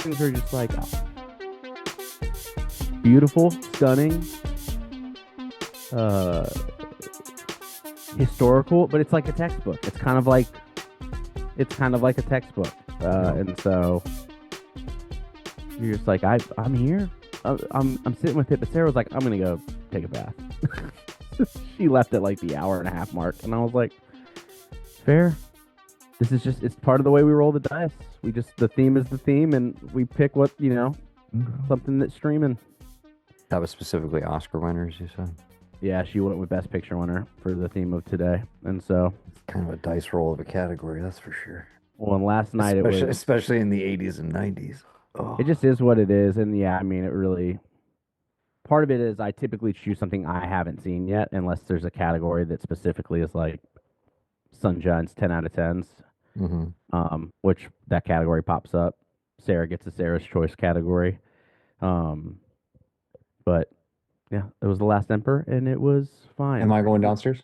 things are just like beautiful, stunning, historical, but it's like a textbook. It's kind of like a textbook, and so you're just like, I'm here. I'm sitting with it, but Sarah was like, I'm gonna go take a bath. She left at like the hour and a half mark, and I was like, fair. This is just, it's part of the way we roll the dice. The theme is the theme, and we pick what, something that's streaming. That was specifically Oscar winners, you said? Yeah, she went with Best Picture winner for the theme of today, and so it's kind of a dice roll of a category, that's for sure. Well, and last night especially in the 80s and 90s. Oh. It just is what it is, and yeah, I mean, it really. Part of it is I typically choose something I haven't seen yet, unless there's a category that specifically is like Sunshine's 10 out of 10s, which that category pops up. Sarah gets a Sarah's Choice category. But yeah, it was The Last Emperor, and it was fine. Am I going downstairs?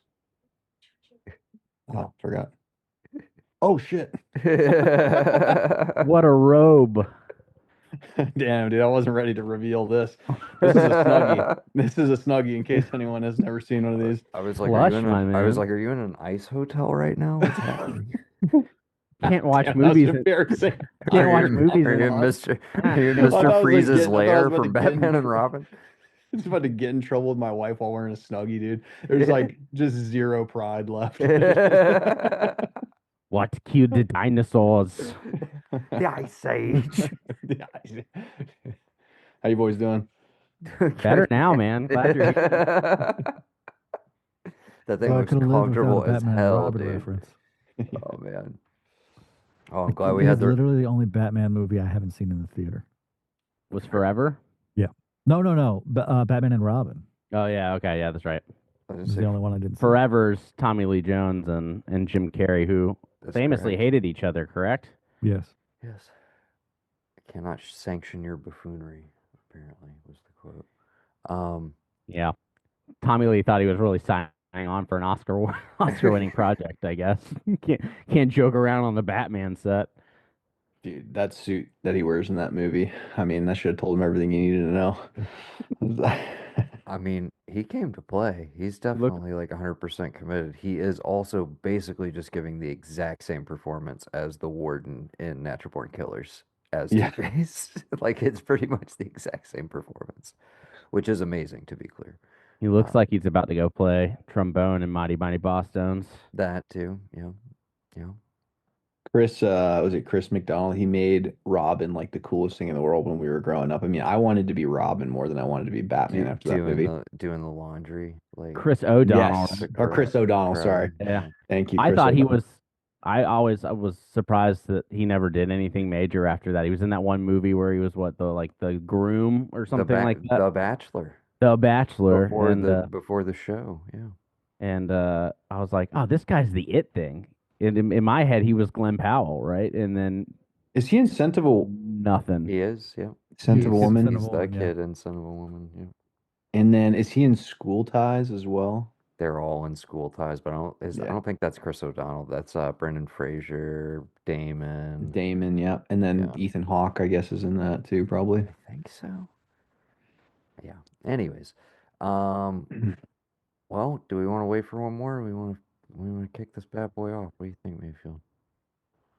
Oh, forgot. Oh, shit. What a robe. Damn, dude, I wasn't ready to reveal this. This is a snuggie. This is a snuggie in case anyone has never seen one of these. I was like, Plush, are you in an ice hotel right now? What's happening? Can't watch movies. Can't watch movies. Are you in Mr. Freeze's lair from Batman and Robin? I was about to get in trouble with my wife while wearing a snuggie, dude. There's like just zero pride left. What killed the dinosaurs? The Ice Age. How you boys doing? Better now, man. Glad you're here. That thing looks comfortable as hell, dude. Reference. Oh man. Oh, I'm glad we had literally the only Batman movie I haven't seen in the theater. Was Forever? Yeah. No. Batman and Robin. Oh yeah. Okay. Yeah, that's right. This is the only one I didn't see. Forever's Tommy Lee Jones and Jim Carrey, who famously hated each other, correct? Yes. Yes. I cannot sanction your buffoonery, apparently, was the quote. Yeah. Tommy Lee thought he was really signing on for an Oscar-winning project, I guess. Can't joke around on the Batman set. Dude, that suit that he wears in that movie, I mean, that should have told him everything he needed to know. I mean, he came to play. He's definitely like 100% committed. He is also basically just giving the exact same performance as the warden in Natural Born Killers as Two-Face. Like, it's pretty much the exact same performance, which is amazing, to be clear. He looks like he's about to go play trombone in Mighty Mighty Boss Stones. That too, yeah. Chris McDonald? He made Robin like the coolest thing in the world when we were growing up. I mean, I wanted to be Robin more than I wanted to be Batman after that movie. Doing the laundry, like Chris O'Donnell. Yes, or Chris O'Donnell. Sorry. Yeah. Thank you. I thought he was. I was surprised that he never did anything major after that. He was in that one movie where he was the groom or something like that. The Bachelor. The Bachelor. Before the show, yeah. And I was like, oh, this guy's the it thing. In my head, he was Glenn Powell, right? And then is he in Scent of a Nothing? He is, yeah. Scent of a Woman. He's that kid in Scent of a Woman, yeah. And then is he in School Ties as well? They're all in School Ties, but I don't think that's Chris O'Donnell. That's Brendan Fraser, Damon. Damon, yeah. And then Ethan Hawke, I guess, is in that too, probably. I think so. Yeah. Anyways, well, do we want to wait for one more? Or we want to kick this bad boy off. What do you think, Mayfield?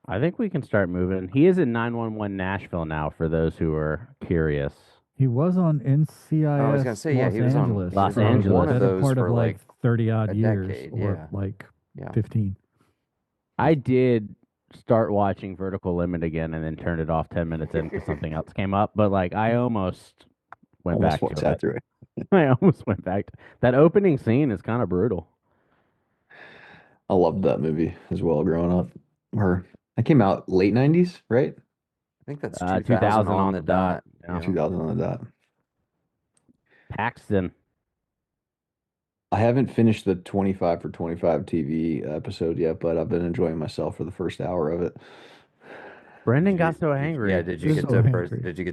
I think we can start moving. He is in 911 Nashville now, for those who are curious. He was on NCIS. I was gonna say, he was on Los Angeles. One of those part for like 30 odd years, decade, or 15. I did start watching Vertical Limit again, and then turned it off 10 minutes in because something else came up. But I almost went back to it. Through it. I almost went back. That opening scene is kind of brutal. I loved that movie as well growing up. That came out late 90s, right? I think that's 2000 on the dot. Yeah. 2000 on the dot. Paxton. I haven't finished the 25 for 25 TV episode yet, but I've been enjoying myself for the first hour of it. Brendan got so angry. Yeah, did you get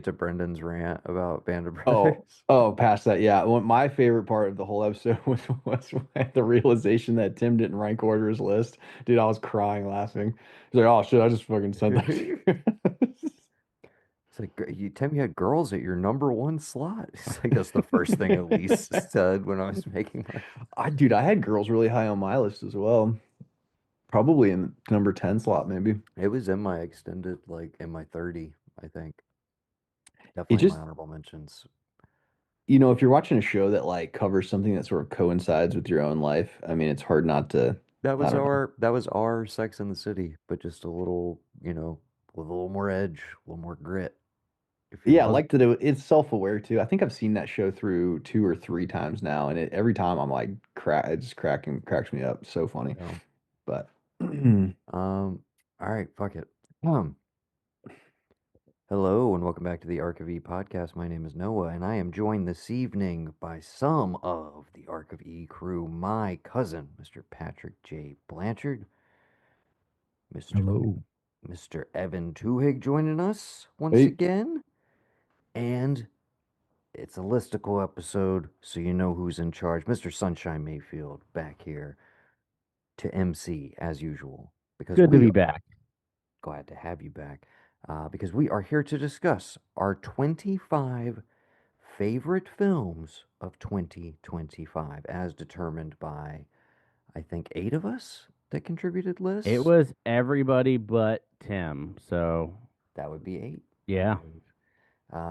to Brendan's rant about Band of Brothers? Oh, past that, yeah. My favorite part of the whole episode was the realization that Tim didn't rank order his list. Dude, I was crying laughing. He's like, oh shit, I just fucking said that. Tim, you had girls at your number one slot. It's like that's the first thing Elise said when I was making my. Dude, I had girls really high on my list as well. Probably in number 10 slot, maybe. It was in my extended, like in my 30, I think. It Definitely just, my honorable mentions. if you're watching a show that like covers something that sort of coincides with your own life, I mean, it's hard not to. That I was don't know. our Sex in the City, but just a little, with a little more edge, a little more grit. If you Yeah, I will. like that it's self-aware too. I think I've seen that show through 2 or 3 times now, and every time I'm like, it just cracks me up. So funny. Yeah. But All right, fuck it. Hello and welcome back to the ARK of E Podcast. My name is Noah, and I am joined this evening by some of the ARK of E crew. My cousin, Mr. Patrick J. Blanchard, Hello. Mr. Evan Tuhig joining us once Hey. again, and it's a listicle episode, so you know who's in charge. Mr. Sunshine Mayfield back here to MC as usual. Because Good to be back. Glad to have you back. Because we are here to discuss our 25 favorite films of 2025, as determined by, I think, 8 of us that contributed lists. It was everybody but Tim, so That would be 8. yeah.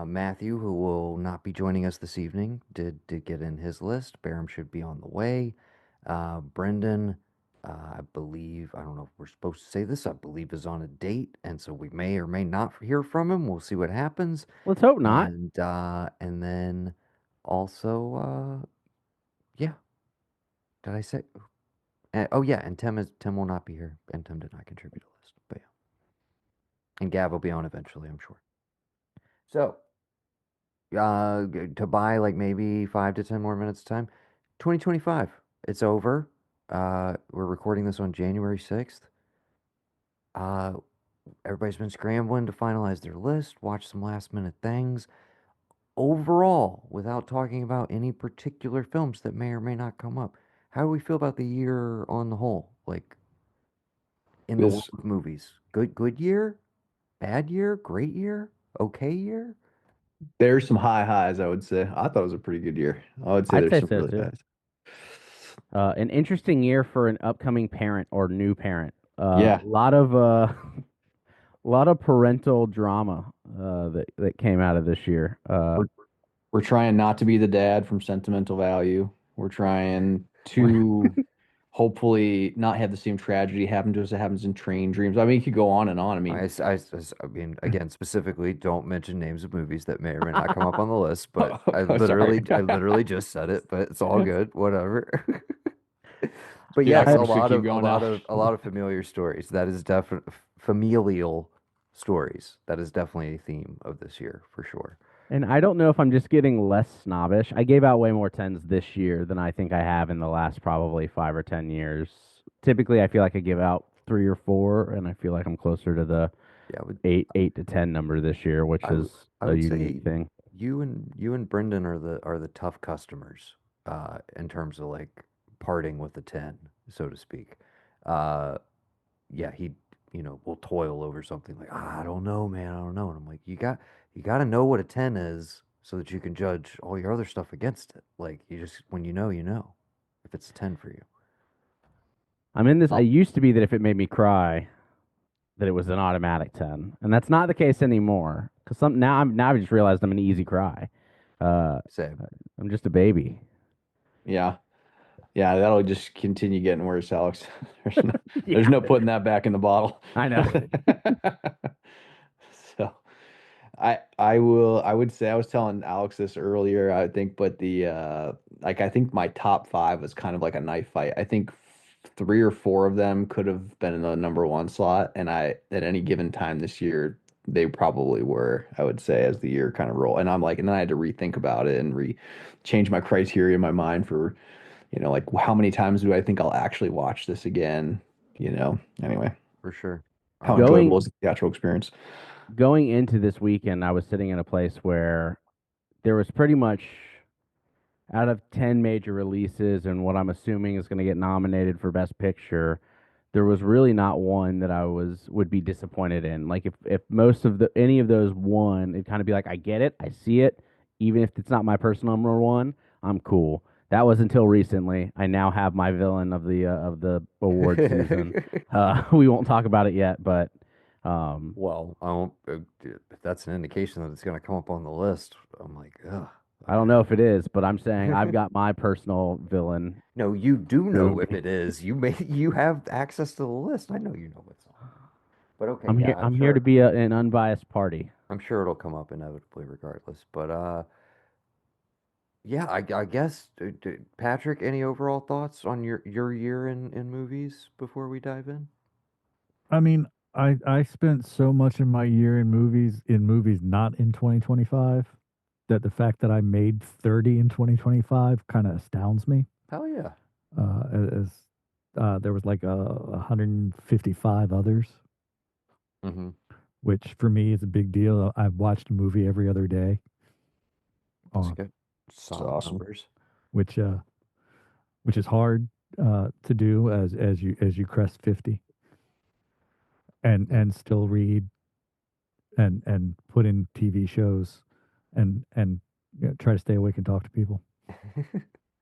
Matthew, who will not be joining us this evening, did get in his list. Barham should be on the way. Brendan, I believe, I don't know if we're supposed to say this, I believe is on a date, and so we may or may not hear from him. We'll see what happens. Let's hope not. And then also, yeah. Did I say? Oh yeah, and Tim will not be here, and Tim did not contribute a list, but yeah. And Gav will be on eventually, I'm sure. So, to buy like maybe 5 to 10 more minutes of time, 2025, it's over. We're recording this on January 6th. Everybody's been scrambling to finalize their list, watch some last minute things. Overall, without talking about any particular films that may or may not come up, how do we feel about the year on the whole? Like, in the world of movies, good year, bad year, great year, okay year. There's some high highs, I would say. I thought it was a pretty good year. I would say I'd there's say some so, really too. highs. An interesting year for an upcoming parent or new parent. Yeah. A lot of parental drama that came out of this year. We're trying not to be the dad from Sentimental Value. We're trying to hopefully not have the same tragedy happen to us that happens in Train Dreams. I mean, you could go on and on. I mean, I mean, again, specifically, don't mention names of movies that may or may not come up on the list. But I Sorry. literally just said it. But it's all good, whatever. But Dude, yes, I a probably should lot keep of going now. a lot of familiar stories. That is definitely familial stories. That is definitely a theme of this year for sure. And I don't know if I'm just getting less snobbish. I gave out way more 10s this year than I think I have in the last probably 5 or 10 years. Typically, I feel like I give out 3 or 4, and I feel like I'm closer to the 8 to 10 number this year, which is a unique thing. You and Brendan are the tough customers in terms of like parting with the 10, so to speak. Yeah, he will toil over something like, I don't know, man, I don't know. And I'm like, you got to know what a 10 is so that you can judge all your other stuff against it. Like, you just, when you know, if it's a 10 for you. I'm in this. I used to be that if it made me cry, that it was an automatic 10, and that's not the case anymore. Because now I just realized I'm an easy cry. Same. I'm just a baby. Yeah. Yeah, that'll just continue getting worse, Alex. There's no putting that back in the bottle. I know. So I would say, I was telling Alex this earlier, I think, but I think my top 5 was kind of like a knife fight. I think 3 or 4 of them could have been in the number 1 slot, and at any given time this year, they probably were, I would say, as the year kind of rolled. And I'm like, and then I had to rethink about it and change my criteria in my mind for, like, how many times do I think I'll actually watch this again? Anyway. For sure. How enjoyable is the theatrical experience? Going into this weekend, I was sitting in a place where there was pretty much, out of 10 major releases and what I'm assuming is going to get nominated for Best Picture, there was really not one that I would be disappointed in. Like if most of the any of those won, it'd kind of be like I get it, I see it, even if it's not my personal number one, I'm cool. That was until recently. I now have my villain of the award season. We won't talk about it yet, but well, I won't, if that's an indication that it's going to come up on the list, I'm like, ugh. I don't know if it is, but I'm saying I've got my personal villain. No, you do know if it is. You have access to the list. I know you know what's on. But okay, I'm yeah, here. I'm here to be an unbiased party. I'm sure it'll come up inevitably, regardless. But yeah, I guess Patrick, any overall thoughts on your year in movies before we dive in? I mean, I spent so much of my year in movies not in 2025 that the fact that I made 30 in 2025 kind of astounds me. Hell yeah. There was like 155 others, which for me is a big deal. I've watched a movie every other day. That's good. Awesome. Numbers. Which is hard to do as you crest 50 and still read and put in TV shows and try to stay awake and talk to people.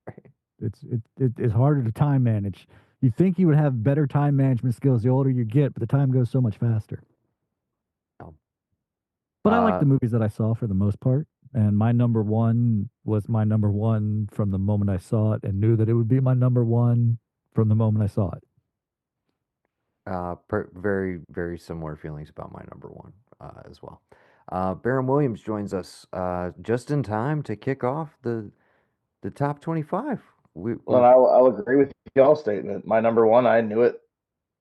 Right. It's harder to time manage. You think you would have better time management skills the older you get, but the time goes so much faster. Oh. But I like the movies that I saw for the most part. And my number one was my number one from the moment I saw it and knew that it would be my number one from the moment I saw it. Very, very similar feelings about my number one as well. Baron Williams joins us just in time to kick off the top 25. Well, I'll agree with y'all's statement. My number one, I knew it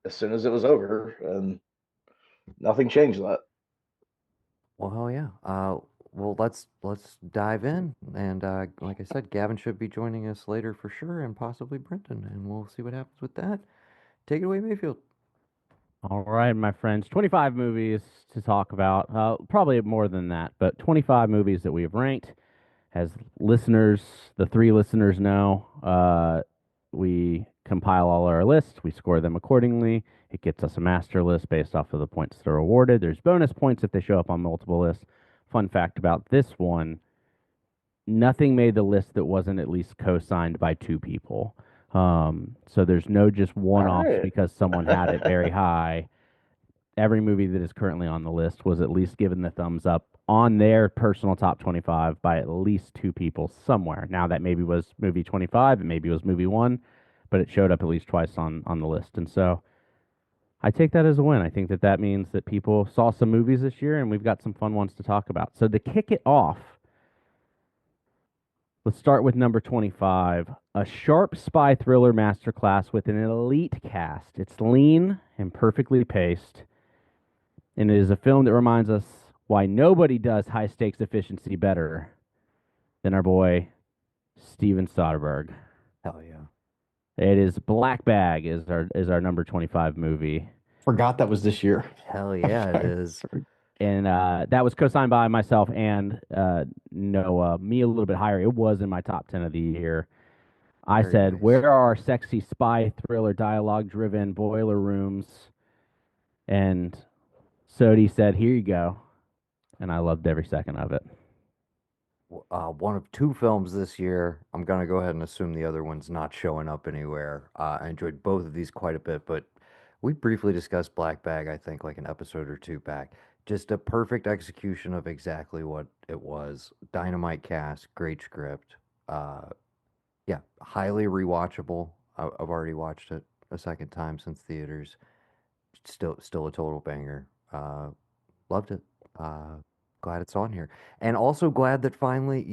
as soon as it was over, and nothing changed that. Well, hell yeah. Well, let's dive in, and like I said, Gavin should be joining us later for sure, and possibly Brenton, and we'll see what happens with that. Take it away, Mayfield. All right, my friends. 25 movies to talk about. Probably more than that, but 25 movies that we have ranked. As listeners, the 3 listeners know, we compile all our lists. We score them accordingly. It gets us a master list based off of the points that are awarded. There's bonus points if they show up on multiple lists. Fun fact about this one, nothing made the list that wasn't at least co-signed by 2 people. So there's no just one-offs because someone had it very high. Every movie that is currently on the list was at least given the thumbs up on their personal top 25 by at least 2 people somewhere. Now that maybe was movie 25, it maybe was movie 1, but it showed up at least twice on the list. And so I take that as a win. I think that means that people saw some movies this year and we've got some fun ones to talk about. So to kick it off, let's start with number 25, a sharp spy thriller masterclass with an elite cast. It's lean and perfectly paced, and it is a film that reminds us why nobody does high-stakes efficiency better than our boy Steven Soderbergh. Hell yeah. It is Black Bag is our number 25 movie. Forgot that was this year. Hell yeah, it is. And that was co-signed by myself and Noah. Me a little bit higher. It was in my top 10 of the year. I said, nice. Where are our sexy spy thriller dialogue-driven boiler rooms? And Sodi said, here you go. And I loved every second of it. One of 2 films this year. I'm going to go ahead and assume the other one's not showing up anywhere. I enjoyed both of these quite a bit, but we briefly discussed Black Bag, I think, like an episode or 2 back. Just a perfect execution of exactly what it was. Dynamite cast, great script. Yeah, highly rewatchable. I've already watched it a second time since theaters. Still a total banger. Loved it. Glad it's on here. And also glad that finally,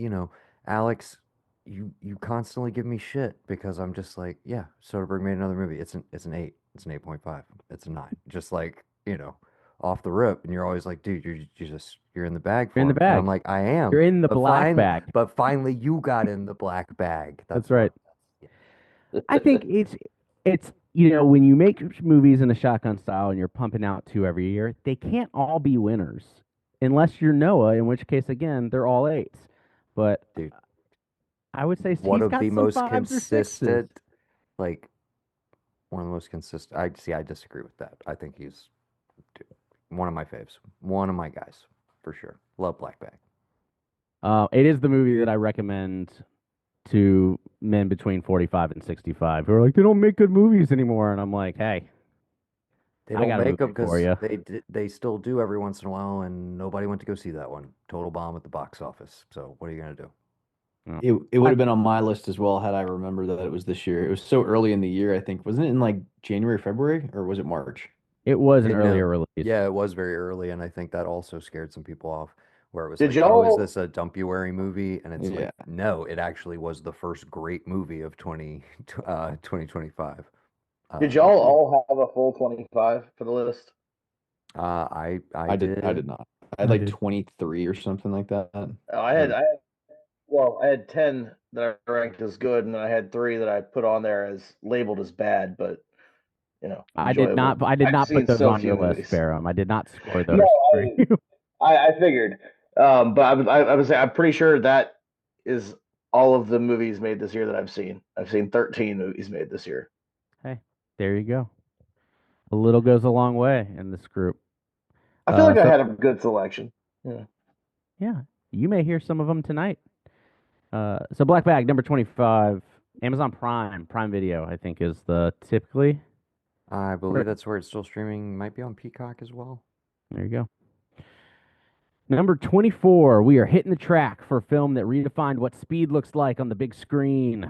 Alex, you constantly give me shit because I'm just like, yeah, Soderbergh made another movie. It's an 8. It's an 8.5. It's a 9. Just like, off the rip, and you're always like, dude, you're in the bag. You're in the bag. And I'm like, I am. You're in the black bag. But finally, you got in the black bag. That's right. I think it's when you make movies in a shotgun style and you're pumping out 2 every year, they can't all be winners unless you're Noah, in which case again they're all 8s. But dude, I would say one of the most consistent, like one of the most consistent. I disagree with that. I think he's one of my faves, one of my guys for sure. Love Black Bag. It is the movie that I recommend to men between 45 and 65 who are like, they don't make good movies anymore. And I'm like, hey, They I don't got a make them movie for you. because they still do every once in a while, and nobody went to go see that one. Total bomb at the box office. So what are you gonna do? It would have been on my list as well had I remembered that it was this year. It was so early in the year, I think. Wasn't it in like January, February, or was it March? It was an No, earlier release. yeah, it was very early, and I think that also scared some people off. Where it was Did like, oh, is y'all this a dumpuary movie? And it's Yeah. like, no, it actually was the first great movie of 2025. did y'all all have a full 25 for the list? I I did did. not. I had I like did. 23 or something like that. I had 10 that I ranked as good, and then I had 3 that I put on there as labeled as bad, but I did not enjoyable. I did I've not seen put those so on few your list, movies. Barham. I did not score No, those for you. I figured, but I would say I'm pretty sure that is all of the movies made this year that I've seen. I've seen 13 movies made this year. Hey, there you go. A little goes a long way in this group. I feel like I So had a good selection. Yeah. yeah, you may hear some of them tonight. So Black Bag number 25, Amazon Prime Video, I think is the typically. I believe that's where it's still streaming. Might be on Peacock as well. There you go. Number 24, we are hitting the track for a film that redefined what speed looks like on the big screen.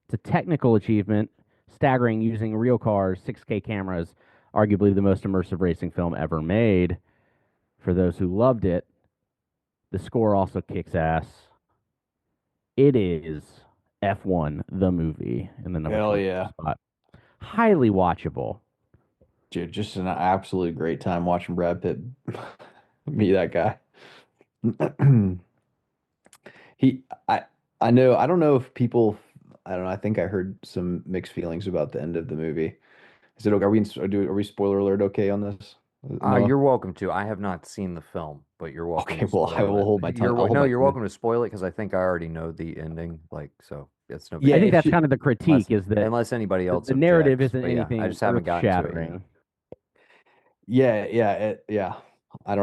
It's a technical achievement, staggering using real cars, 6K cameras, arguably the most immersive racing film ever made. For those who loved it, the score also kicks ass. It is F1, the movie, in the number Hell 24 yeah. spot. Highly watchable. Dude, just an absolute great time watching Brad Pitt be that guy. He, I know, I don't know if people, I don't know, I think I heard some mixed feelings about the end of the movie. Is it okay? Are we spoiler alert okay on this? No? You're welcome to. I have not seen the film, but you're welcome Okay, to well, I spoil will it. hold my tongue. I'll hold No, my you're tongue. welcome to spoil it because I think I already know the ending. Like, so it's no big Yeah, I think deal. that's kind of the critique Unless, is that unless anybody else the narrative objects. isn't But yeah, I anything just haven't gotten to it yet. earth-shattering. Yeah. I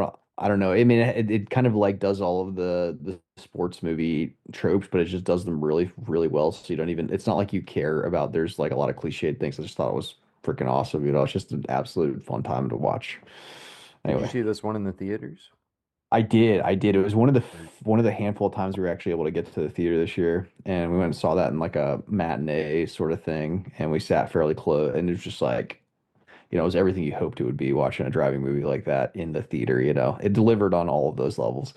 don't know. I mean, it kind of like does all of the sports movie tropes, but it just does them really, really well. So you don't even, it's not like you care about, there's like a lot of cliched things. I just thought it was freaking awesome. It's just an absolute fun time to watch. Did you Anyway, see this one in the theaters? I did. It was one of the handful of times we were actually able to get to the theater this year, and we went and saw that in like a matinee sort of thing, and we sat fairly close, and it was just like, it was everything you hoped it would be watching a driving movie like that in the theater. It delivered on all of those levels.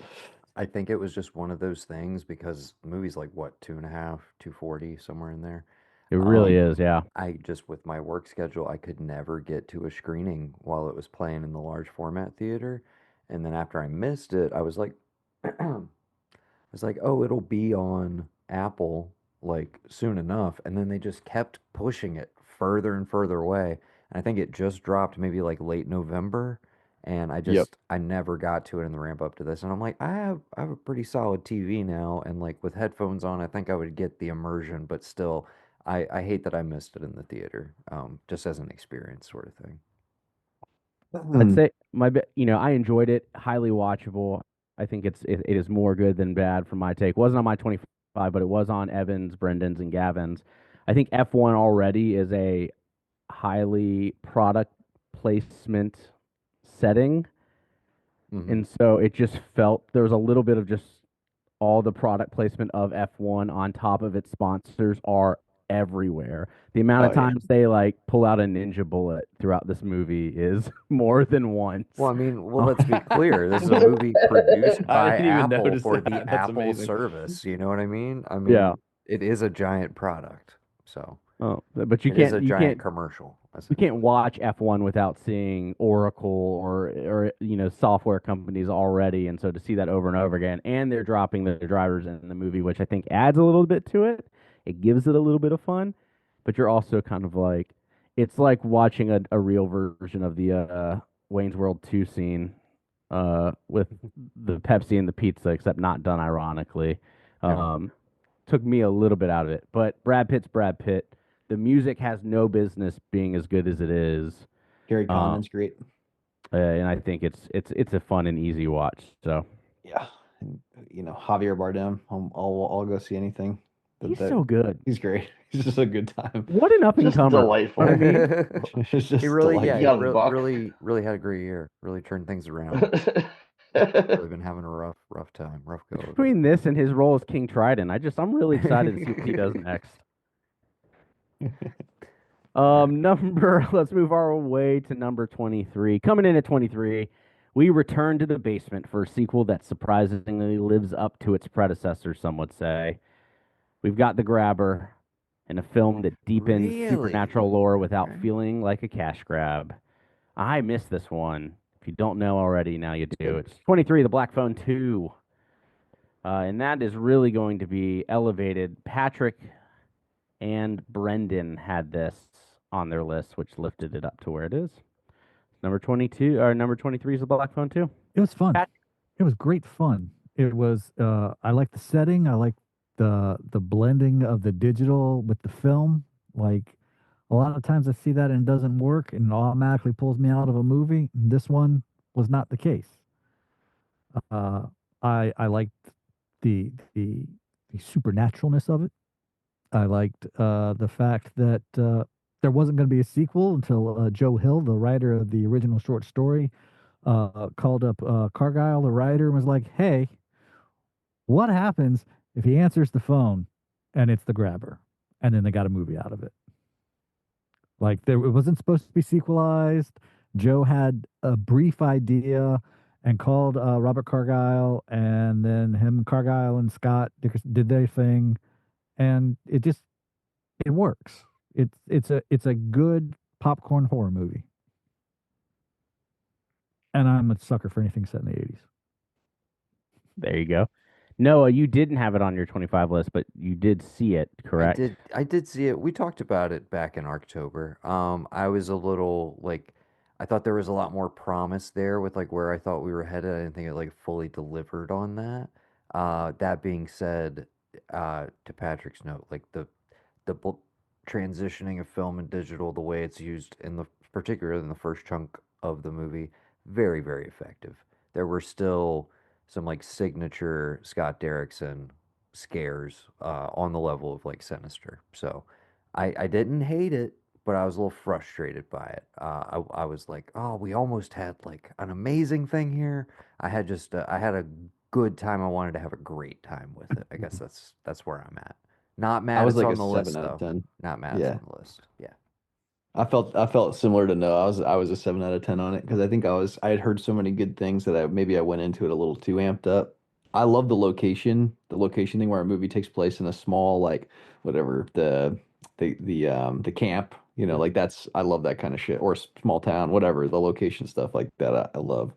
I think it was just one of those things because the movie's like what, 2.5, 240, somewhere in there. It really is, yeah. I just, with my work schedule, I could never get to a screening while it was playing in the large format theater. And then after I missed it, I was like, oh, it'll be on Apple like soon enough. And then they just kept pushing it further and further away. And I think it just dropped maybe like late November. And Yep. I never got to it in the ramp up to this. And I'm like, I have a pretty solid TV now. And like with headphones on, I think I would get the immersion, but still, I hate that I missed it in the theater, just as an experience sort of thing. I'd say I enjoyed it, highly watchable. I think it is more good than bad from my take. Wasn't on my 25, but it was on Evan's, Brendan's, and Gavin's. I think F1 already is a highly product placement setting, and so it just felt there was a little bit of just all the product placement of F1 on top of its sponsors are everywhere. The amount of Oh, yeah. times they like pull out a ninja bullet throughout this movie is more than once. Well, I mean, let's be clear. This is a movie produced I by didn't even Apple notice for that. the That's Apple amazing. service. You know what I mean? I mean, Yeah. it is a giant product. So Oh, but you it is can't a you giant can't commercial. you can't watch F1 without seeing Oracle or software companies already, and so to see that over and over again, and they're dropping the drivers in the movie, which I think adds a little bit to it. It gives it a little bit of fun, but you're also kind of like it's like watching a real version of the Wayne's World 2 scene with the Pepsi and the pizza, except not done ironically. Yeah. Took me a little bit out of it, but Brad Pitt's Brad Pitt. The music has no business being as good as it is. Gary Condon's great. And I think it's a fun and easy watch. So yeah, and, Javier Bardem. I'll go see anything. He's so good. He's great. He's just a good time. What an up and comer! Delightful. I mean, it's just he really, delightful. really had a great year. Really turned things around. Really been having a rough time, rough go. Between this and his role as King Trident, I'm really excited to see what he does next. Let's move our way to number 23. Coming in at 23, we return to the basement for a sequel that surprisingly lives up to its predecessor, some would say. We've got The Grabber, in a film that deepens supernatural lore without feeling like a cash grab. I missed this one. If you don't know already, now you do. It's 23, The Black Phone 2. And that is really going to be elevated. Patrick and Brendan had this on their list, which lifted it up to where it is. Number 23 is The Black Phone 2. It was fun. It was great fun. It was, I like the setting. I like the blending of the digital with the film. Like, a lot of times I see that and it doesn't work and it automatically pulls me out of a movie. And this one was not the case. I liked the supernaturalness of it. I liked the fact that there wasn't going to be a sequel until Joe Hill, the writer of the original short story, called up Cargyle, the writer, and was like, hey, what happens if he answers the phone and it's The Grabber? And then they got a movie out of it. Like, it wasn't supposed to be sequelized. Joe had a brief idea and called Robert Cargyle, and then him, Cargyle, and Scott did their thing, and it works. It's a good popcorn horror movie, and I'm a sucker for anything set in the 80s. There you go. Noah, you didn't have it on your 25 list, but you did see it, correct? I did see it. We talked about it back in October. I was a little I thought there was a lot more promise there with where I thought we were headed. I didn't think it fully delivered on that. That being said, to Patrick's note, the transitioning of film and digital, the way it's used particularly in the first chunk of the movie, very, very effective. There were still some signature Scott Derrickson scares on the level of Sinister. So I didn't hate it, but I was a little frustrated by it. I was like, oh, we almost had an amazing thing here. I had a good time. I wanted to have a great time with it. I guess that's where I'm at. Not mad. I was it's like on a the 7 list out though. of 10. Not mad. It's on the list. Yeah. I felt similar to Noah. I was a 7 out of 10 on it because I think I had heard so many good things that I went into it a little too amped up. I love the location thing where a movie takes place in a small whatever the camp, I love that kind of shit, or small town, whatever, the location stuff like that. I love.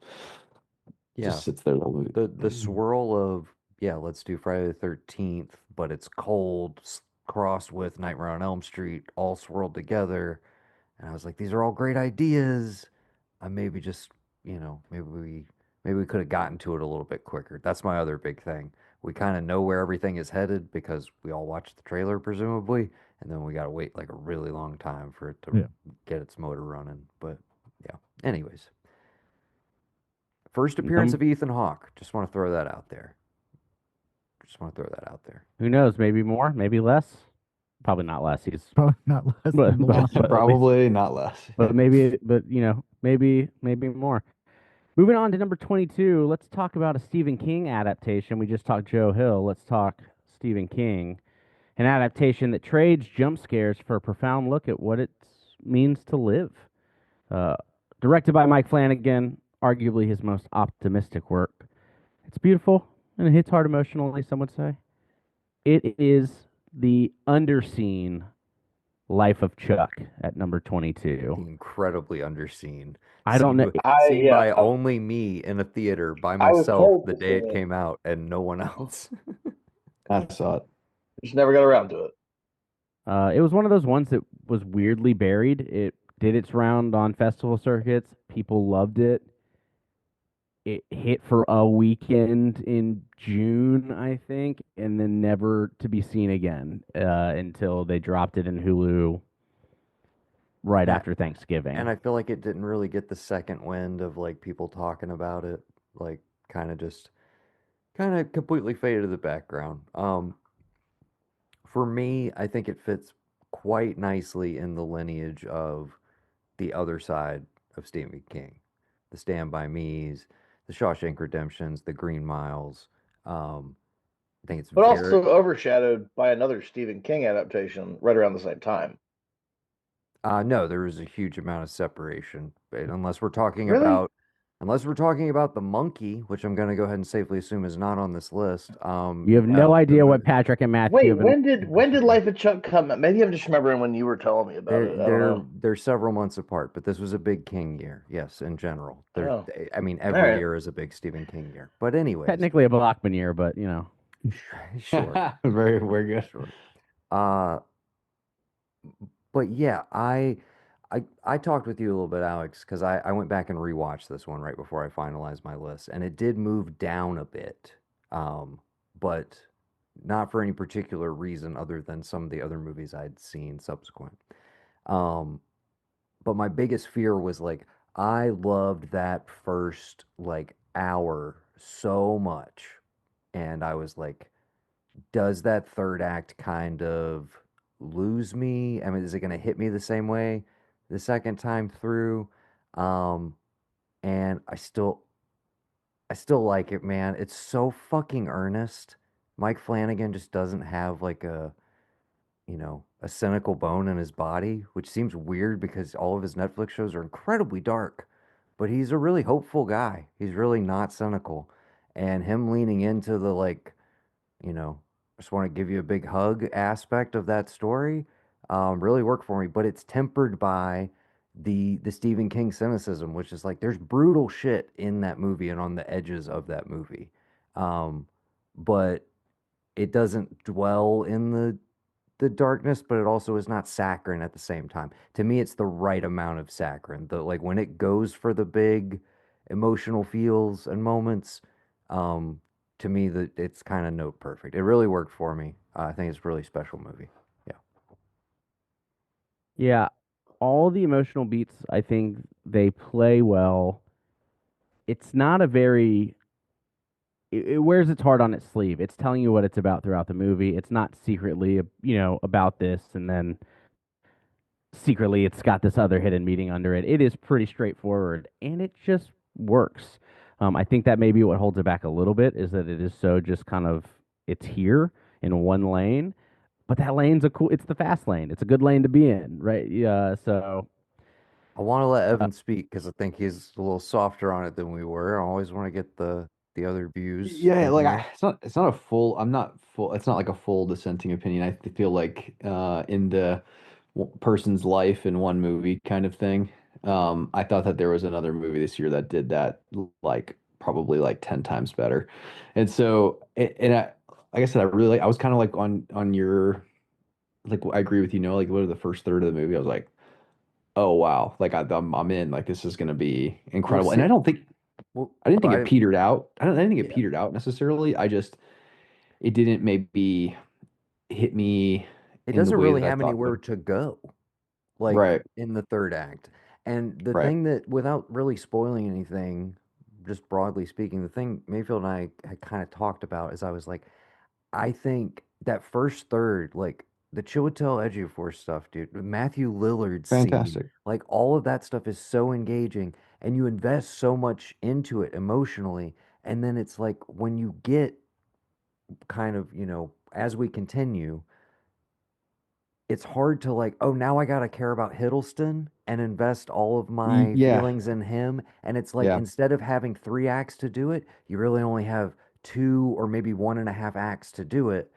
Yeah. Just sits there the swirl of let's do Friday the 13th, but it's cold crossed with Nightmare on Elm Street, all swirled together. And I was like, these are all great ideas. Maybe just, maybe we could have gotten to it a little bit quicker. That's my other big thing. We kind of know where everything is headed because we all watched the trailer, presumably, and then we got to wait a really long time for it to get its motor running. But yeah, anyways. First appearance of Ethan Hawke. Just want to throw that out there. Who knows? Maybe more, maybe less. Probably not less. He's probably not less. Probably not less. But maybe more. Moving on to number 22, let's talk about a Stephen King adaptation. We just talked Joe Hill. Let's talk Stephen King, an adaptation that trades jump scares for a profound look at what it means to live. Directed by Mike Flanagan, arguably his most optimistic work. It's beautiful and it hits hard emotionally, some would say. It is the underseen Life of Chuck at number 22. Incredibly underseen. I don't know. Seen by only me in a theater by myself the day it came out and no one else. I saw it. Just never got around to it. It was one of those ones that was weirdly buried. It did its round on festival circuits. People loved it. it hit for a weekend in June, I think, and then never to be seen again until they dropped it in Hulu right And after Thanksgiving. I feel like it didn't really get the second wind of like people talking about it, like kind of completely faded to the background. For me, I think it fits quite nicely in the lineage of the other side of Stephen King, the Stand By Me's, the Shawshank Redemptions, the Green Miles. I think it's But very also overshadowed by another Stephen King adaptation right around the same time. no, there is a huge amount of separation, but Really? unless we're talking about the monkey, which I'm going to go ahead and safely assume is not on this list. You have no No, idea what Patrick and Matthew Wait, have been when did Life of Chuck come out? Maybe I'm just remembering when you were telling me about it. I don't know. they're several months apart, but this was a big King year. Yes, in general. Oh, I mean, all every right. year is a big Stephen King year. But anyways, technically a Bachman year, but you know. sure, Very, very good. sure. Uh, but yeah, I talked with you a little bit, Alex, because I went back and rewatched this one right before I finalized my list, and it did move down a bit, but not for any particular reason other than some of the other movies I'd seen subsequent. Um, but my biggest fear was like I loved that first like hour so much, and I was like, does that third act kind of lose me? I mean, is it going to hit me the same way the second time through? Um, and I still like it, man. It's so fucking earnest. Mike Flanagan just doesn't have like a cynical bone in his body, which seems weird because all of his Netflix shows are incredibly dark. But he's a really hopeful guy. He's really not cynical. And him leaning into the like you know, just want to give you a big hug aspect of that story really worked for me. But it's tempered by the Stephen King cynicism, which is like there's brutal shit in that movie and on the edges of that movie, um, but it doesn't dwell in the darkness, but it also is not saccharine at the same time. To me, it's the right amount of saccharine. The like when it goes for the big emotional feels and moments, um, to me that it's kind of note perfect. It really worked for me. I think it's a really special movie. Yeah. Yeah, all the emotional beats, I think they play well. It's not a very it wears its heart on its sleeve. It's telling you what it's about throughout the movie. It's not secretly, about this and then secretly it's got this other hidden meaning under it. It is pretty straightforward and it just works. I think that maybe what holds it back a little bit is that it is so just kind of it's here in one lane, but that lane's it's the fast lane. It's a good lane to be in, right? Yeah, so I want to let uh, Evan speak because I think he's a little softer on it than we were. I always want to get the other views Yeah, in like here. it's not a full. I'm not full. It's not like a full dissenting opinion. I feel like in the person's life in one movie kind of thing. I thought that there was another movie this year that did that like probably like 10 times better. And so and like I said, I was kind of like on your like I agree with you, like literally the first third of the movie, I was like, oh wow, like I'm in, like this is gonna be Well, incredible. And see, well, I didn't think it I petered out. I didn't think it yeah. petered out necessarily. It didn't maybe hit me It in the doesn't way really that I have thought it anywhere would. to go, like Right, in the third act. And the right. thing that, without really spoiling anything, just broadly speaking, the thing Mayfield and I had kind of talked about is I was like, I think that first third, like the Chiwetel Ejiofor stuff, dude, the Matthew Lillard scene, Fantastic. like all of that stuff is so engaging, and you invest so much into it emotionally, and then it's like when you get kind of, as we continue it's hard to like, oh, now I gotta care about Hiddleston and invest all of my Yeah, feelings in him. And it's like yeah. instead of having three acts to do it, you really only have two or maybe one and a half acts to do it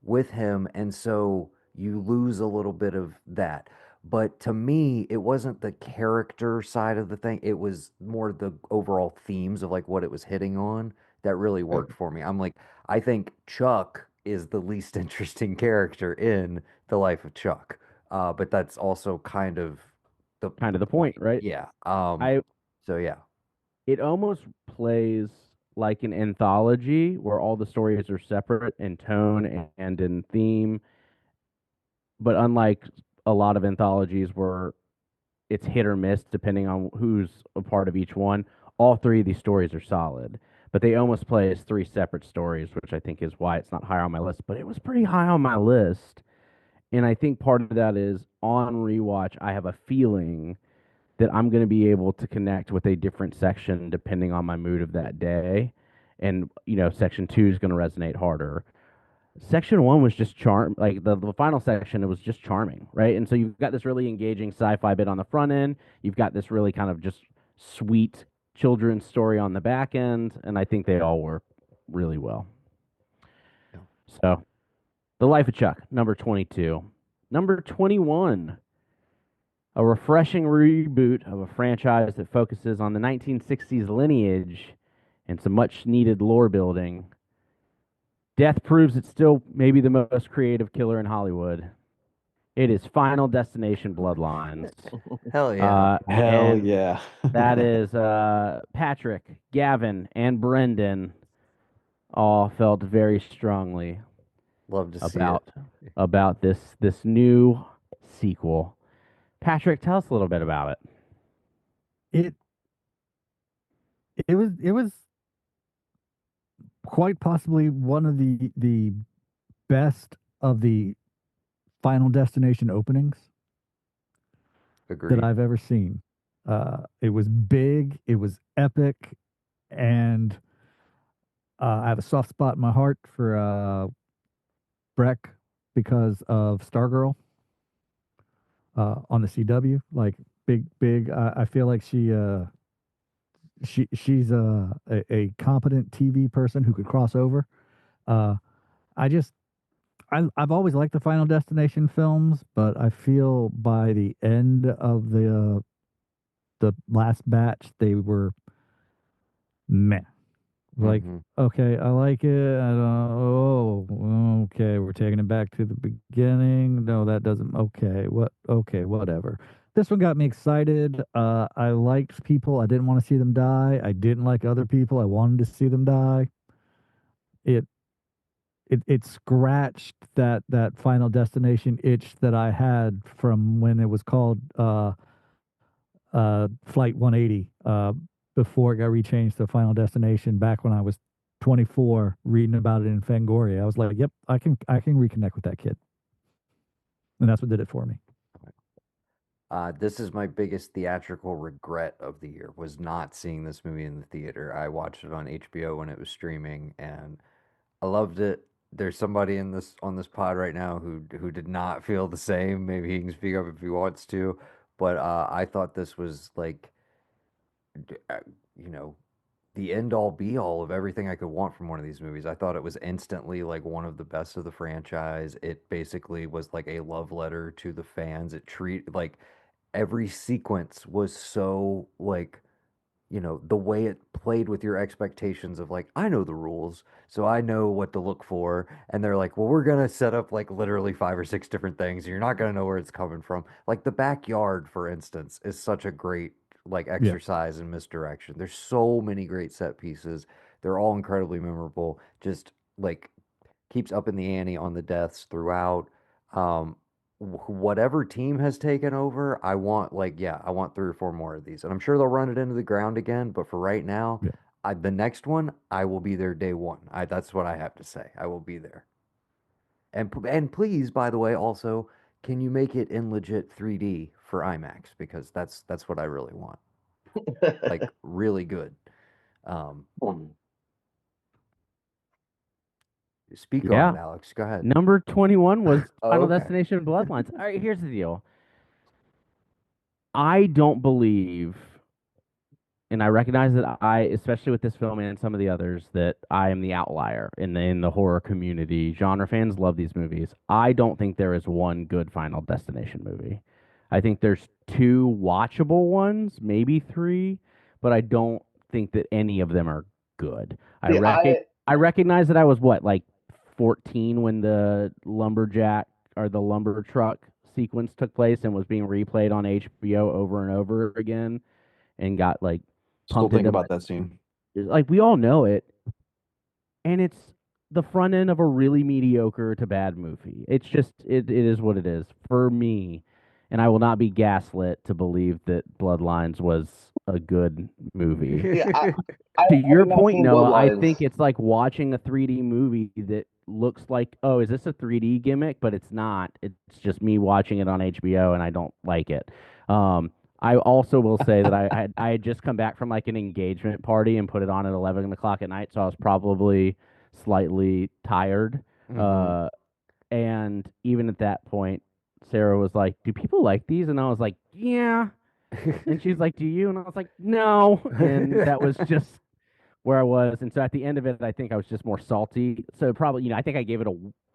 with him. And so you lose a little bit of that. But to me, it wasn't the character side of the thing. It was more the overall themes of like what it was hitting on that really Uh, worked for me. I'm like, I think Chuck is the least interesting character in the life of Chuck. But that's also kind of the kind of the point, point. right? Yeah. I So yeah. it almost plays like an anthology where all the stories are separate in tone and in theme, but unlike a lot of anthologies where it's hit or miss depending on who's a part of each one, all three of these stories are solid. But they almost play as three separate stories, which I think is why it's not higher on my list. But it was pretty high on my list. And I think part of that is on rewatch, I have a feeling that I'm going to be able to connect with a different section depending on my mood of that day. And, section two is going to resonate harder. Section one was just like the final section, it was just charming, right? And so you've got this really engaging sci-fi bit on the front end. You've got this really kind of just sweet children's story on the back end. And I think they all work really well. Yeah. So, The Life of Chuck, number 22. Number 21. A refreshing reboot of a franchise that focuses on the 1960s lineage and some much needed lore building. Death proves it's still maybe the most creative killer in Hollywood. It is Final Destination Bloodlines. Hell yeah. Hell yeah. That is Patrick, Gavin, and Brendan all felt very strongly Love to see it. about this new sequel. Patrick, tell us a little bit about it. It was quite possibly one of the best of the Final Destination openings Agreed. that I've ever seen. It was big, it was epic, and I have a soft spot in my heart for Breck because of Stargirl on the CW. Like big. I feel like she's a competent TV person who could cross over. I've always liked the Final Destination films, but I feel by the end of the last batch, they were meh. Like, okay, I like it. I don't. Oh, okay, we're taking it back to the beginning. No, that doesn't. Okay, what? Okay, whatever. This one got me excited. I liked people. I didn't want to see them die. I didn't like other people. I wanted to see them die. It scratched that Final Destination itch that I had from when it was called Flight 180 before it got rechanged to Final Destination back when I was 24 reading about it in Fangoria. I was like, yep, I can reconnect with that kid. And that's what did it for me. This is my biggest theatrical regret of the year, was not seeing this movie in the theater. I watched it on HBO when it was streaming, and I loved it. There's somebody on this pod right now who did not feel the same. Maybe he can speak up if he wants to, but I thought this was like, you know, the end all be all of everything I could want from one of these movies. I thought it was instantly like one of the best of the franchise. It basically was like a love letter to the fans. Like every sequence was so like, the way it played with your expectations of like, I know the rules, so I know what to look for. And they're like, well, we're gonna set up like literally 5 or 6 different things. And you're not gonna know where it's coming from. Like the backyard, for instance, is such a great like exercise in misdirection. There's so many great set pieces. They're all incredibly memorable. Just like keeps up in the ante on the deaths throughout. Um, Whatever team has taken over, I want 3 or 4 more of these, and I'm sure they'll run it into the ground again. But for right now, the next one, I will be there day one. That's what I have to say. I will be there. And please, by the way, also, can you make it in legit 3D for IMAX, because that's what I really want. Like really good. Speak on it, Alex. Go ahead. Number 21 was Final Destination Bloodlines. All right, here's the deal. I don't believe, and I recognize that especially with this film and some of the others, that I am the outlier in the horror community. Genre fans love these movies. I don't think there is one good Final Destination movie. I think there's 2 watchable ones, maybe 3, but I don't think that any of them are good. I recognize that I was like 14 when the lumberjack or the lumber truck sequence took place and was being replayed on HBO over and over again, and got like Still pumped think into about that scene. like we all know it, and it's the front end of a really mediocre to bad movie. It's just it is what it is for me, and I will not be gaslit to believe that Bloodlines was a good movie. Yeah, To your I've not point, seen Noah, I Bloodlines. think it's like watching a 3D movie that looks like, oh, is this a 3D gimmick? But it's not. It's just me watching it on HBO, and I don't like it. I also will say that I had just come back from like an engagement party and put it on at 11 o'clock at night, so I was probably slightly tired. Mhm. And even at that point, Sarah was like, "Do people like these?" And I was like, "Yeah." And she's like, "Do you?" And I was like, "No." And that was just where I was. And so at the end of it, I think I was just more salty. So probably, I think I gave it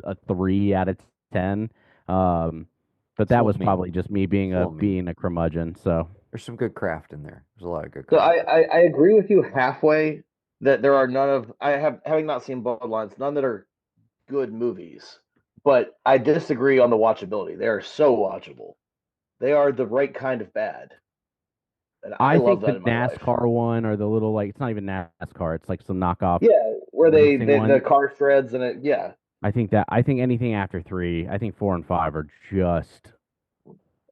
a 3 out of 10. But It's a that little was mean. probably just me being It's a a little mean. being a curmudgeon. So There's some good craft in there. There's a lot of good So craft. I agree with you halfway that there are none of having not seen Bloodlines, none that are good movies. But I disagree on the watchability. They are so watchable. They are the right kind of bad. And I I love think that the in my life. NASCAR one or the little like it's not even NASCAR. It's like some knockoff Yeah, where racing the one. car threads and it, yeah. I think anything after 3, I think 4 and 5 are just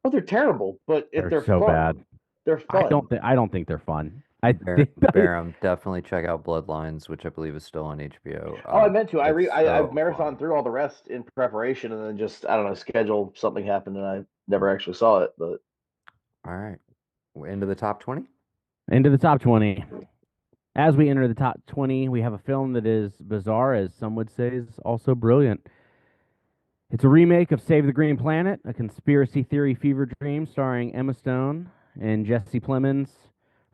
Oh, they're terrible, but if they're they're so fun, bad. they're fun. I don't think they're fun. I Bar- think Barum, definitely check out Bloodlines, which I believe is still on HBO. Oh, I meant to. It's I've so marathoned fun. through all the rest in preparation, and then just I don't know, schedule something happened, and I never actually saw it. But All right. We're into the top 20. into the top 20. As we enter the top 20, we have a film that is bizarre, as some would say is also brilliant. It's a remake of Save the Green Planet, a conspiracy theory fever dream starring Emma Stone and Jesse Plemons.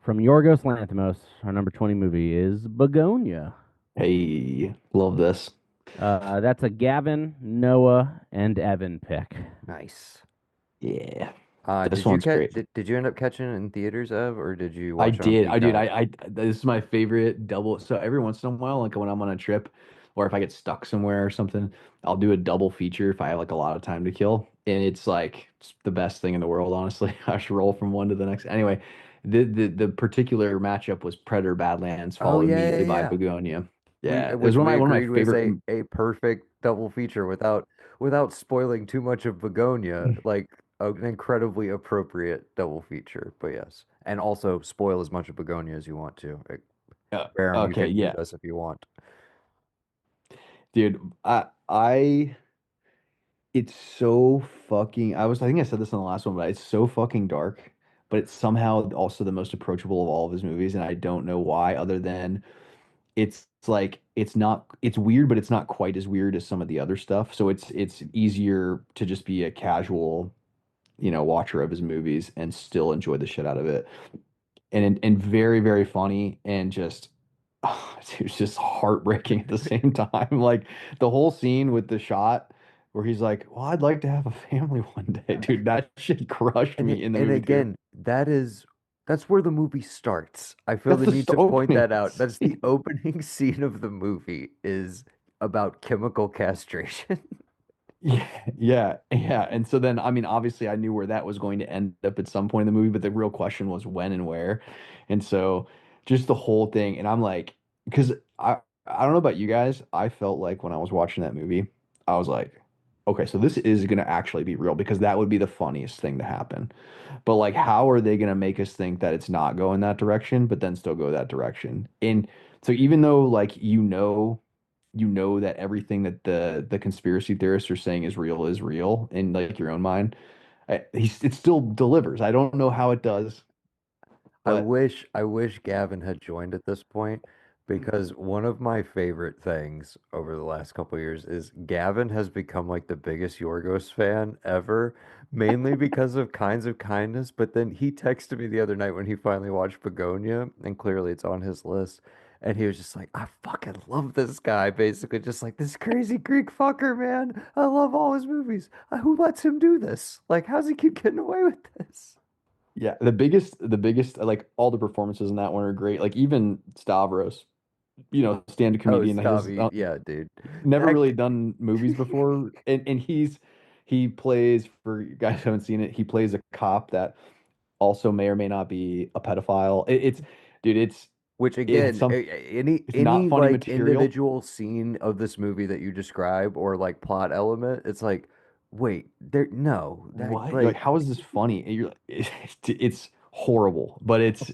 From Yorgos Lanthimos, our number 20 movie is Begonia. Hey, love this. That's a Gavin, Noah, and Evan pick. Nice. Yeah, Did this you one's great. did you end up catching it in theaters, Ev, or did you I watch it on did. I did. Peacock? This is my favorite double. So every once in a while, like when I'm on a trip or if I get stuck somewhere or something, I'll do a double feature if I have like a lot of time to kill. And it's the best thing in the world, honestly. I should roll from one to the next. Anyway, the particular matchup was Predator Badlands, Oh followed yeah, yeah, immediately by yeah. Begonia. Yeah, it was Which we one of my agreed was favorite. a perfect double feature without spoiling too much of Begonia, like an incredibly appropriate double feature. But yes, and also spoil as much of Begonia as you want to. Barum, you Okay, can yeah, mute us if you want. dude. It's so fucking. I think I said this in the last one, but it's so fucking dark. But it's somehow also the most approachable of all of his movies, and I don't know why, other than it's like it's not it's weird, but it's not quite as weird as some of the other stuff. So it's easier to just be a casual, watcher of his movies and still enjoy the shit out of it. And very, very funny and just it's just heartbreaking at the same time. Like the whole scene with the shot where he's like, "Well, I'd like to have a family one day," dude. That shit crushed me in the And movie theater. again, that's where the movie starts. I feel That's the the need to point opening that out. That's the scene. opening scene of the movie is about chemical castration. Yeah, yeah, yeah. And so then, I mean, obviously, I knew where that was going to end up at some point in the movie, but the real question was when and where. And so, just the whole thing. And I'm like, because I don't know about you guys, I felt like when I was watching that movie, I was like, okay, so this is gonna actually be real because that would be the funniest thing to happen. But like, how are they gonna make us think that it's not going that direction, but then still go that direction? And so, even though like that everything that the conspiracy theorists are saying is real in like your own mind. It still delivers. I don't know how it does, but I wish Gavin had joined at this point because one of my favorite things over the last couple of years is Gavin has become like the biggest Yorgos fan ever, mainly because of Kinds of Kindness. But then he texted me the other night when he finally watched Begonia, and clearly it's on his list. And he was just like, I fucking love this guy, basically, just like this crazy Greek fucker, man. I love all his movies. Who lets him do this? Like, how's he keep getting away with this? yeah, the biggest like all the performances in that one are great. Like even Stavros, stand-up Oh, comedian, Stavi, yeah, dude. never That really done movies before, and he plays, for you guys who haven't seen it, he plays a cop that also may or may not be a pedophile. It's dude, Which it's again, some any it's not funny like material. individual scene of this movie that you describe or like plot element, it's like, wait, there no, that What? You're like, how is this funny? And you're like, it's horrible, but it's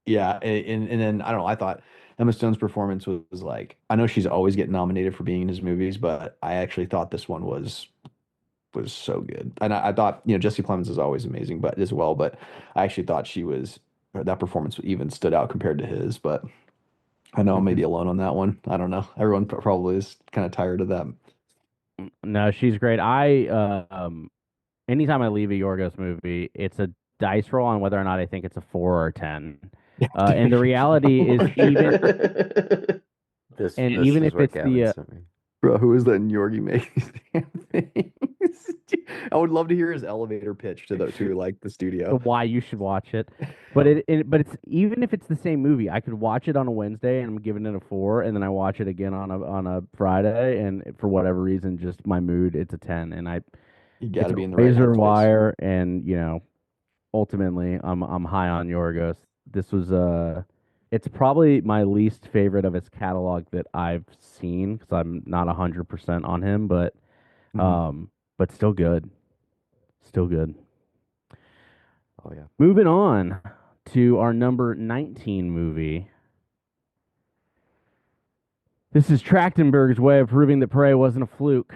yeah. And then I don't know. I thought Emma Stone's performance was like, I know she's always getting nominated for being in his movies, but I actually thought this one was so good. And I thought, Jesse Plemons is always amazing, but as well, but I actually thought that performance even stood out compared to his, but I know I may be alone on that one. I don't know. Everyone probably is kind of tired of that. No, she's great. Anytime I leave a Yorgos movie, it's a dice roll on whether or not I think it's a 4 or a 10. And the reality is this even is if what it's Gavin the sent me. Bro, who is that Yorgie making these damn things? I would love to hear his elevator pitch to the studio. why you should watch it. But but it's even if it's the same movie, I could watch it on a Wednesday and I'm giving it a 4, and then I watch it again on a Friday, and for whatever reason, just my mood, it's a 10. And You got it's to a be in the right razor headspace. wire, and ultimately I'm high on Yorgos. This was it's probably my least favorite of his catalog that I've seen because I'm not 100% on him, but still good. Still good. Oh yeah. Moving on to our number 19 movie. This is Trachtenberg's way of proving that Prey wasn't a fluke.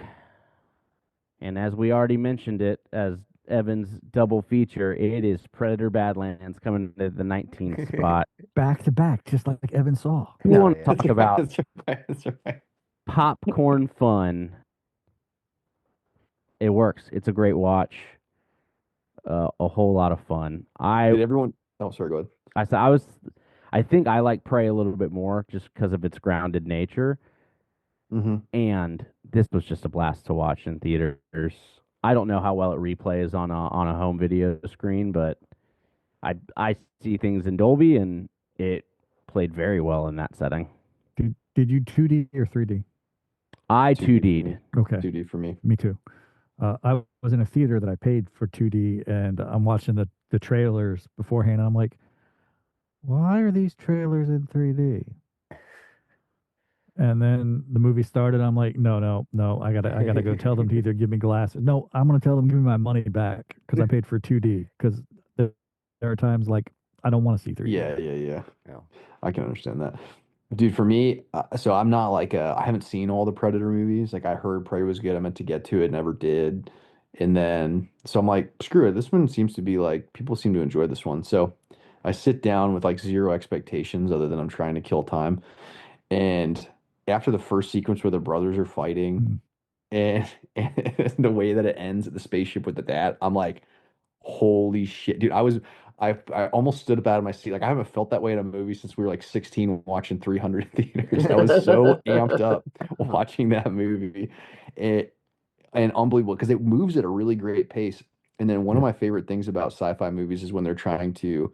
And as we already mentioned it as Evan's double feature, it is Predator Badlands coming to the 19th spot. Back to back, just like Evan saw. We want to talk about That's right. popcorn fun. It works. It's a great watch. A whole lot of fun. Did everyone? Oh, sorry. Go ahead. I think I like Prey a little bit more just because of its grounded nature. And this was just a blast to watch in theaters. I don't know how well it replays on a home video screen, but I see things in Dolby, and it played very well in that setting. Did you 2D or 3D? I 2D'd. Okay. 2D for me. Me too. I was in a theater that I paid for 2D, and I'm watching the trailers beforehand, and I'm like, why are these trailers in 3D? And then the movie started. I'm like, no, I gotta go tell them to either give me glasses. No, I'm gonna tell them give me my money back because I paid for 2D. Because there are times like I don't want to see 3D. Yeah. I can understand that, dude. For me, so I'm not like I haven't seen all the Predator movies. Like I heard Prey was good. I meant to get to it, never did. And then so I'm like, screw it. This one seems to be like people seem to enjoy this one. So I sit down with like zero expectations other than I'm trying to kill time. And after the first sequence where the brothers are fighting and the way that it ends at the spaceship with the dad, I'm like, holy shit, dude. I almost stood up out of my seat. Like I haven't felt that way in a movie since we were like 16 watching 300 theaters. I was so amped up watching that movie. And unbelievable because it moves at a really great pace. And then one of my favorite things about sci-fi movies is when they're trying to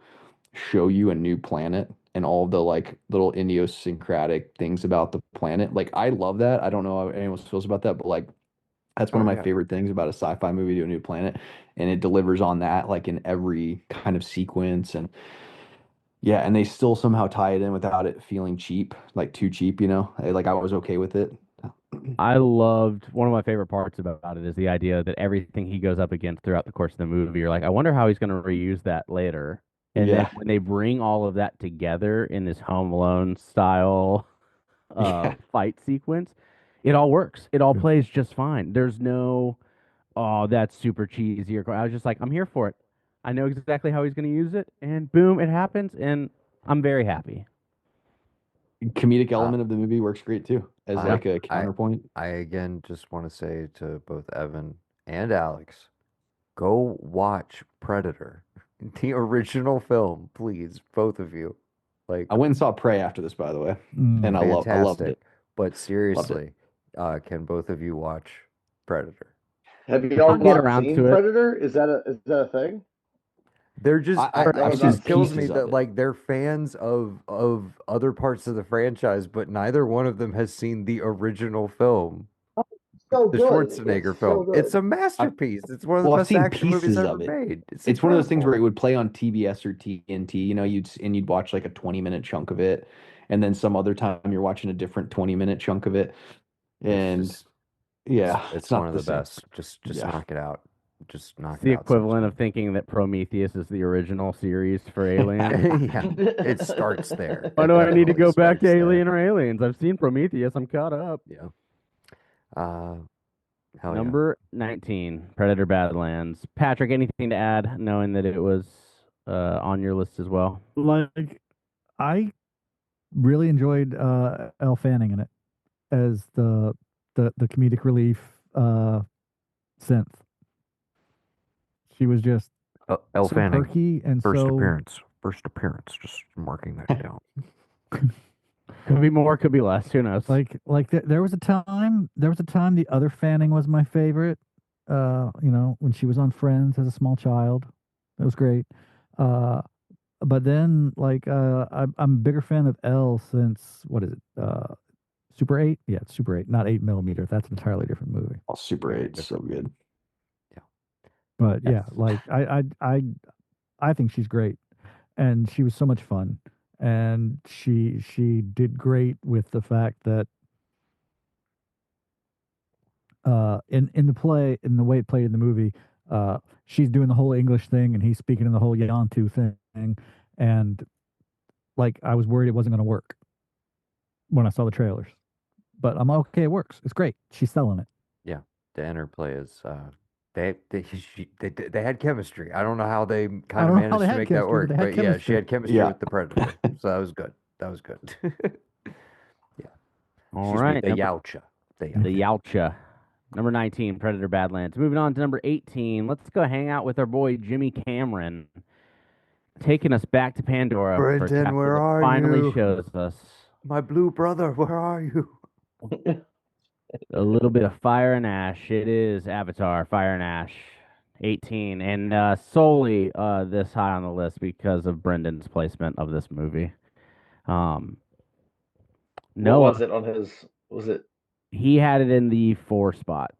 show you a new planet and all the like little idiosyncratic things about the planet. Like I love that. I don't know how anyone else feels about that, but like that's one of my favorite things about a sci-fi movie to a new planet. And it delivers on that like in every kind of sequence. And yeah, and they still somehow tie it in without it feeling cheap, like too cheap, Like I was okay with it. I loved one of my favorite parts about it is the idea that everything he goes up against throughout the course of the movie, you're like, I wonder how he's going to reuse that later. And then when they bring all of that together in this Home Alone style fight sequence, it all works. It all plays just fine. There's no, oh, that's super cheesy. I was just like, I'm here for it. I know exactly how he's going to use it. And boom, it happens. And I'm very happy. Comedic element of the movie works great too, as like a counterpoint. I again just want to say to both Evan and Alex, go watch Predator. The original film, please, both of you. Like I went and saw Prey after this, by the way, and I loved it. But seriously, can both of you watch Predator? Have you all not seen Predator? Is that a thing? They're just it just kills me that like they're fans of other parts of the franchise, but neither one of them has seen the original film. so the good. Schwarzenegger It's so film. It's good. a masterpiece. It's one of the Well, I've best seen action movies pieces ever of it. made. It's one of those things where it incredible. would play on TBS or TNT, you'd watch like a 20-minute chunk of it, and then some other time you're watching a different 20-minute chunk of it. It's And just yeah, it's not one of the the same. best. Just Yeah. knock it out. Just knock It's the it out. equivalent of thinking that Prometheus is the original series for Alien. Yeah, it starts there. Why It do I need to definitely go back to starts there. Alien or Aliens? I've seen Prometheus. I'm caught up. Yeah. Hell yeah. Number 19, Predator Badlands. Patrick, anything to add, knowing that it was on your list as well? Like, I really enjoyed Elle Fanning in it as the comedic relief synth. She was just Elle so Fanning, perky and first so appearance. First appearance. Just marking that down. Could be more, could be less. Who knows? there was a time the other Fanning was my favorite. When she was on Friends as a small child, that was great. But then I'm a bigger fan of Elle since what is it? Super 8? Yeah, it's Super 8, not 8mm. That's an entirely different movie. Oh, Super 8, so good. Yeah. But yeah, Yes. like I think she's great, and she was so much fun, and she did great with the fact that in the play, in the way it played in the movie, she's doing the whole English thing and he's speaking in the whole Yantu thing, and like I was worried it wasn't going to work when I saw the trailers, but I'm okay. It works. It's great. She's selling it. Yeah. The interplay is they had chemistry. I don't know how they kind of don't know how managed they to had make that chemistry, work, but they had but yeah, she chemistry. had chemistry Yeah. with the Predator, so that was good. That was good. Yeah. All Excuse right. me, the Yautja. The Yautja. Number 19, Predator Badlands. Moving on to number 18, let's go hang out with our boy Jimmy Cameron, taking us back to Pandora for a Brendan, chapter where that are finally you? shows us My blue brother, where are you? a little bit of fire and ash. It is Avatar, Fire and Ash, 18, and solely this high on the list because of Brendan's placement of this movie. What Noah, was it on his? Was it? he had it in the 4 spot.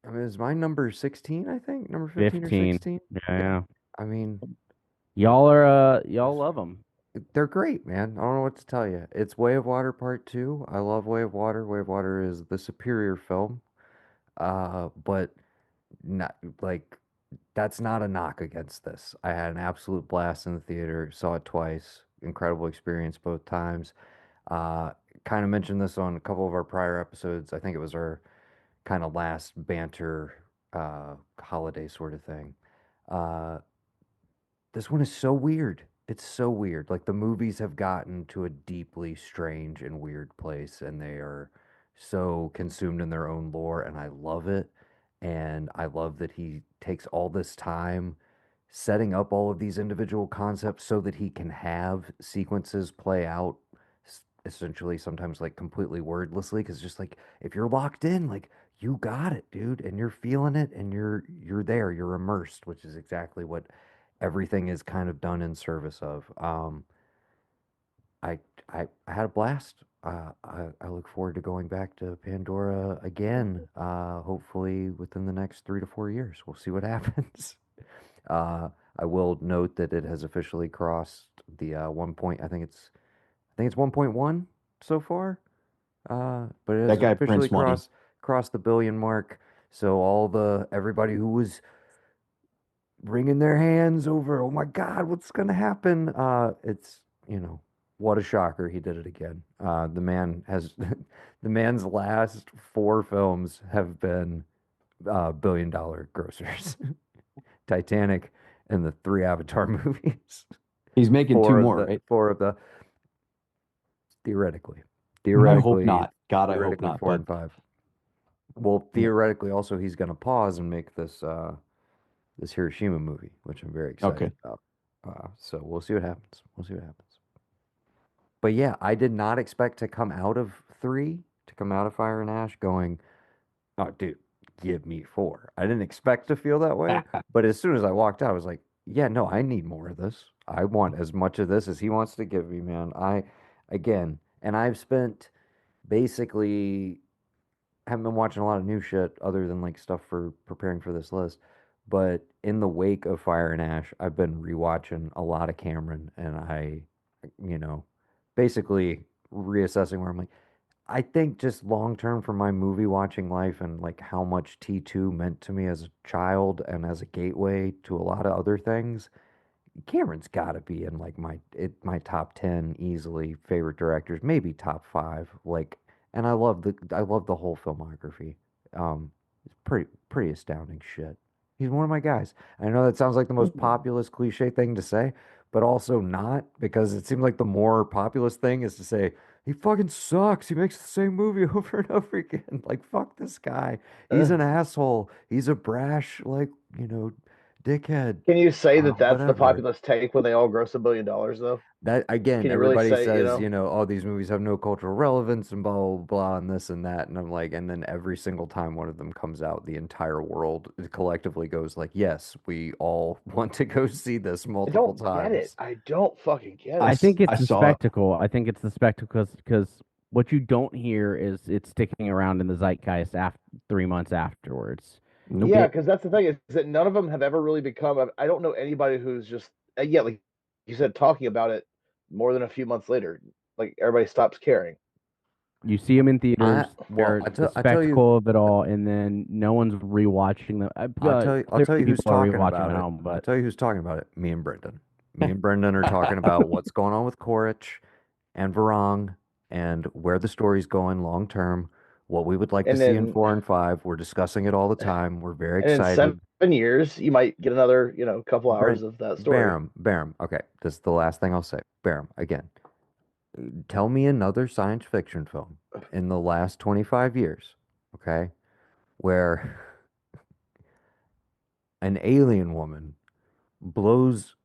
I mean, is my number 16, I think? Number 15 or 15. 16? Yeah. I mean, Y'all love them. they're great, man. I don't know what to tell you. It's Way of Water Part 2. I love Way of Water. Way of Water is the superior film. But not like that's not a knock against this. I had an absolute blast in the theater. Saw it twice. Incredible experience both times. Kind of mentioned this on a couple of our prior episodes. I think it was our kind of last banter holiday sort of thing. This one is so weird. It's so weird. Like the movies have gotten to a deeply strange and weird place, and they are so consumed in their own lore, and I love it. And I love that he takes all this time setting up all of these individual concepts so that he can have sequences play out essentially sometimes like completely wordlessly, because just like if you're locked in, like you got it, dude, and you're feeling it, and you're there, you're immersed, which is exactly what everything is kind of done in service of. I had a blast. I look forward to going back to Pandora again. Hopefully within the next 3 to 4 years. We'll see what happens. I will note that it has officially crossed the 1 point. I think it's 1.1 so far. But it has That guy officially prints money. crossed the billion mark. So everybody who was wringing their hands over, oh my God, what's gonna happen? It's what a shocker, he did it again. The man has the man's last 4 films have been billion-dollar grossers. Titanic and the 3 Avatar movies. He's making 2 more, right? 4 of the theoretically. I hope not. God, I hope Theoretically not. 4 But and 5. Well, theoretically also he's gonna pause and make this Hiroshima movie, which I'm very excited about. So we'll see what happens. But yeah, I did not expect to come out of Fire and Ash going, oh, dude, give me 4. I didn't expect to feel that way. But as soon as I walked out, I was like, yeah, no, I need more of this. I want as much of this as he wants to give me, man. I've spent basically haven't been watching a lot of new shit other than like stuff for preparing for this list. But in the wake of Fire and Ash, I've been rewatching a lot of Cameron, and you know, basically reassessing where I'm like, I think just long term for my movie watching life and like how much T2 meant to me as a child and as a gateway to a lot of other things. Cameron's got to be in like my top 10 easily favorite directors, maybe top 5. Like, and I love the whole filmography. It's pretty astounding shit. He's one of my guys. I know that sounds like the most populist cliche thing to say, but also not, because it seems like the more populist thing is to say he fucking sucks. He makes the same movie over and over again. Like, fuck this guy. He's an asshole. He's a brash, like, dickhead. Can you say that that's the Whatever. populist take when they all gross $1 billion, though? That again, Can you really everybody say, says, oh, these movies have no cultural relevance and blah blah blah and this and that, and I'm like, and then every single time one of them comes out, the entire world collectively goes like, yes, we all want to go see this I multiple don't get it. times. I don't fucking get it. I think it's I the saw it. spectacle. I think it's the spectacle because what you don't hear is it's sticking around in the zeitgeist 3 months afterwards. Yeah, because that's the thing, is that none of them have ever really become. I don't know anybody who's just like you said, talking about it more than a few months later. Like, everybody stops caring. You see them in theaters. well, the I tell you- spectacle of it all, and then no one's rewatching them. I'll tell you clearly who's people are talking rewatching about at it. home, I'll but tell you who's talking about it. Me and Brendan. Me and Brendan are talking about what's going on with Quaritch and Varong and where the story's going long term, what we would like to And see in then- 4 and 5. We're discussing it all the time. We're very And in excited. 7 years, you might get another, couple hours Brent, of that story. Barum. Okay, this is the last thing I'll say. Barum, again. Tell me another science fiction film in the last 25 years, okay, where an alien woman blows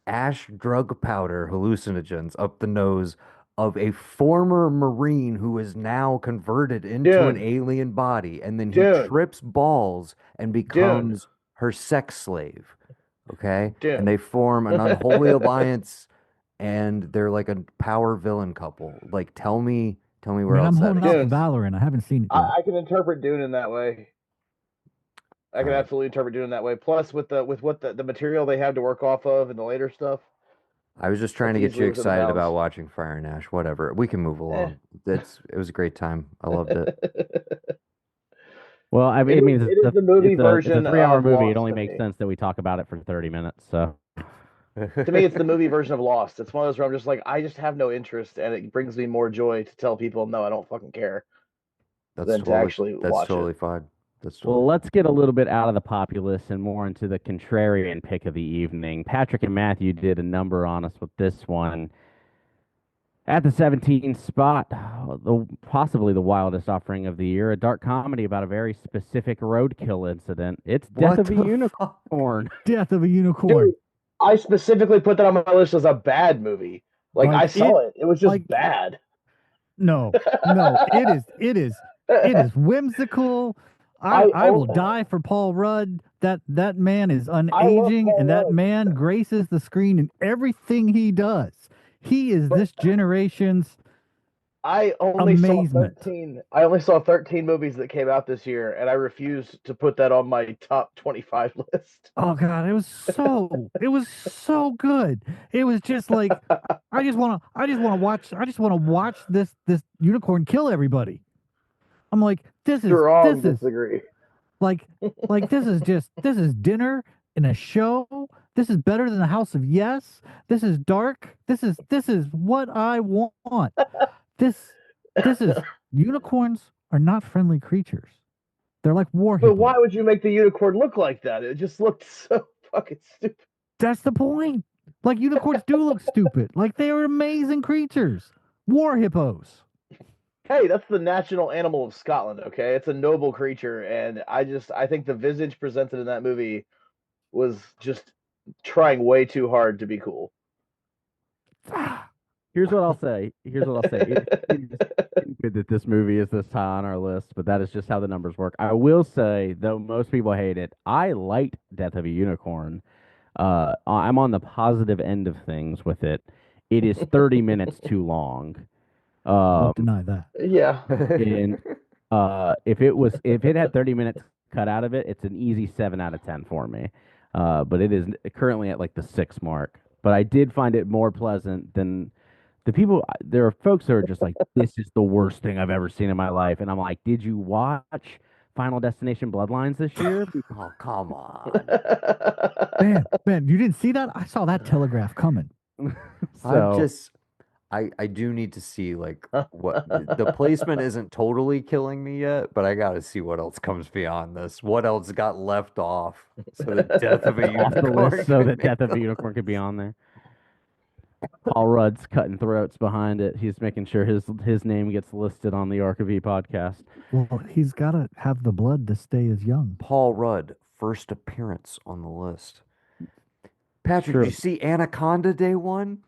ash drug powder hallucinogens up the nose of a former Marine who is now converted into an Dune. alien body, and then he Dune. trips balls and becomes her sex slave. Okay? Dune. And they form an unholy alliance, and they're like a power villain couple. Like, tell me where else I'm that holding out for exists. Valorant. I haven't seen it yet. I can interpret Dune in that way. I can Alright. absolutely interpret Dune in that way. Plus, with what the material they have to work off of and the later stuff. I was just trying to That's get you easily within the excited bounds. about watching Fire and Ash. Whatever. We can move along. It was a great time. I loved it. well, I It mean, is- it is the movie it's version a 3-hour of movie. It Lost only to makes me. sense that we talk about it for 30 minutes. So To me, it's the movie version of Lost. It's one of those where I'm just like, I just have no interest, and it brings me more joy to tell people, no, I don't fucking care. That's Than to totally, actually that's watch totally it. fine. That's well, totally let's get a little bit out of the populace and more into the contrarian pick of the evening. Patrick and Matthew did a number on us with this one. At the 17th spot, possibly the wildest offering of the year, a dark comedy about a very specific roadkill incident. It's Death What of a the Unicorn. Death of a Unicorn. Dude, I specifically put that on my list as a bad movie. Like, Like, I saw it. It was just like- bad. No, it is whimsical. I will die for Paul Rudd. That man is unaging, Paul and that Rudd. man graces the screen in everything he does. He is this generation's I only Amazement. saw 13 movies that came out this year, and I refuse to put that on my top 25 list. oh god. It was so good. It was just like I just want to watch this unicorn kill everybody. I'm like this Strong is disagree. like this is dinner in a show. This is better than the House of Yes. This is dark. This is what I want. This is unicorns are not friendly creatures. They're like war But hippos. why would you make the unicorn look like that? It just looked so fucking stupid. That's the point. Like unicorns do look stupid. Like they are amazing creatures. War hippos. Hey, that's the national animal of Scotland, okay? It's a noble creature, and I think the visage presented in that movie was just trying way too hard to be cool. Here's what I'll say. It is stupid that this movie is this high on our list, but that is just how the numbers work. I will say, though most people hate it, I liked Death of a Unicorn. I'm on the positive end of things with it. It is 30 minutes too long. Won't deny that. Yeah. And If it had 30 minutes cut out of it, it's an easy 7 out of 10 for me. But it is currently at like the 6 mark. But I did find it more pleasant than the people. There are folks who are just like, this is the worst thing I've ever seen in my life, and I'm like, did you watch Final Destination Bloodlines this year? Oh, come on. Man, you didn't see that? I saw that telegraph coming. So I do need to see like what the placement isn't totally killing me yet, but I got to see what else comes beyond this. What else got left off so the death of a off the unicorn list, so could that make Death of the a Unicorn could be on there. Paul Rudd's cutting throats behind it. He's making sure his name gets listed on the ARK of E podcast. Well, he's got to have the blood to stay as young. Paul Rudd, first appearance on the list. Patrick, True. did you see Anaconda Day 1?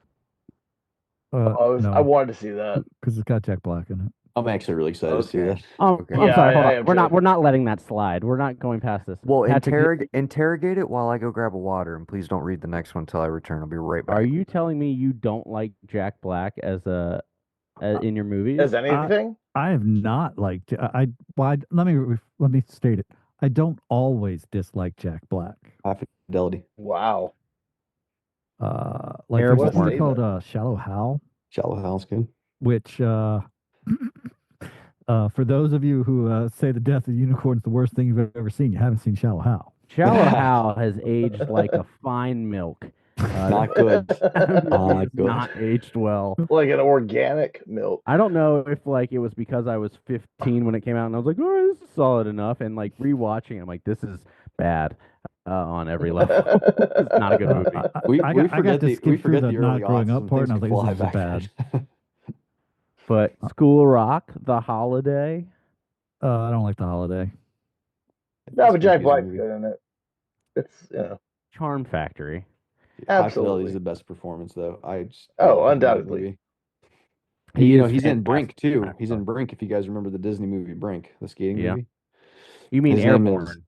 No, I wanted to see that. because it's got Jack Black in it. I'm actually really excited to see Okay. that. Oh, Okay. I'm Yeah, sorry. Hold I on. am We're too. not letting that slide. We're not going past this. Well, Patrick, interrogate it while I go grab a water, and please don't read the next one until I return. I'll be right back. are you telling me you don't like Jack Black as in your movies? As anything? I have not liked. Let me state it. I don't always dislike Jack Black. High Fidelity. Wow. Like Airborne. there's this movie Statement. called Shallow Hal, Shallow Hal's good. which for those of you who say the death of the unicorn is the worst thing you've ever seen, you haven't seen Shallow Hal. Shallow Hal has aged like a fine milk. Not good. It's good. not aged well. Like an organic milk. I don't know if like it was because I was 15 when it came out and I was like, oh, this is solid enough, and like rewatching, I'm like, this is bad on every level. It's not a good movie. We I got forget to the skip through the early not growing aughts up when part, things and I was could like, fly this is back bad. But School of Rock, The Holiday. I don't like The Holiday. No, but Jack Confusing Black's movie. good in it. It's Charm Factory. High Fidelity Absolutely. is the best performance, though. Oh, love that undoubtedly. movie. He You know, is he's in Brink fantastic. too. He's in Brink. If you guys remember the Disney movie Brink, the skating Yeah. movie. You mean His name Airborne? is,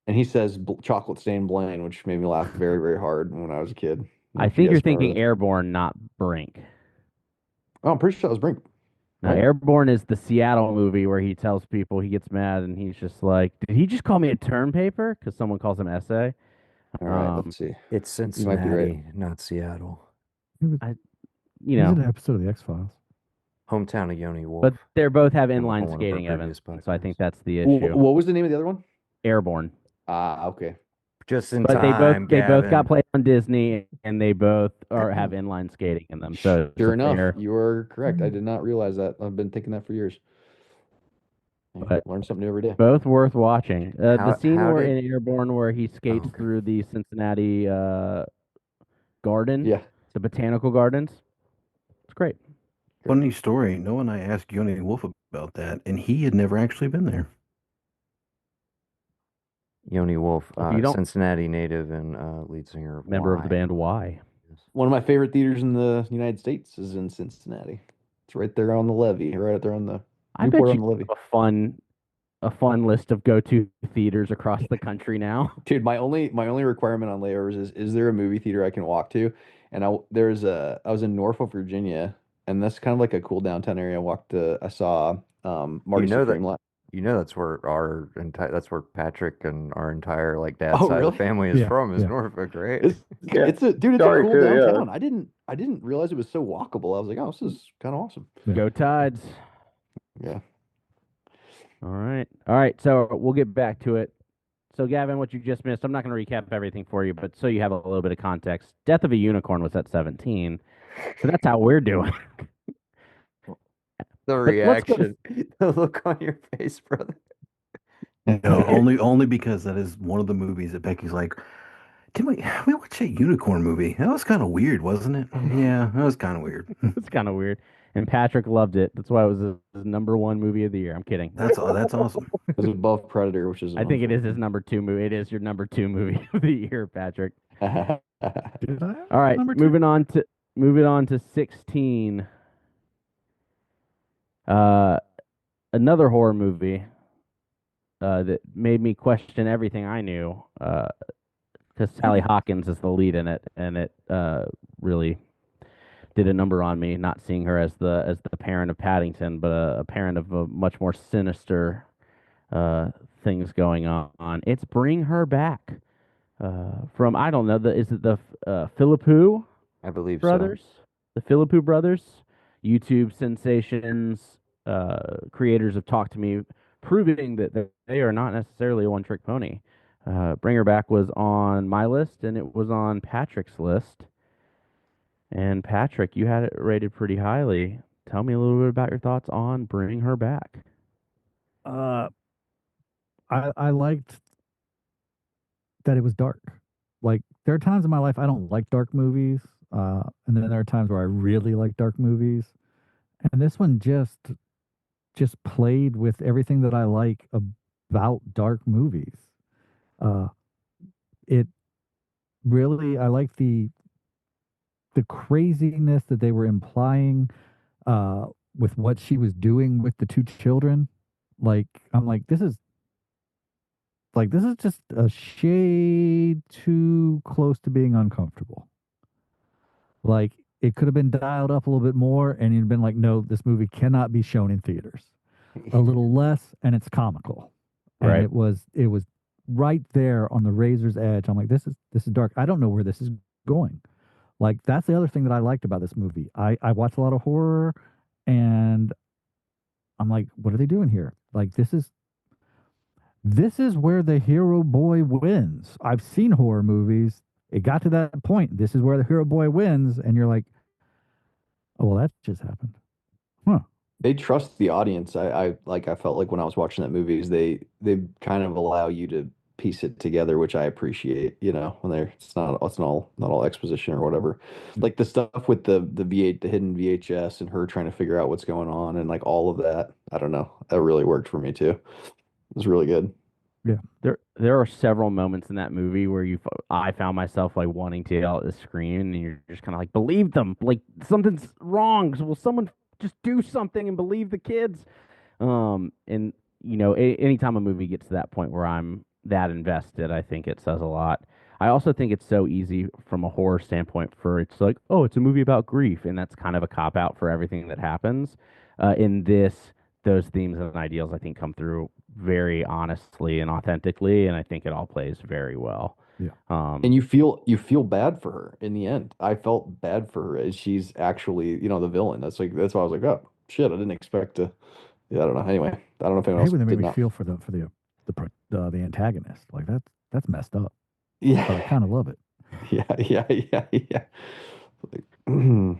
and he says chocolate stained Blaine, which made me laugh very, very hard when I was a kid. I think you're thinking Airborne, not Brink. Oh, I'm pretty sure that was Brink. Now, Right. Airborne is the Seattle movie where he tells people he gets mad and he's just like, "Did he just call me a term paper?" Because someone calls him essay. All right, let's see. It's might be Cincinnati, right. not Seattle. You He was in know, an episode of the X Files. Hometown of Yoni Wolf. but they both have And inline one of our skating, Evan. previous So I think podcasts. that's the issue. What was the name of the other one? Airborne. Ah, okay. Just in But time, they both got Gavin. played on Disney, and they both have inline skating in them. So Sure it's enough, fair- you are correct. I did not realize that. I've been thinking that for years. Yeah, But- learn something new every day. both worth watching. The How- scene how where did- in Airborne where he skates okay. through the Cincinnati garden, Yeah. the botanical gardens. It's great. Funny story. Noah and I asked Yoni Wolf about that, and he had never actually been there. Yoni Wolf, If you don't- Cincinnati native and lead singer of Member of the Y. band Y. One of my favorite theaters in the United States is in Cincinnati. It's right there on the levee, right there on the I bet Newport on you the levee. a fun list of go-to theaters across the country now. Dude, my only requirement on layovers is there a movie theater I can walk to? And I was in Norfolk, Virginia, and that's kind of like a cool downtown area. I saw Marty know that- Supreme live. You know that's where that's where Patrick and our entire like dad's Oh, side of really? the family is Yeah, from is yeah. Norfolk, right? Yeah. It's a cool Sorry, too, yeah. downtown. I didn't realize it was so walkable. I was like, oh, this is kind of awesome. Go Tides. Yeah. All right. So we'll get back to it. So Gavin, what you just missed, I'm not going to recap everything for you, but so you have a little bit of context. Death of a Unicorn was at 17. So that's how we're doing. The let's go to- reaction, the look on your face, brother. No, only because that is one of the movies that Becky's like, did we watch that unicorn movie? That was kind of weird, wasn't it? Yeah, that was kind of weird. It's kind of weird. And Patrick loved it. That's why it was his number one movie of the year. I'm kidding. That's awesome. It was above Predator, which is I think it is his number 2 movie. It is your number 2 movie of the year, Patrick. Did I have All right, number 2? moving on to 16. Another horror movie that made me question everything I knew. Because Sally Hawkins is the lead in it, and it really did a number on me. Not seeing her as the parent of Paddington, but a parent of a much more sinister uh, things going on. It's Bring Her Back from, I don't know, is it the Philippou I believe so. brothers? The Philippou brothers, YouTube sensations, creators have talked to me, proving that they are not necessarily a one-trick pony. Bring Her Back was on my list, and it was on Patrick's list. And Patrick, you had it rated pretty highly. Tell me a little bit about your thoughts on Bring Her Back. I liked that it was dark. Like, there are times in my life I don't like dark movies, and then there are times where I really like dark movies, and this one just played with everything that I like about dark movies. It really, I like the craziness that they were implying with what she was doing with the two children. Like, I'm like, this is just a shade too close to being uncomfortable. Like, it could have been dialed up a little bit more, and you'd been like, no, this movie cannot be shown in theaters. A little less, and it's comical. And Right. it was right there on the razor's edge. I'm like, this is dark. I don't know where this is going. Like, that's the other thing that I liked about this movie. I watch a lot of horror, and I'm like, what are they doing here? Like, this is where the hero boy wins. I've seen horror movies. It got to that point. This is where the hero boy wins, and you're like, oh, well, that just happened. Huh. They trust the audience. I felt like when I was watching that movie, is they kind of allow you to piece it together, which I appreciate, when it's not all exposition or whatever. Like the stuff with the hidden VHS and her trying to figure out what's going on and like all of that. I don't know. That really worked for me too. It was really good. Yeah. There are several moments in that movie where I found myself like wanting to yell at the screen, and you're just kind of like, believe them, like something's wrong. So will someone just do something and believe the kids? And anytime a movie gets to that point where I'm that invested, I think it says a lot. I also think it's so easy from a horror standpoint for it's like, oh, it's a movie about grief, and that's kind of a cop out for everything that happens. In this, those themes and ideals I think come through very honestly and authentically, and I think it all plays very well. Yeah. And you feel bad for her in the end. I felt bad for her as she's actually, the villain. That's why I was like, oh shit, I didn't expect to. Yeah, I don't know. Anyway, I don't know if anyone I hate else when they did made me not. feel for the antagonist. Like, that's messed up. Yeah, But I kind of love it. yeah.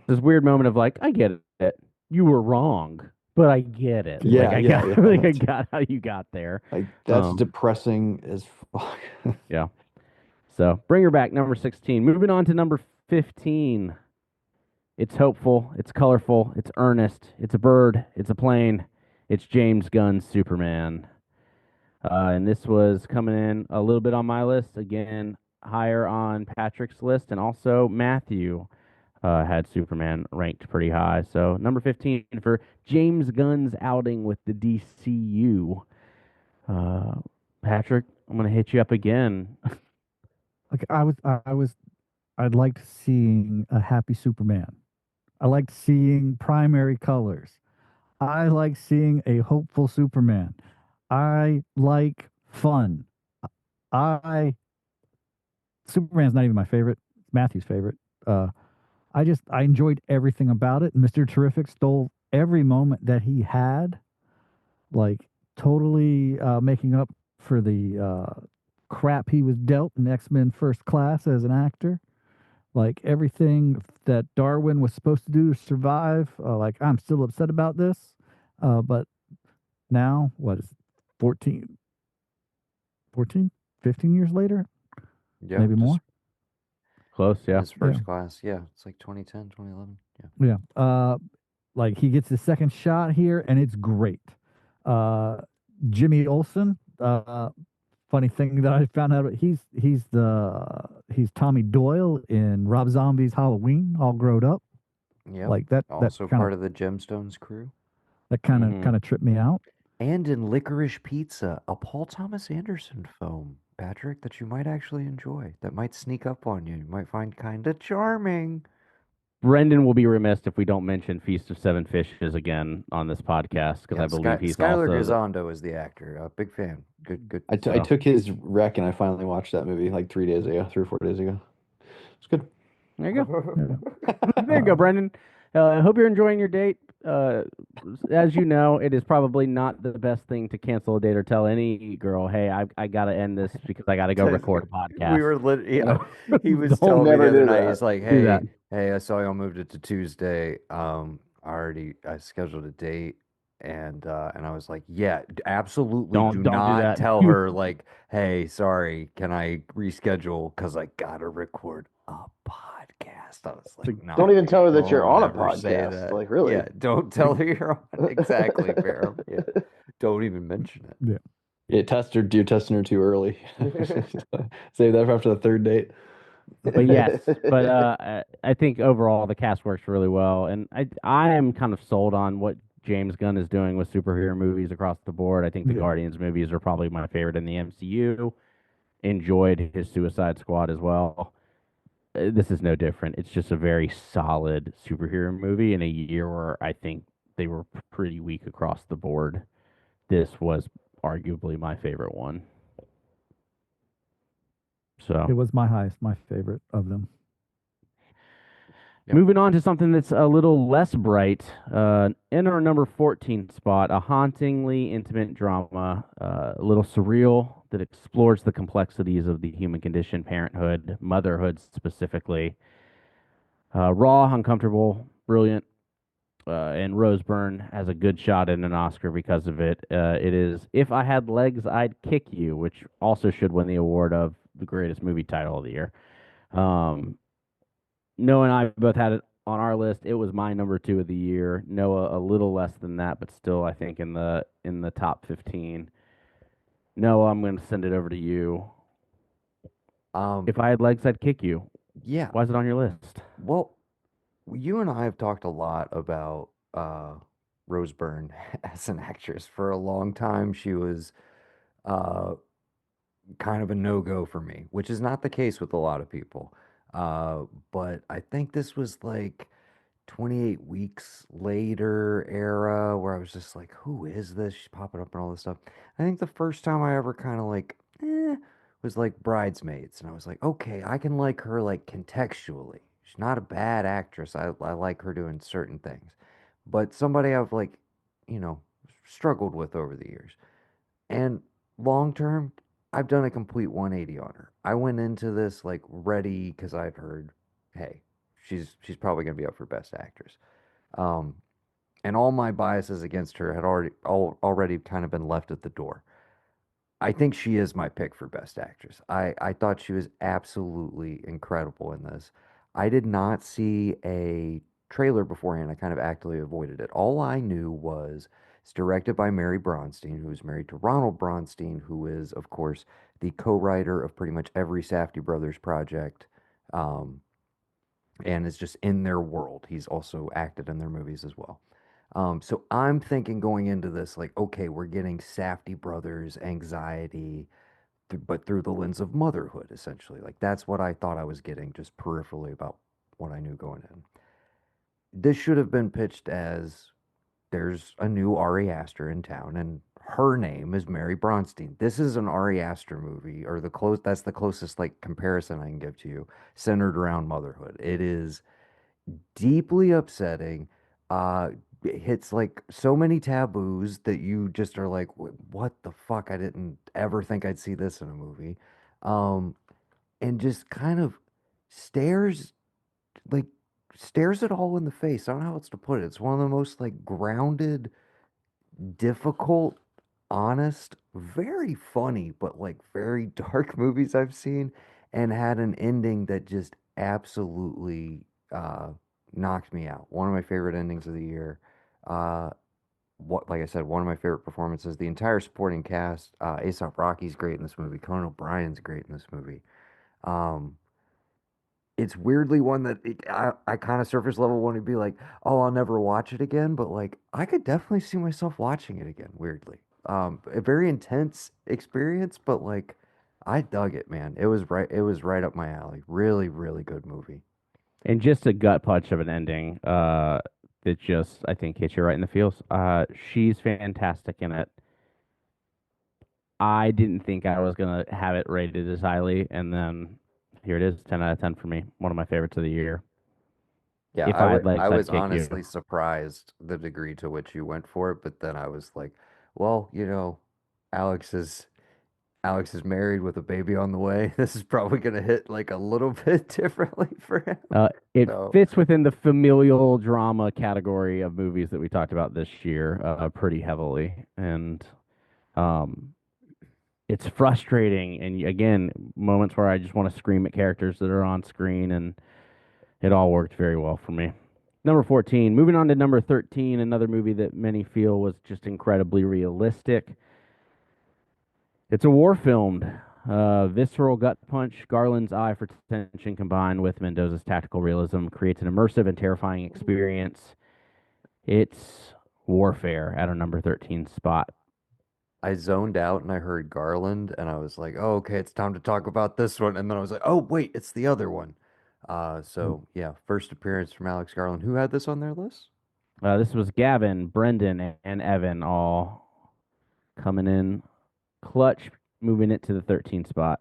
This weird moment of like, I get it, you were wrong, but I get it. Yeah, like, I yeah, got, yeah. like I got how you got there. Like that's Um, depressing as fuck. Yeah. So Bring Her Back, number 16. Moving on to number 15. It's hopeful, it's colorful, it's earnest, it's a bird, it's a plane, it's James Gunn's Superman. And this was coming in a little bit on my list, again, higher on Patrick's list, and also Matthew had Superman ranked pretty high. So number 15 for James Gunn's outing with the DCU. Patrick, I'm going to hit you up again. Like, I liked seeing a happy Superman. I liked seeing primary colors. I like seeing a hopeful Superman. I like fun. Superman's not even my favorite. It's Matthew's favorite. I enjoyed everything about it. Mr. Terrific stole every moment that he had, like totally making up for the crap he was dealt in X-Men First Class as an actor. Like, everything that Darwin was supposed to do to survive, like, I'm still upset about this. But now, what is it, 14, 15 years later? Yeah, Maybe more? Close, yeah. His first Yeah. class. Yeah, it's like 2010, 2011. Yeah. Yeah. Like, he gets his second shot here, and it's great. Jimmy Olsen, funny thing that I found out, he's Tommy Doyle in Rob Zombie's Halloween, all grown up. Yeah. Like that Also kind part of the Gemstones crew. that kind of tripped me out. And in Licorice Pizza, a Paul Thomas Anderson film, Patrick, that you might actually enjoy, that might sneak up on you. You might find kind of charming. Brendan will be remiss if we don't mention Feast of Seven Fishes again on this podcast because I believe he's Skylar also Gisondo is the actor. Big fan. Good. I took his rec and I finally watched that movie like 3 or 4 days ago. It's good. There you go. There you go, Brendan. I hope you're enjoying your date. As you know, it is probably not the best thing to cancel a date or tell any girl, "Hey, I got to end this because I got to go record a podcast." We were literally, he was Don't telling me the never other do night, that. he's like, Do that. hey, I saw y'all moved it to Tuesday. I scheduled a date, and I was like, yeah, absolutely, Don't do not that. tell her like, hey, sorry, can I reschedule because I gotta record a podcast. I was like, no, Don't even tell her that you're don't on a ever say podcast. that. Like, really? Yeah, don't tell her you're on. Exactly, fair. Yeah, don't even mention it. Yeah, you're testing her too early. Save that for after the third date. But yes, I think overall the cast works really well, and I am kind of sold on what James Gunn is doing with superhero movies across the board. I think the Guardians movies are probably my favorite in the MCU. Enjoyed his Suicide Squad as well. This is no different. It's just a very solid superhero movie in a year where I think they were pretty weak across the board. This was arguably my favorite one. So It was my favorite of them. Yep. Moving on to something that's a little less bright. In our number 14 spot, a hauntingly intimate drama, a little surreal that explores the complexities of the human condition, parenthood, motherhood specifically. Raw, uncomfortable, brilliant, and Rose Byrne has a good shot at an Oscar because of it. It is If I Had Legs, I'd Kick You, which also should win the award of the greatest movie title of the year. Noah and I both had it on our list. It was my number 2 of the year. Noah a little less than that, but still I think in the top 15. Noah, I'm going to send it over to you. If I Had Legs, I'd Kick You. Yeah. Why is it on your list? Well, you and I have talked a lot about Rose Byrne as an actress. For a long time, she was kind of a no-go for me, which is not the case with a lot of people. But I think this was like 28 Weeks Later era where I was just like, who is this? She's popping up and all this stuff. I think the first time I ever kind of like, was like Bridesmaids. And I was like, okay, I can like her like contextually. She's not a bad actress. I like her doing certain things. But somebody I've like, struggled with over the years. And long term, I've done a complete 180 on her. I went into this like ready because I've heard, hey, she's probably gonna be up for Best Actress, and all my biases against her had already kind of been left at the door. I think she is my pick for Best Actress. I thought she was absolutely incredible in this. I did not see a trailer beforehand. I kind of actively avoided it. All I knew was it's directed by Mary Bronstein, who's married to Ronald Bronstein, who is, of course, the co-writer of pretty much every Safdie Brothers project, and is just in their world. He's also acted in their movies as well. So I'm thinking going into this, like, okay, we're getting Safdie Brothers anxiety, but through the lens of motherhood, essentially. Like, that's what I thought I was getting just peripherally about what I knew going in. This should have been pitched as there's a new Ari Aster in town, and her name is Mary Bronstein. This is an Ari Aster movie, or that's the closest like comparison I can give to you, centered around motherhood. It is deeply upsetting. It hits like so many taboos that you just are like, what the fuck? I didn't ever think I'd see this in a movie. And just kind of stares like stares it all in the face. I don't know how else to put it. It's one of the most like grounded, difficult, honest, very funny, but like very dark movies I've seen, and had an ending that just absolutely knocked me out. One of my favorite endings of the year. Like I said, one of my favorite performances. The entire supporting cast. Aesop Rocky's great in this movie. Conan O'Brien's great in this movie. It's weirdly one that I kind of surface level want to be like, oh, I'll never watch it again, but like I could definitely see myself watching it again, weirdly. A very intense experience, but like I dug it, man. It was right up my alley. Really, really good movie. And just a gut punch of an ending. That just I think hits you right in the feels. She's fantastic in it. I didn't think I was gonna have it rated as highly, and then here it is, 10 out of 10 for me. One of my favorites of the year. Yeah, If I had I legs, I'd was kick you. honestly surprised the degree to which you went for it, but then I was like, well, Alex is Alex is married with a baby on the way. This is probably gonna hit like a little bit differently for him. It So fits within the familial drama category of movies that we talked about this year, pretty heavily, and um, it's frustrating. And again, moments where I just want to scream at characters that are on screen, and it all worked very well for me. Number 14. Moving on to number 13, another movie that many feel was just incredibly realistic. It's a war film. Visceral gut punch, Garland's eye for tension combined with Mendoza's tactical realism creates an immersive and terrifying experience. It's Warfare at a number 13 spot. I zoned out and I heard Garland and I was like, oh, okay, it's time to talk about this one. And then I was like, oh, wait, it's the other one. So yeah, first appearance from Alex Garland. Who had this on their list? This was Gavin, Brendan, and Evan all coming in clutch, moving it to the 13 spot.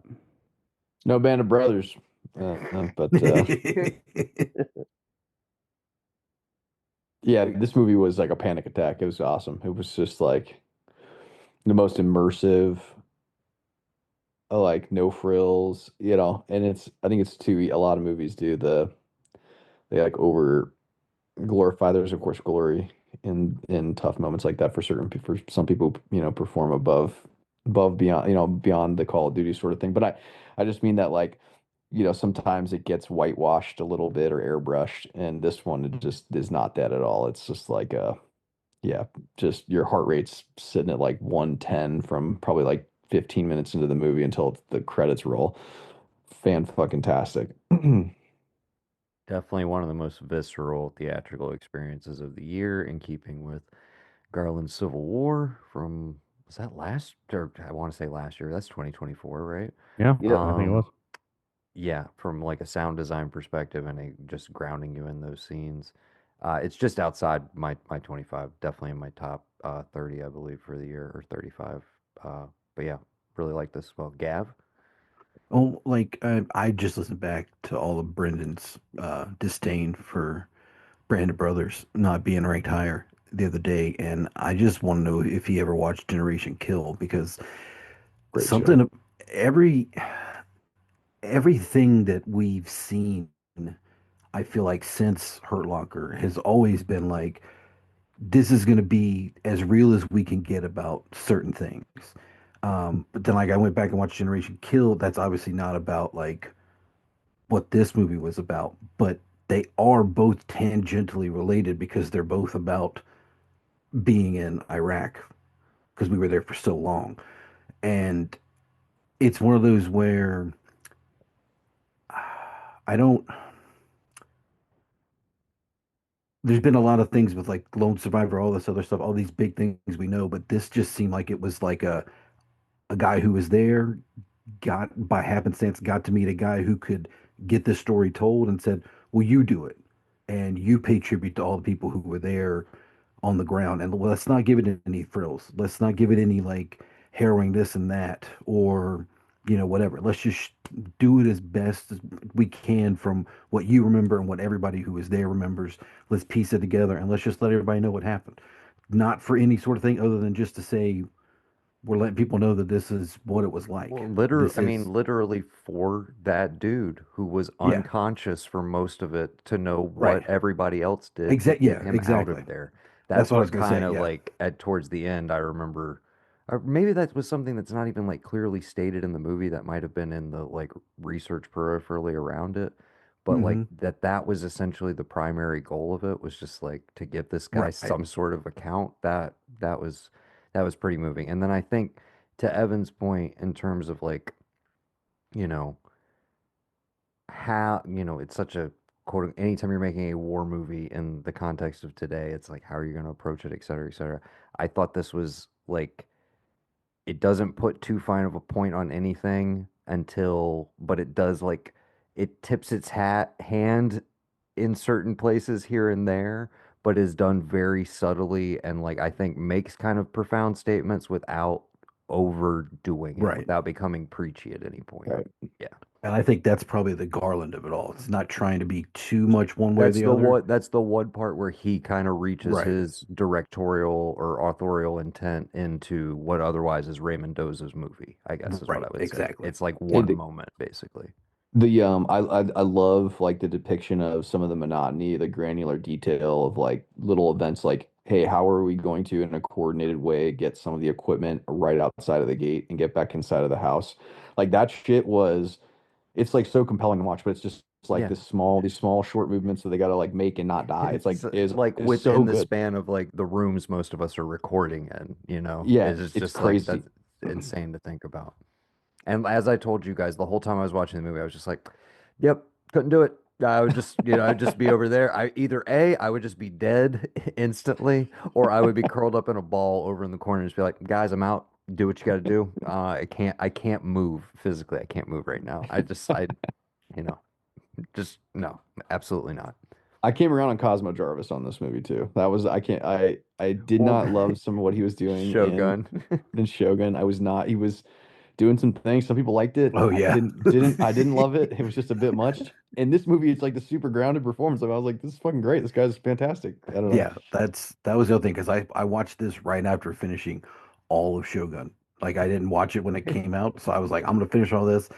No Band of Brothers, but yeah, this movie was like a panic attack. It was awesome. It was just like the most immersive, like no frills, and I think it's too, a lot of movies do they like over glorify. There's of course glory in tough moments like that for for some people, perform above beyond, beyond the Call of Duty sort of thing. But I just mean that, like, sometimes it gets whitewashed a little bit or airbrushed, and this one, it just is not that at all. It's just like yeah, just your heart rate's sitting at like 110 from probably like 15 minutes into the movie until the credits roll. Fan-fucking-tastic. Definitely one of the most visceral theatrical experiences of the year, in keeping with Garland's Civil War from, was that last, or I want to say last year. That's 2024, right? Yeah, Yep. I think it was. Yeah, from like a sound design perspective and just grounding you in those scenes. It's just outside my 25, definitely in my top 30, I believe, for the year, or 35. But yeah, really like this as well. Gav? Oh, like I just listened back to all of Brendan's disdain for Brandon Brothers not being ranked higher the other day, and I just want to know if he ever watched Generation Kill, because Great show. something every everything that we've seen, I feel like since Hurt Locker has always been like, this is going to be as real as we can get about certain things. But then, like, I went back and watched Generation Kill. That's obviously not about like what this movie was about, but they are both tangentially related because they're both about being in Iraq because we were there for so long. And it's one of those where I don't. There's been a lot of things with like Lone Survivor, all this other stuff, all these big things we know, but this just seemed like it was like a guy who was there, got by happenstance, got to meet a guy who could get this story told and said, well, you do it. And you pay tribute to all the people who were there on the ground. And let's not give it any frills. Let's not give it any like harrowing this and that, or, whatever. Let's just do it as best as we can from what you remember and what everybody who was there remembers. Let's piece it together and let's just let everybody know what happened. Not for any sort of thing other than just to say, we're letting people know that this is what it was like. Well, This is, literally for that dude who was yeah, unconscious for most of it to know right. what everybody else did to get him out Exactly. of there. That's That's what I was what gonna kind say. of Yeah. like at towards the end, I remember, or maybe that was something that's not even like clearly stated in the movie, that might have been in the like research peripherally around it. But like Hmm. that was essentially the primary goal of it, was just like to give this guy Right. some sort of account. That was that was pretty moving. And then I think, to Evan's point, in terms of like, you know, how, it's such a quote, anytime you're making a war movie in the context of today, it's like, how are you going to approach it, et cetera, et cetera. I thought this was like, it doesn't put too fine of a point on anything until, but it does like, it tips its hand in certain places here and there, but is done very subtly and like I think makes kind of profound statements without overdoing it, Right. without becoming preachy at any point. Right. Yeah. And I think that's probably the Garland of it all. It's not trying to be too much one way or the other. That's the one part where he kind of reaches Right. his directorial or authorial intent into what otherwise is Raymond Mendoza's movie, I guess is Right, what I would exactly. say. It's like Hey, one moment, basically. I love like the depiction of some of the monotony, the granular detail of like little events like, hey, how are we going to in a coordinated way get some of the equipment right outside of the gate and get back inside of the house? Like that shit was it's like so compelling to watch, but it's just like Yeah. these small short movements that they gotta like make and not die. It's like is like is within so the good. span of like the rooms most of us are recording in, Yeah, it's it's just crazy. like that's insane to think about. And as I told you guys, the whole time I was watching the movie, I was just like, yep, couldn't do it. I would just, I'd just be over there. I would just be dead instantly, or I would be curled up in a ball over in the corner and just be like, guys, I'm out. Do what you got to do. I can't move physically. I can't move right now. You know, just no, absolutely not. I came around on Cosmo Jarvis on this movie too. That was I did Well, not love some of what he was doing Shogun. in Shogun. I was not. He was doing some things. Some people liked it. Oh, yeah. I didn't love it. It was just a bit much. In this movie, it's like the super grounded performance. Like, I was like, this is fucking great. This guy's fantastic. I don't know. Yeah, that was the other thing because I watched this right after finishing all of Shogun. Like I didn't watch it when it came out, so I was like, I'm gonna finish all this,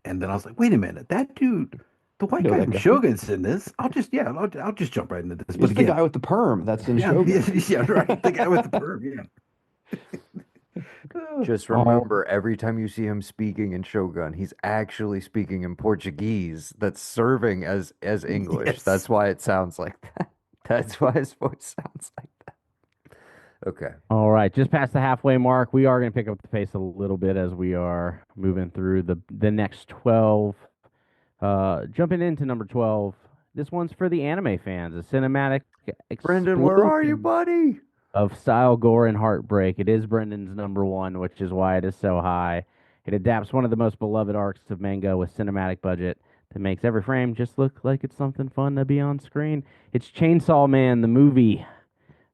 and then I was like, wait a minute, that dude, the white know guy that from guy. Shogun's in this. I'll just jump right into this. He's But the again, guy with the perm that's in yeah, Shogun. yeah, right, the guy with the perm, yeah. Just remember, every time you see him speaking in Shogun, he's actually speaking in Portuguese that's serving as English. Yes. That's why it sounds like that. That's why his voice sounds like that. Okay. All right, just past the halfway mark. We are going to pick up the pace a little bit as we are moving through the next 12. Jumping into number 12. This one's for the anime fans. A cinematic Brendan, where are you, explosion buddy? of style, gore, and heartbreak. It is Brendan's number one, which is why it is so high. It adapts one of the most beloved arcs of manga with cinematic budget that makes every frame just look like it's something fun to be on screen. It's Chainsaw Man, the movie,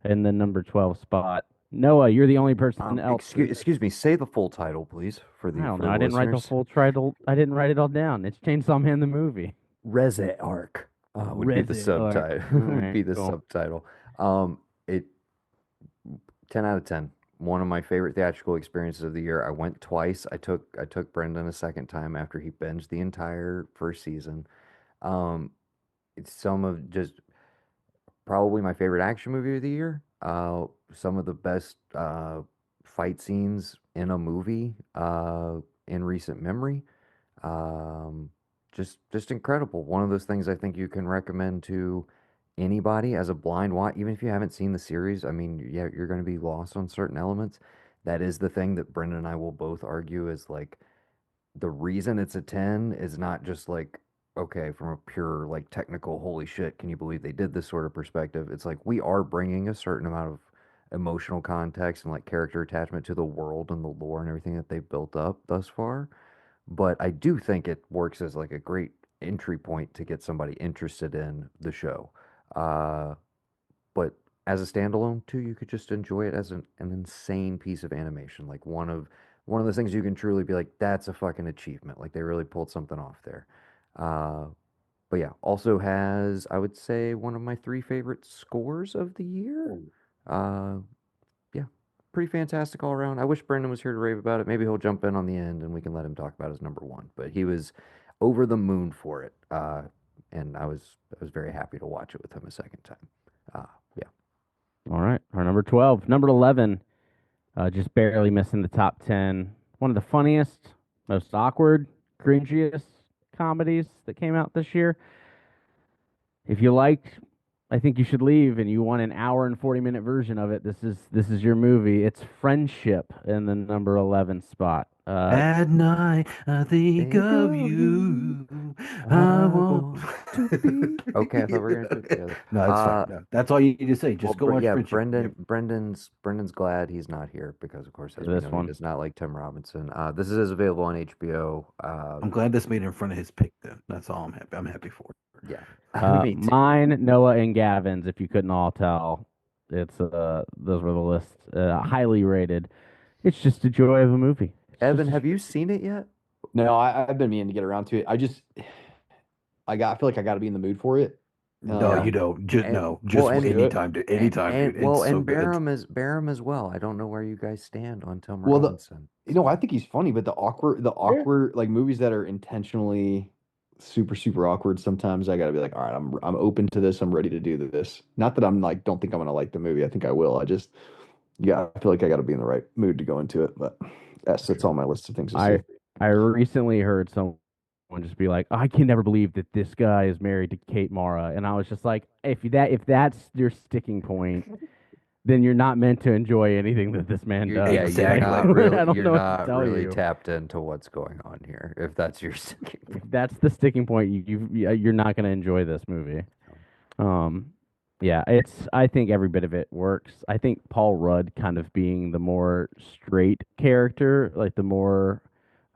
in the number 12 spot. Noah, you're the only person else. Excuse me. Say the full title, please, for the I don't for know. the I didn't write the listeners. full title. I didn't write it all down. It's Chainsaw Man, the movie. Reze Arc would be the Reze Arc. subtitle. Would Alright, be the cool. subtitle. It 10 out of 10. One of my favorite theatrical experiences of the year. I went twice. I took Brendan a second time after he binged the entire first season. It's some of just probably my favorite action movie of the year. Some of the best fight scenes in a movie in recent memory. Just incredible. One of those things I think you can recommend to anybody as a blind watch, even if you haven't seen the series. I mean, yeah, you're going to be lost on certain elements. That is the thing that Brendan and I will both argue is like the reason it's a 10 is not just like, okay, from a pure like technical, holy shit, can you believe they did this sort of perspective? It's like we are bringing a certain amount of emotional context and like character attachment to the world and the lore and everything that they've built up thus far. But I do think it works as like a great entry point to get somebody interested in the show. But as a standalone too, you could just enjoy it as an insane piece of animation. Like one of those things you can truly be like, that's a fucking achievement. Like they really pulled something off there. But yeah, also has, I would say, one of my 3 favorite scores of the year. Yeah, pretty fantastic all around. I wish Brendan was here to rave about it. Maybe he'll jump in on the end and we can let him talk about his number 1. But he was over the moon for it. And I was very happy to watch it with him a second time. Yeah. All right, our number 12. Number 11, just barely missing the top 10. One of the funniest, most awkward, cringiest comedies that came out this year. If you liked I Think You Should Leave and you want an hour and 40-minute version of it, this is your movie. It's Friendship in the number 11 spot. At night, I think of you. I want to be. Okay, I thought we were gonna do it together. No, that's fine. No, that's all you need to say. Just go watch yeah, Friendship. Brendan's glad he's not here because, of course, as we This know, one. he does not like Tim Robinson. This is available on HBO. I'm glad this made it in front of his pick. Then that's all I'm happy. I'm happy for. Yeah. Me too. Mine, Noah, and Gavin's. If you couldn't all tell, it's those were the lists. Highly rated. It's just a joy of a movie. Evan, have you seen it yet? No, I've been meaning to get around to it. I feel like I got to be in the mood for it. No, Yeah. you don't. Just And- no. well, Just and- anytime, anytime, And, dude. well, It's so and good. Barham as well. I don't know where you guys stand on Tom Well, Robinson. I think he's funny, but the awkward like movies that are intentionally super super awkward. Sometimes I got to be like, all right, I'm open to this. I'm ready to do this. Not that I'm like, don't think I'm gonna like the movie. I think I will. I just, yeah, I feel like I got to be in the right mood to go into it. But that's on my list of things to see. I recently heard someone just be like, I can never believe that this guy is married to Kate Mara, and I was just like, if that's your sticking point, then you're not meant to enjoy anything that this man does. Yeah, Exactly. you're not really, I don't you're know what to not tell really you. tapped into what's going on here. If that's your sticking If point. that's the sticking point, you're not going to enjoy this movie. Yeah, I think every bit of it works. I think Paul Rudd kind of being the more straight character, like the more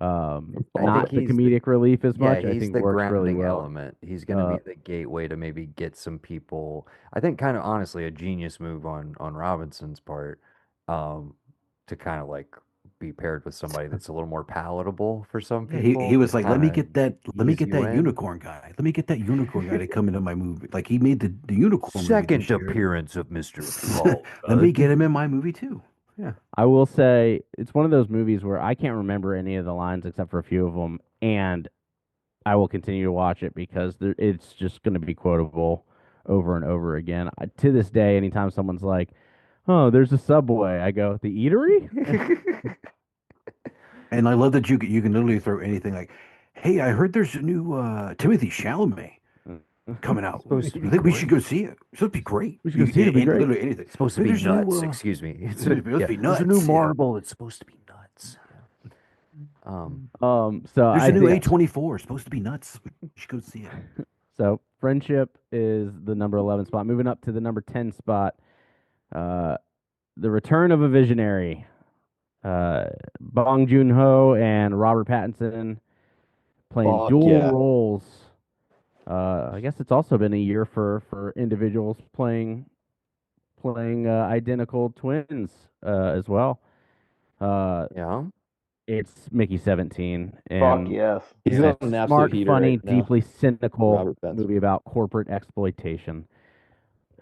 I not think the he's comedic relief as much, I he's think the works really grounding well. element. He's going to be the gateway to maybe get some people. I think kind of honestly a genius move on Robinson's part, to kind of like be paired with somebody that's a little more palatable for some Yeah, people. he was to like, let me kinda get ease you that in. unicorn guy. Let me get that unicorn guy to come into my movie. Like he made the unicorn movie Second this year. appearance of Mr. Paul. Let me get him in my movie too. Yeah. I will say it's one of those movies where I can't remember any of the lines except for a few of them, and I will continue to watch it because it's just going to be quotable over and over again. To this day, anytime someone's like, "Oh, there's a Subway," I go, "The eatery?" And I love that you can literally throw anything like, hey, I heard there's a new Timothy Chalamet coming out. Supposed to be I think we should great. go see it. It's supposed to be great. We should go see it. It'd be great. Literally anything. It's supposed to Hey, be there's a new, nuts. Excuse me. it's supposed to be There's a nuts, new yeah. marble. It's supposed to be nuts. So There's I a new think, A24. It's supposed to be nuts. We should go see it. so Friendship is the number 11 spot. Moving up to the number 10 spot, The Return of a Visionary. Bong Joon-ho and Robert Pattinson playing Fuck dual yeah. roles. I guess it's also been a year for individuals playing identical twins as well. Yeah. It's Mickey 17 Fuck and yes. He's it's on an a absolute smart, heater funny, right now. deeply cynical Robert Pattinson. movie about corporate exploitation.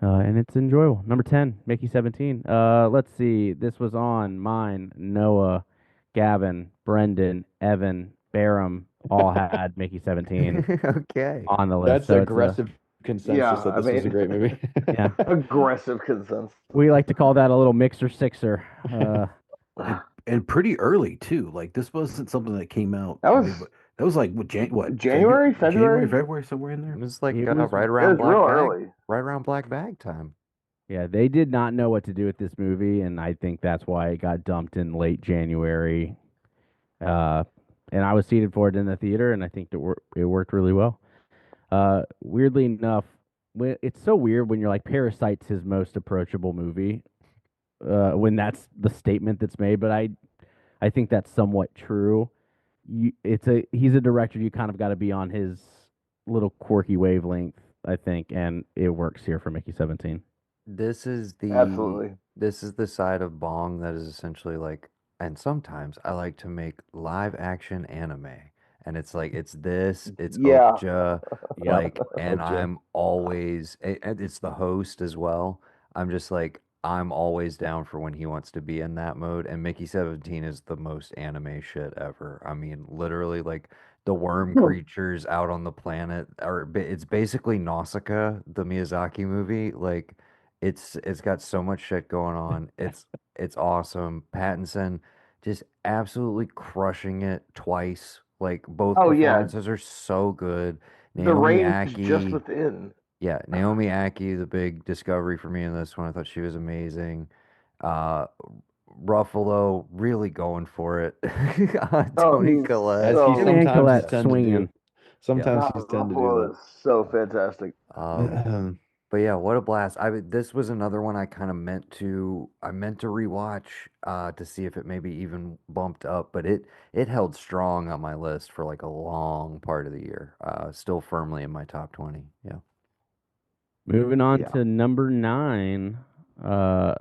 And it's enjoyable. Number 10, Mickey 17. Let's see. This was on mine. Noah, Gavin, Brendan, Evan, Barham all had Mickey 17 Okay. on the list. That's So it's aggressive consensus Yeah, that this was a great movie. Yeah. Aggressive consensus. we like to call that a little mixer sixer. And pretty early too. Like this wasn't something that came out. That was like what January, February? February, somewhere in It there. was like It was- right it around was real black bag, early. right around black bag time. Yeah, they did not know what to do with this movie, and I think that's why it got dumped in late January. And I was seated for it in the theater, and I think it worked really well. Weirdly enough, it's so weird when you're like, Parasite's his most approachable movie, when that's the statement that's made, but I think that's somewhat true. He's a director, you kind of got to be on his little quirky wavelength, I think, and it works here for Mickey 17. This is Absolutely. the side of Bong that is essentially like, and sometimes I like to make live action anime. And it's like it's Yeah. Okja, Yep. like, and Okja. I'm always and it's the host as well. I'm just like I'm always down for when he wants to be in that mode. And Mickey 17 is the most anime shit ever. I mean, literally, like the worm creatures out on the planet it's basically Nausicaa, the Miyazaki movie. Like it's got so much shit going on. It's awesome. Pattinson just absolutely crushing it twice. Like both Oh, yeah. performances are so good. The Naomi range is just Ackie, within. yeah, Naomi Ackie, the big discovery for me in this one. I thought she was amazing. Ruffalo really going for it. Tony he's Collette. As so- he Him and sometimes Collette tend to do. swinging. Sometimes God, he's tend to do Ruffalo that. is so fantastic. Um, But yeah, what a blast! This was another one I kind of meant to rewatch to see if it maybe even bumped up, but it held strong on my list for like a long part of the year. Still firmly in my top 20. Yeah. Moving on Yeah. to number 9, uh,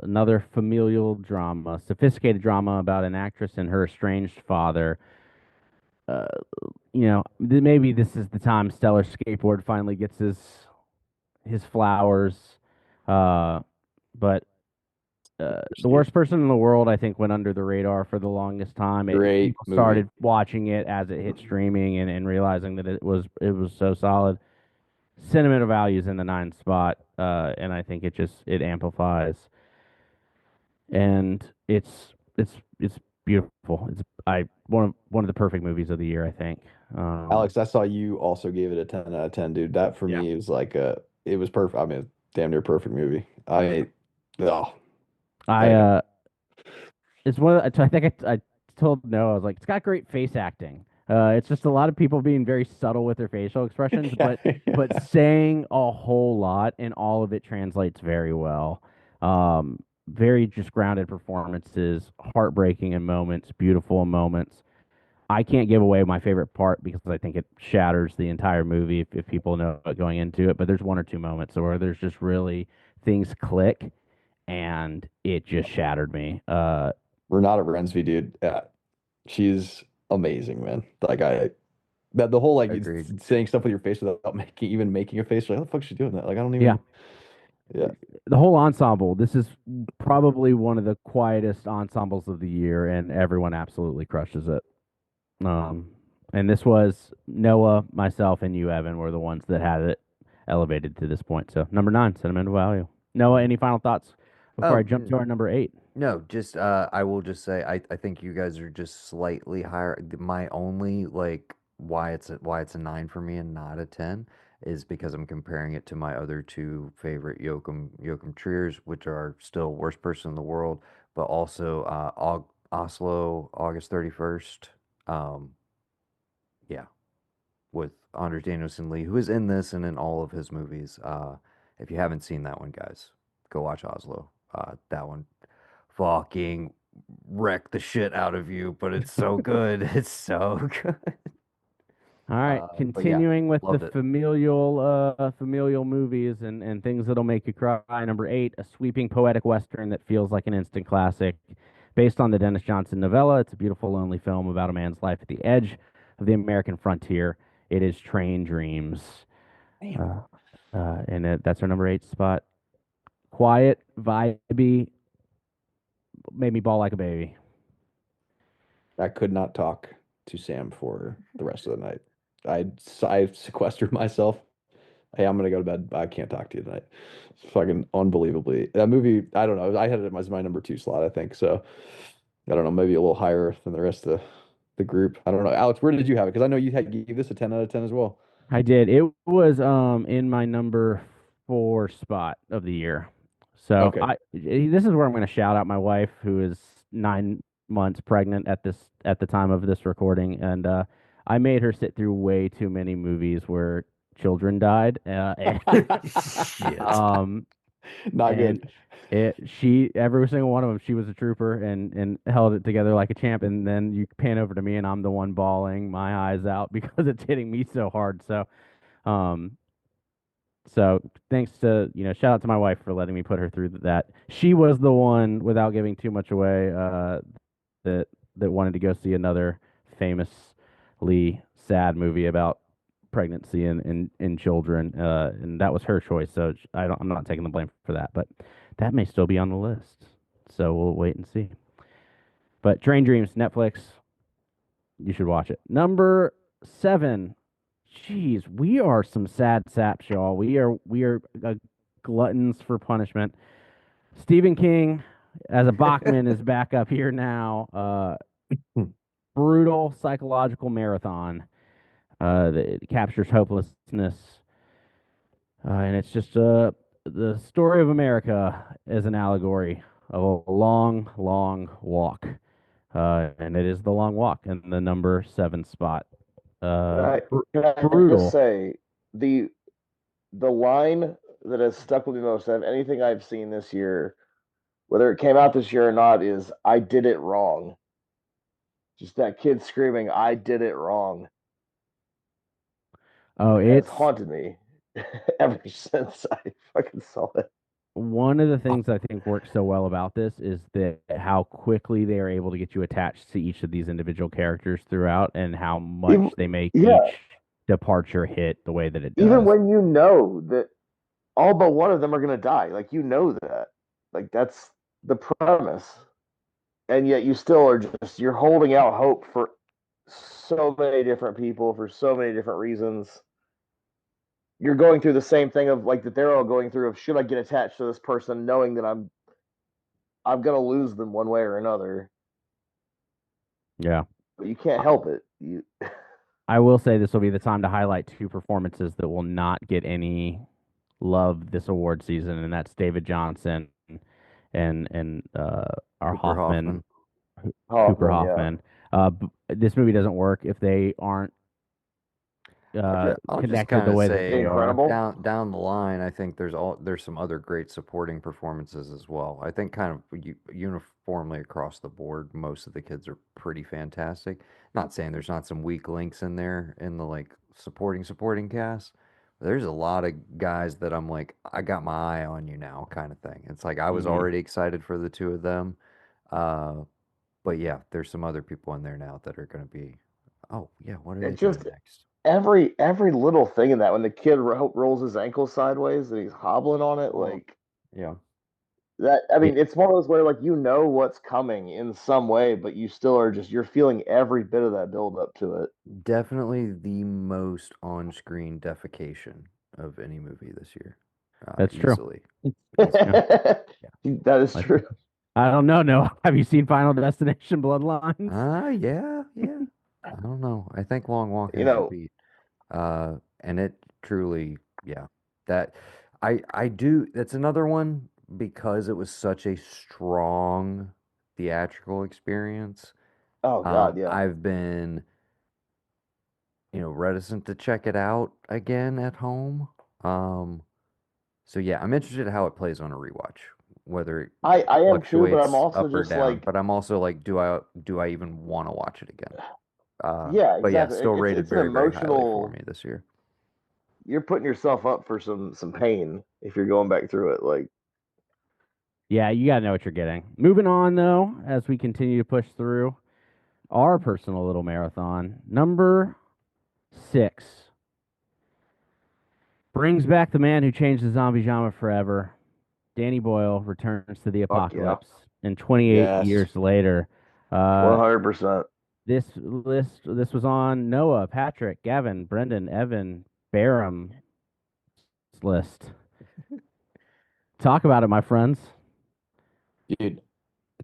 another familial drama, sophisticated drama about an actress and her estranged father. Uh, maybe this is the time Stellar Skateboard finally gets his flowers. But The Worst Person in the World, I think, went under the radar for the longest time. Great People movie. started watching it as it hit streaming and realizing that it was so solid. Sentimental values in the 9 spot, and I think it amplifies, and it's beautiful. It's I one of the perfect movies of the year, I think. Alex, I saw you also gave it a 10 out of 10, dude. That for Yeah. me is like it was perfect. I mean, damn near perfect movie. Oh, I it's one of the, I think I told Noah, I was like, it's got great face acting. It's just a lot of people being very subtle with their facial expressions, but saying a whole lot, and all of it translates very well. Very just grounded performances, heartbreaking in moments, beautiful in moments. I can't give away my favorite part because I think it shatters the entire movie if people know it going into it. But there's one or two moments where there's just really things click, and it just shattered me. Renata Rensby, dude. Yeah, she's amazing, man. Like that the whole like Agreed. saying stuff with your face without making a face. Like, how the fuck is she doing that? Like, I don't even. Yeah. Yeah. The whole ensemble. This is probably one of the quietest ensembles of the year, and everyone absolutely crushes it. And this was Noah, myself, and you, Evan, were the ones that had it elevated to this point. So number 9, sentimental value. Noah, any final thoughts before I jump to our number 8? No, just I will just say I think you guys are just slightly higher. My only like why it's a 9 for me and not a 10 is because I'm comparing it to my other two favorite Yoakum Triers, which are still Worst Person in the World, but also Oslo, August 31st. Um, yeah, with Anders Danielson Lee, who is in this and in all of his movies. If you haven't seen that one, guys, go watch Oslo. That one fucking wreck the shit out of you, but it's so good. It's so good. All right, But yeah, continuing with the loved it. familial movies and things that'll make you cry. Number 8, a sweeping poetic western that feels like an instant classic, based on the Dennis Johnson novella. It's a beautiful, lonely film about a man's life at the edge of the American frontier. It is Train Dreams, that's our number 8 spot. Quiet, vibey, made me bawl like a baby. I could not talk to Sam for the rest of the night. I sequestered myself. Hey, I'm gonna go to bed. I can't talk to you tonight. It's fucking unbelievably. That movie, I don't know. I had it as my number 2 slot, I think. So I don't know, maybe a little higher than the rest of the group. I don't know. Alex, where did you have it? Because I know you gave this a 10 out of 10 as well. I did. It was in my number 4 spot of the year. So Okay. this is where I'm going to shout out my wife, who is 9 months pregnant at the time of this recording, and I made her sit through way too many movies where children died. Shit. Not and good. every single one of them, she was a trooper and held it together like a champ. And then you pan over to me, and I'm the one bawling my eyes out because it's hitting me so hard. Um, so thanks to, shout out to my wife for letting me put her through that. She was the one, without giving too much away, that wanted to go see another famously sad movie about pregnancy and children, and that was her choice. So I'm not taking the blame for that, but that may still be on the list. So we'll wait and see. But Train Dreams, Netflix, you should watch it. Number 7. Jeez, we are some sad saps, y'all. We are gluttons for punishment. Stephen King, as a Bachman, is back up here now. Brutal psychological marathon that captures hopelessness, and it's just the story of America as an allegory of a long, long walk, and it is The Long Walk in the number 7 spot. Can I just Brutal. say the line that has stuck with me most out of anything I've seen this year, whether it came out this year or not, is I did it wrong. Just that kid screaming, I did it wrong. Oh, Has it's haunted me ever since I fucking saw it. one of the things I think works so well about this is that how quickly they are able to get you attached to each of these individual characters throughout, and how much Even, they make yeah, each departure hit the way that it even does. when you know that all but one of them are gonna die, like you know that, like that's the premise, and yet you still are you're holding out hope for so many different people for so many different reasons. You're going through the same thing of like that they're all going through of should I get attached to this person knowing that I'm gonna lose them one way or another. Yeah. But you can't help it. You I will say this will be the time to highlight two performances that will not get any love this award season, and that's David Johnson and our Cooper Hoffman, Cooper Hoffman, yeah. Hoffman. This movie doesn't work if they aren't I'll just connected kind the of way that say they are. Incredible. down the line, I think there's some other great supporting performances as well. I think kind of uniformly across the board, most of the kids are pretty fantastic. Not saying there's not some weak links in there in the like supporting cast. But there's a lot of guys that I'm like, I got my eye on you now, kind of thing. It's like I was Mhm. already excited for the two of them, but yeah, there's some other people in there now that are going to be, oh yeah, what are they It just doing next? every little thing in that when the kid rolls his ankle sideways and he's hobbling on it, like Yeah. that. I Yeah, mean, it's one of those where like you know what's coming in some way, but you still are just you're feeling every bit of that build up to it. Definitely the most on-screen defecation of any movie this year. that's true. Easily. That is I, true. I don't know. No, have you seen Final Destination Bloodlines? Yeah. I don't know. I think Long Walk You has the know, beat. And it truly, yeah. That I do. That's another one because it was such a strong theatrical experience. oh God, yeah. I've been, reticent to check it out again at home. Um, So yeah, I'm interested in how it plays on a rewatch, whether it I am too, but I'm fluctuates also up or just down. like, But I'm also like, do I even want to watch it again? yeah, But yeah, exactly. still rated It's an very, very highly for emotional. me this year. You're putting yourself up for some pain if you're going back through it. Like, Yeah, you gotta know what you're getting. Moving on though, as we continue to push through our personal little marathon. Number 6 brings back the man who changed the zombie genre forever. Danny Boyle returns to the fuck yeah, apocalypse, and 28 Yes. years later, uh, 100%. this was on Noah, Patrick, Gavin, Brendan, Evan, Barham's list. Talk about it, my friends. Dude,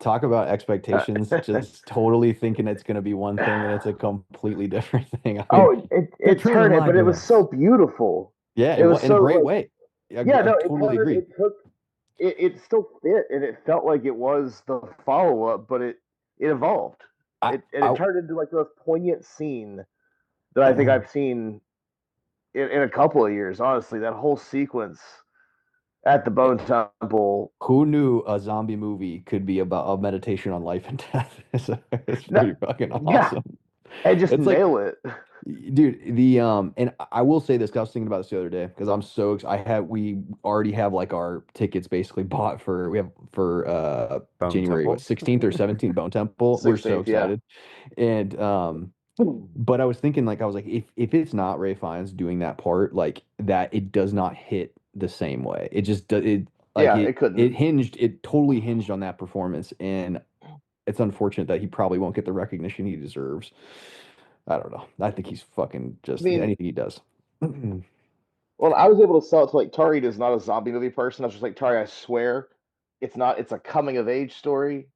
talk about expectations, just totally thinking it's going to be one thing and it's a completely different thing. I mean, Oh, The it trailer turned it, lied but it to was us. so beautiful. yeah, It was in a so great like, way. yeah, I no, totally agree. it took it still fit and it felt like it was the follow up, but it evolved. I, It I, turned into like the most poignant scene that I think I've seen in a couple of years. Honestly, that whole sequence at the Bone Temple. who knew a zombie movie could be about a meditation on life and death? It's No, pretty fucking yeah, awesome. and just It's like, nail it. dude, and I will say this, 'cause I was thinking about this the other day because I'm so we already have like our tickets basically bought for we have for Bone January Temple. 16th or 17th Bone Temple. We're so 16th, yeah. excited. And but I was thinking like I was like if it's not Ray Fiennes doing that part like that it does not hit the same way. It just it like Yeah, it couldn't. it totally hinged on that performance and it's unfortunate that he probably won't get the recognition he deserves. I don't know. I think he's fucking I just mean, anything he does. well, I was able to sell it to like Tari is not a zombie movie person. I was just like, Tari, I swear, it's not. It's a coming of age story.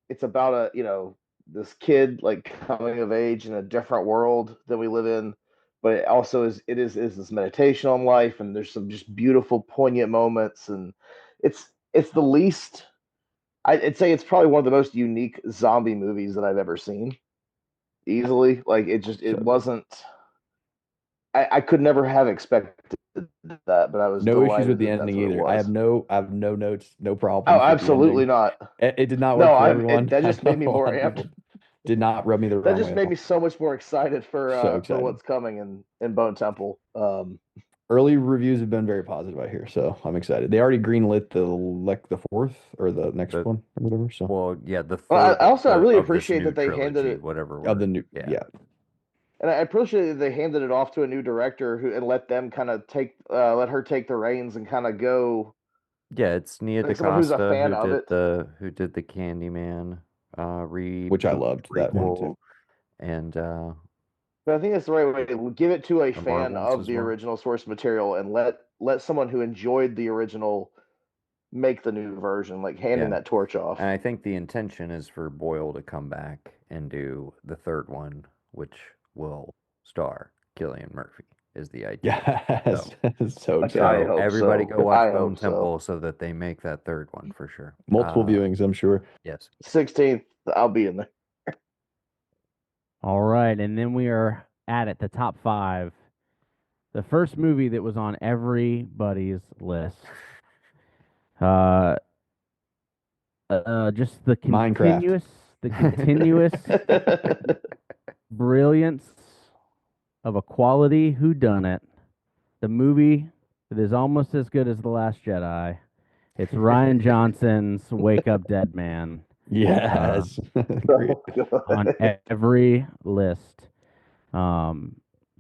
It's about this kid like coming of age in a different world than we live in, but it also is this meditation on life, and there's some just beautiful, poignant moments, and it's the least. I'd say it's probably one of the most unique zombie movies that I've ever seen. Easily, like it So wasn't. I could never have expected that, but I was No issues delighted with the that that's ending what it either. was. I have no notes, no Oh, problems with the absolutely ending. not. It did not No, work for everyone. that I just made me know a more lot of amped. people did not rub me the That wrong just way at made all. me so much more excited So for excited. what's coming in Bone Temple. Early reviews have been very positive out here, so I'm excited. They already greenlit the fourth or the next The- one or whatever. So Well, yeah, the Well, third I really of this appreciate new that they handed trilogy, it, whatever of the we're new, yeah. yeah. and I appreciate that they handed it off to a new director and let them kind of let her take the reins and kind of go. Yeah, it's Nia Like someone who's a DaCosta fan of it. who did the Candyman Which I loved that one prequel, too. and But I think that's the right way to give it to a The fan Marvels of as the well. original source material and let someone who enjoyed the original make the new version, like handing Yeah. that torch off. and I think the intention is for Boyle to come back and do the third one, which will star Cillian Murphy, is the idea. Yes, so I excited. hope Everybody so. go watch I Bone hope so. Temple so that they make that third one for sure. Multiple viewings, I'm sure. Yes. 16th, I'll be in there. All right, and then we are at it, the top 5. The first movie that was on everybody's list. Just the Minecraft. continuous brilliance of a quality whodunit. The movie that is almost as good as The Last Jedi. It's Ryan Johnson's Wake Up Dead Man. Yes. Great. On every list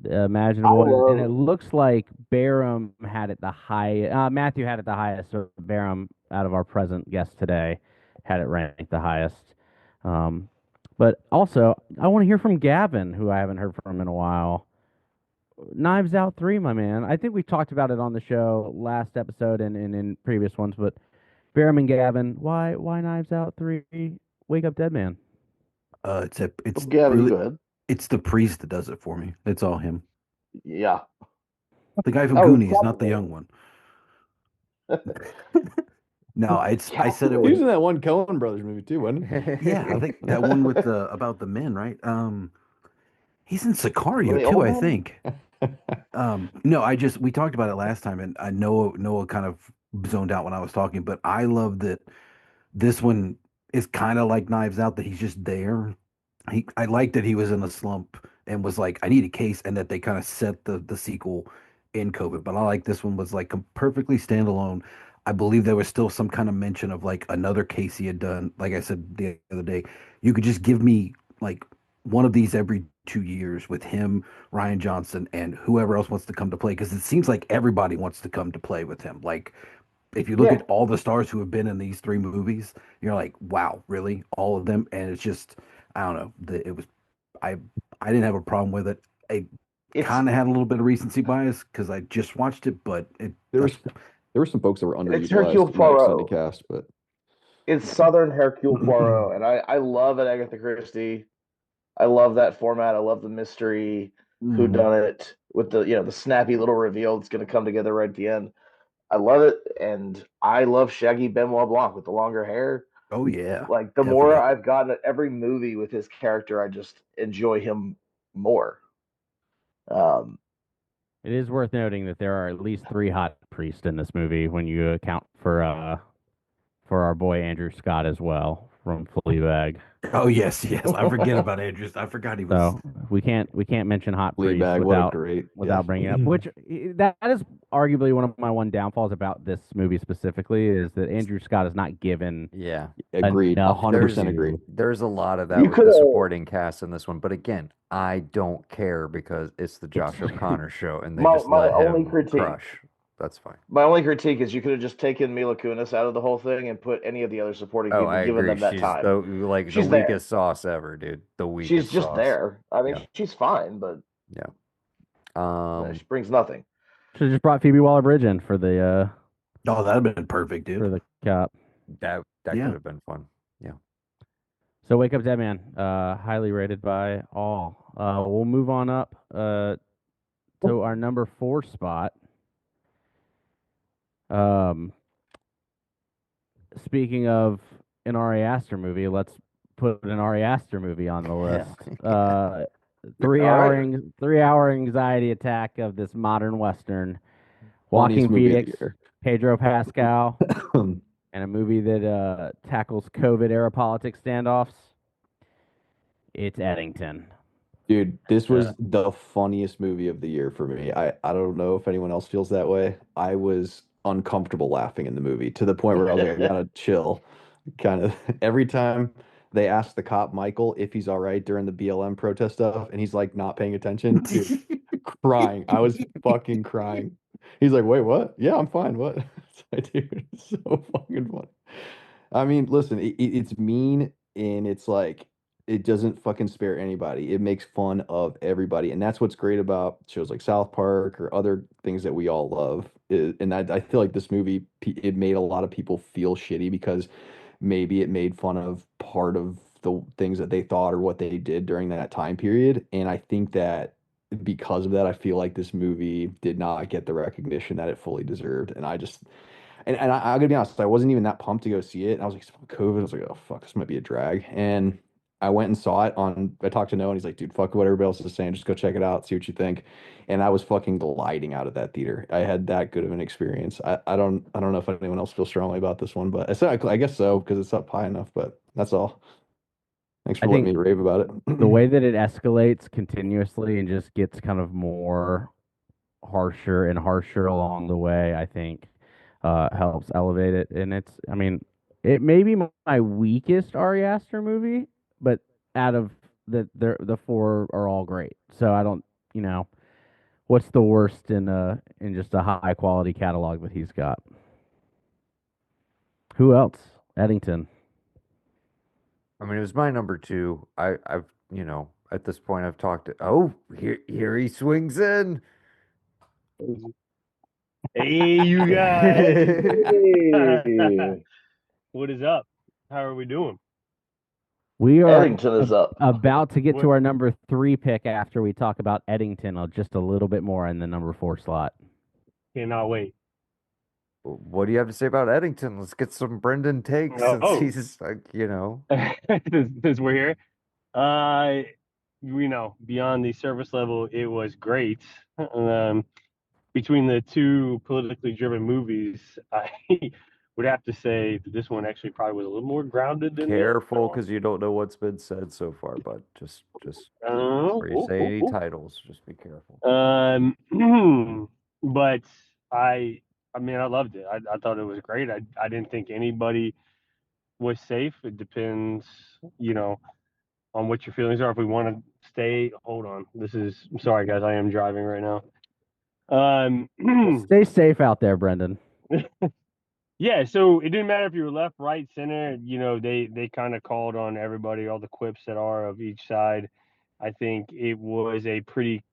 imaginable, and it looks like Barham had it the high. Matthew had it the highest, so Barham, out of our present guest today, had it ranked the highest. But also, I want to hear from Gavin, who I haven't heard from in a while. Knives Out 3, my man. I think we talked about it on the show last episode and in previous ones, but Barham and Gavin, why Knives Out 3? Wake Up Dead Man. It's Gavin, really, go ahead. it's the priest that does it for me. It's all him. Yeah. The guy from Oh, Goonies, not the probably. young one. No, I said it He was was in that one Coen Brothers movie too, wasn't he? yeah, I think that one with the about the men, right? He's in Sicario The too, old I one? think. No, we talked about it last time, and I know Noah kind of zoned out when I was talking, but I love that this one is kind of like Knives Out, that he's just there. I like that he was in a slump and was like, I need a case, and that they kind of set the sequel in COVID. But I like this one was like perfectly standalone. I believe there was still some kind of mention of like another case he had done. Like I said the other day, you could just give me like one of these every 2 years with him, Ryan Johnson, and whoever else wants to come to play, because it seems like everybody wants to come to play with him. Like if you look Yeah. at all the stars who have been in these 3 movies, you're like, wow, really, all of them? And it's just, I don't know. It was, I didn't have a problem with it. I It's kind of had a little bit of recency bias because I just watched it, but There were some folks that were It's Hercule underutilized in that extended Poirot. cast, but it's Southern Hercule Poirot, and I love it, Agatha Christie. I love that format. I love the mystery, who done it with the snappy little reveal that's going to come together right at the end. I love it, and I love Shaggy Benoit Blanc with the longer hair. Oh yeah, Like the more definitely. I've gotten at every movie with his character, I just enjoy him more. It is worth noting that there are at least 3 hot priests in this movie when you account for our boy Andrew Scott as well from Fleabag. Oh yes. I forget about Andrews. I forgot he was. So we can't mention hot priest Fleabag, what a great without bringing it up. Which that is arguably one of my downfalls about this movie specifically, is that Andrew Scott is not given. Yeah. agreed, enough 100% to- agreed. There's a lot of that You with the could've- supporting cast in this one, but again, I don't care because it's the Josh O'Connor show, and they My- just my let only him critique- crush. That's fine. My only critique is you could have just taken Mila Kunis out of the whole thing and put any of the other supporting Oh, people, I given agree. them that She's time. the She's weakest there. sauce ever, dude. The weakest. She's just sauce. there. I mean, Yeah. she's fine, but Um, she brings nothing. Should have just brought Phoebe Waller-Bridge in for the Oh, that'd have been perfect, dude. for the cop. that Yeah. could have been fun. So Wake Up Dead Man, highly rated by all. We'll move on up to our number 4 spot. Speaking of an Ari Aster movie, let's put an Ari Aster movie on the list. 3 hour anxiety attack of this modern Western. Funniest Walking movie of the Phoenix, year. Pedro Pascal, and a movie that tackles COVID era politics standoffs. It's Eddington. Dude, this was the funniest movie of the year for me. I don't know if anyone else feels that way. I was uncomfortable laughing in the movie to the point where I was like, I gotta chill. Kind of every time they ask the cop Michael if he's all right during the BLM protest stuff, and he's like not paying attention, dude, crying. I was fucking crying. He's like, wait, what? Yeah, I'm fine. What? It's like, dude, it's so fucking funny. I mean, listen, it's mean and it's like it doesn't fucking spare anybody. It makes fun of everybody, and that's what's great about shows like South Park or other things that we all love. And I feel like this movie it made a lot of people feel shitty because maybe it made fun of part of the things that they thought or what they did during that time period. And I think that because of that, I feel like this movie did not get the recognition that it fully deserved. And I just I gotta be honest, I wasn't even that pumped to go see it. And I was like, COVID. I was like, oh fuck, this might be a drag. And I went and saw it on. I talked to Noah, and he's like, dude, fuck what everybody else is saying. Just go check it out, see what you think. And I was fucking gliding out of that theater. I had that good of an experience. I don't know if anyone else feels strongly about this one, but I guess so because it's up high enough. But that's all. Thanks for letting me rave about it. The way that it escalates continuously and just gets kind of more harsher and harsher along the way, I think helps elevate it. And I mean, it may be my weakest Ari Aster movie, but out of the four are all great. So I don't, what's the worst in just a high quality catalog that he's got? Who else? Eddington. I mean, it was my number two. I've at this point I've talked. Oh, here he swings in. Hey, you guys. Hey. What is up? How are we doing? We are Eddington is up. about to get to our number 3 pick after we talk about Eddington just a little bit more in the number 4 slot. Cannot wait. What do you have to say about Eddington? Let's get some Brendan takes since he's like, Since we're here. Beyond the surface level, it was great. Between the two politically driven movies, I would have to say that this one actually probably was a little more grounded than careful because you don't know what's been said so far, but just before you say any titles, just be careful. But I mean, I loved it. I thought it was great. I didn't think anybody was safe. It depends, on what your feelings are. If we want to hold on. I'm sorry, guys. I am driving right now. Stay safe out there, Brendan. Yeah, so it didn't matter if you were left, right, center. They kind of called on everybody, all the quips that are of each side. I think it was a pretty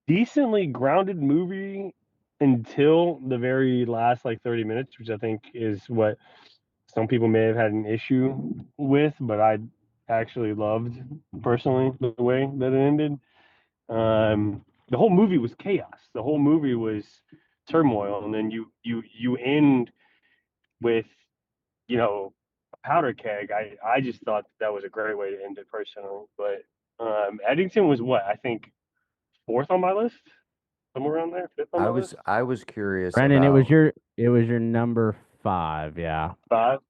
decently grounded movie until the very last 30 minutes, which I think is what some people may have had an issue with, but I actually loved personally the way that it ended. The whole movie was chaos. The whole movie was turmoil, and then you end with a powder keg. I just thought that was a great way to end it personally. But Eddington was what I think 4th on my list, somewhere around there. 5th on my list. I was curious. Brendan, it was your number 5, yeah. 5.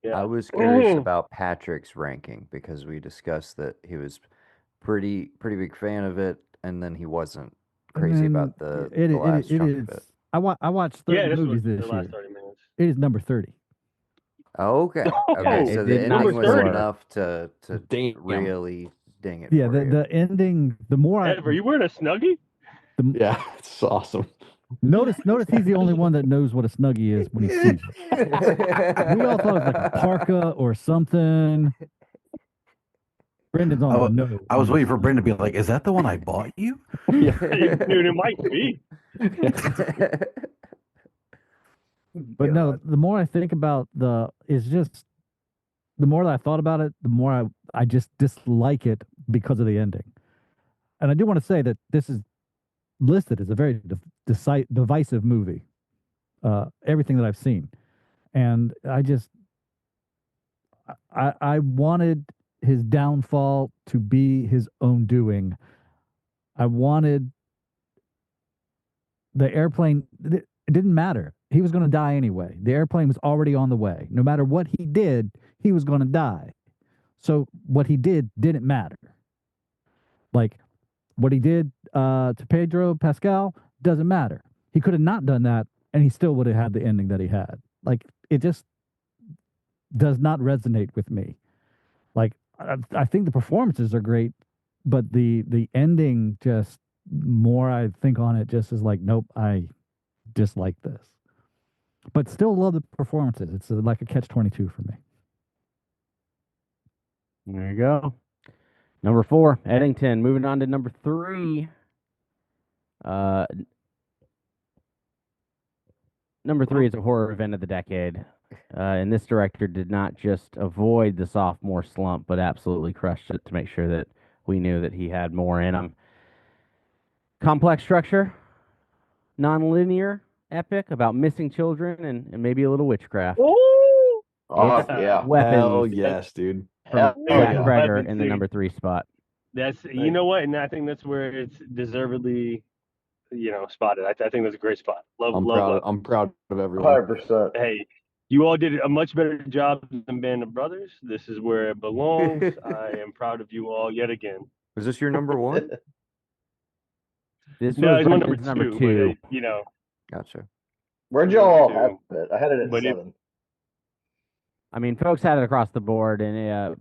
Yeah. I was curious about Patrick's ranking because we discussed that he was pretty big fan of it, and then he wasn't crazy about the last chunk of it. I watched 30 movies this year. 30 minutes. It is number 30. Okay. Okay. So the ending was enough to really ding it. Yeah, the ending. The more Ed, were you wearing a Snuggie? Yeah, it's awesome. Notice he's the only one that knows what a Snuggie is when he sees it. We all thought it was like a parka or something. Brendan's on the no. I was waiting for Brendan to be like, "Is that the one I bought you?" Yeah, dude, it might be. But no, the more I think about the more that I thought about it, the more I just dislike it because of the ending. And I do want to say that this is listed as a very divisive movie. Everything that I've seen, and I wanted his downfall to be his own doing. I wanted the airplane. It didn't matter. He was going to die anyway. The airplane was already on the way. No matter what he did, he was going to die. So what he did didn't matter. Like what he did to Pedro Pascal doesn't matter. He could have not done that, and he still would have had the ending that he had. Like it just does not resonate with me. Like I think the performances are great, but the ending just more I think on it just is like, nope, I dislike this. But still love the performances. It's like a catch-22 for me. There you go. Number 4, Eddington. Moving on to number 3. Number 3 is a horror event of the decade. And this director did not just avoid the sophomore slump, but absolutely crushed it to make sure that we knew that he had more in him. Complex structure, non-linear epic about missing children and maybe a little witchcraft. Oh, It's yeah. Weapons Hell yes, dude. from Hell Jack yeah. Greger Weapons, in the dude. number 3 spot. That's you know what, and I think that's where it's deservedly, spotted. I think that's a great spot. Love. I'm proud of everyone. 100%. Hey, you all did a much better job than Band of Brothers. This is where it belongs. I am proud of you all yet again. Was this your number 1? This No, was it's my Brendan's number number 2. 2. But, Gotcha. Where'd y'all Two. have it? I had it at But it- 7. I mean, folks had it across the board,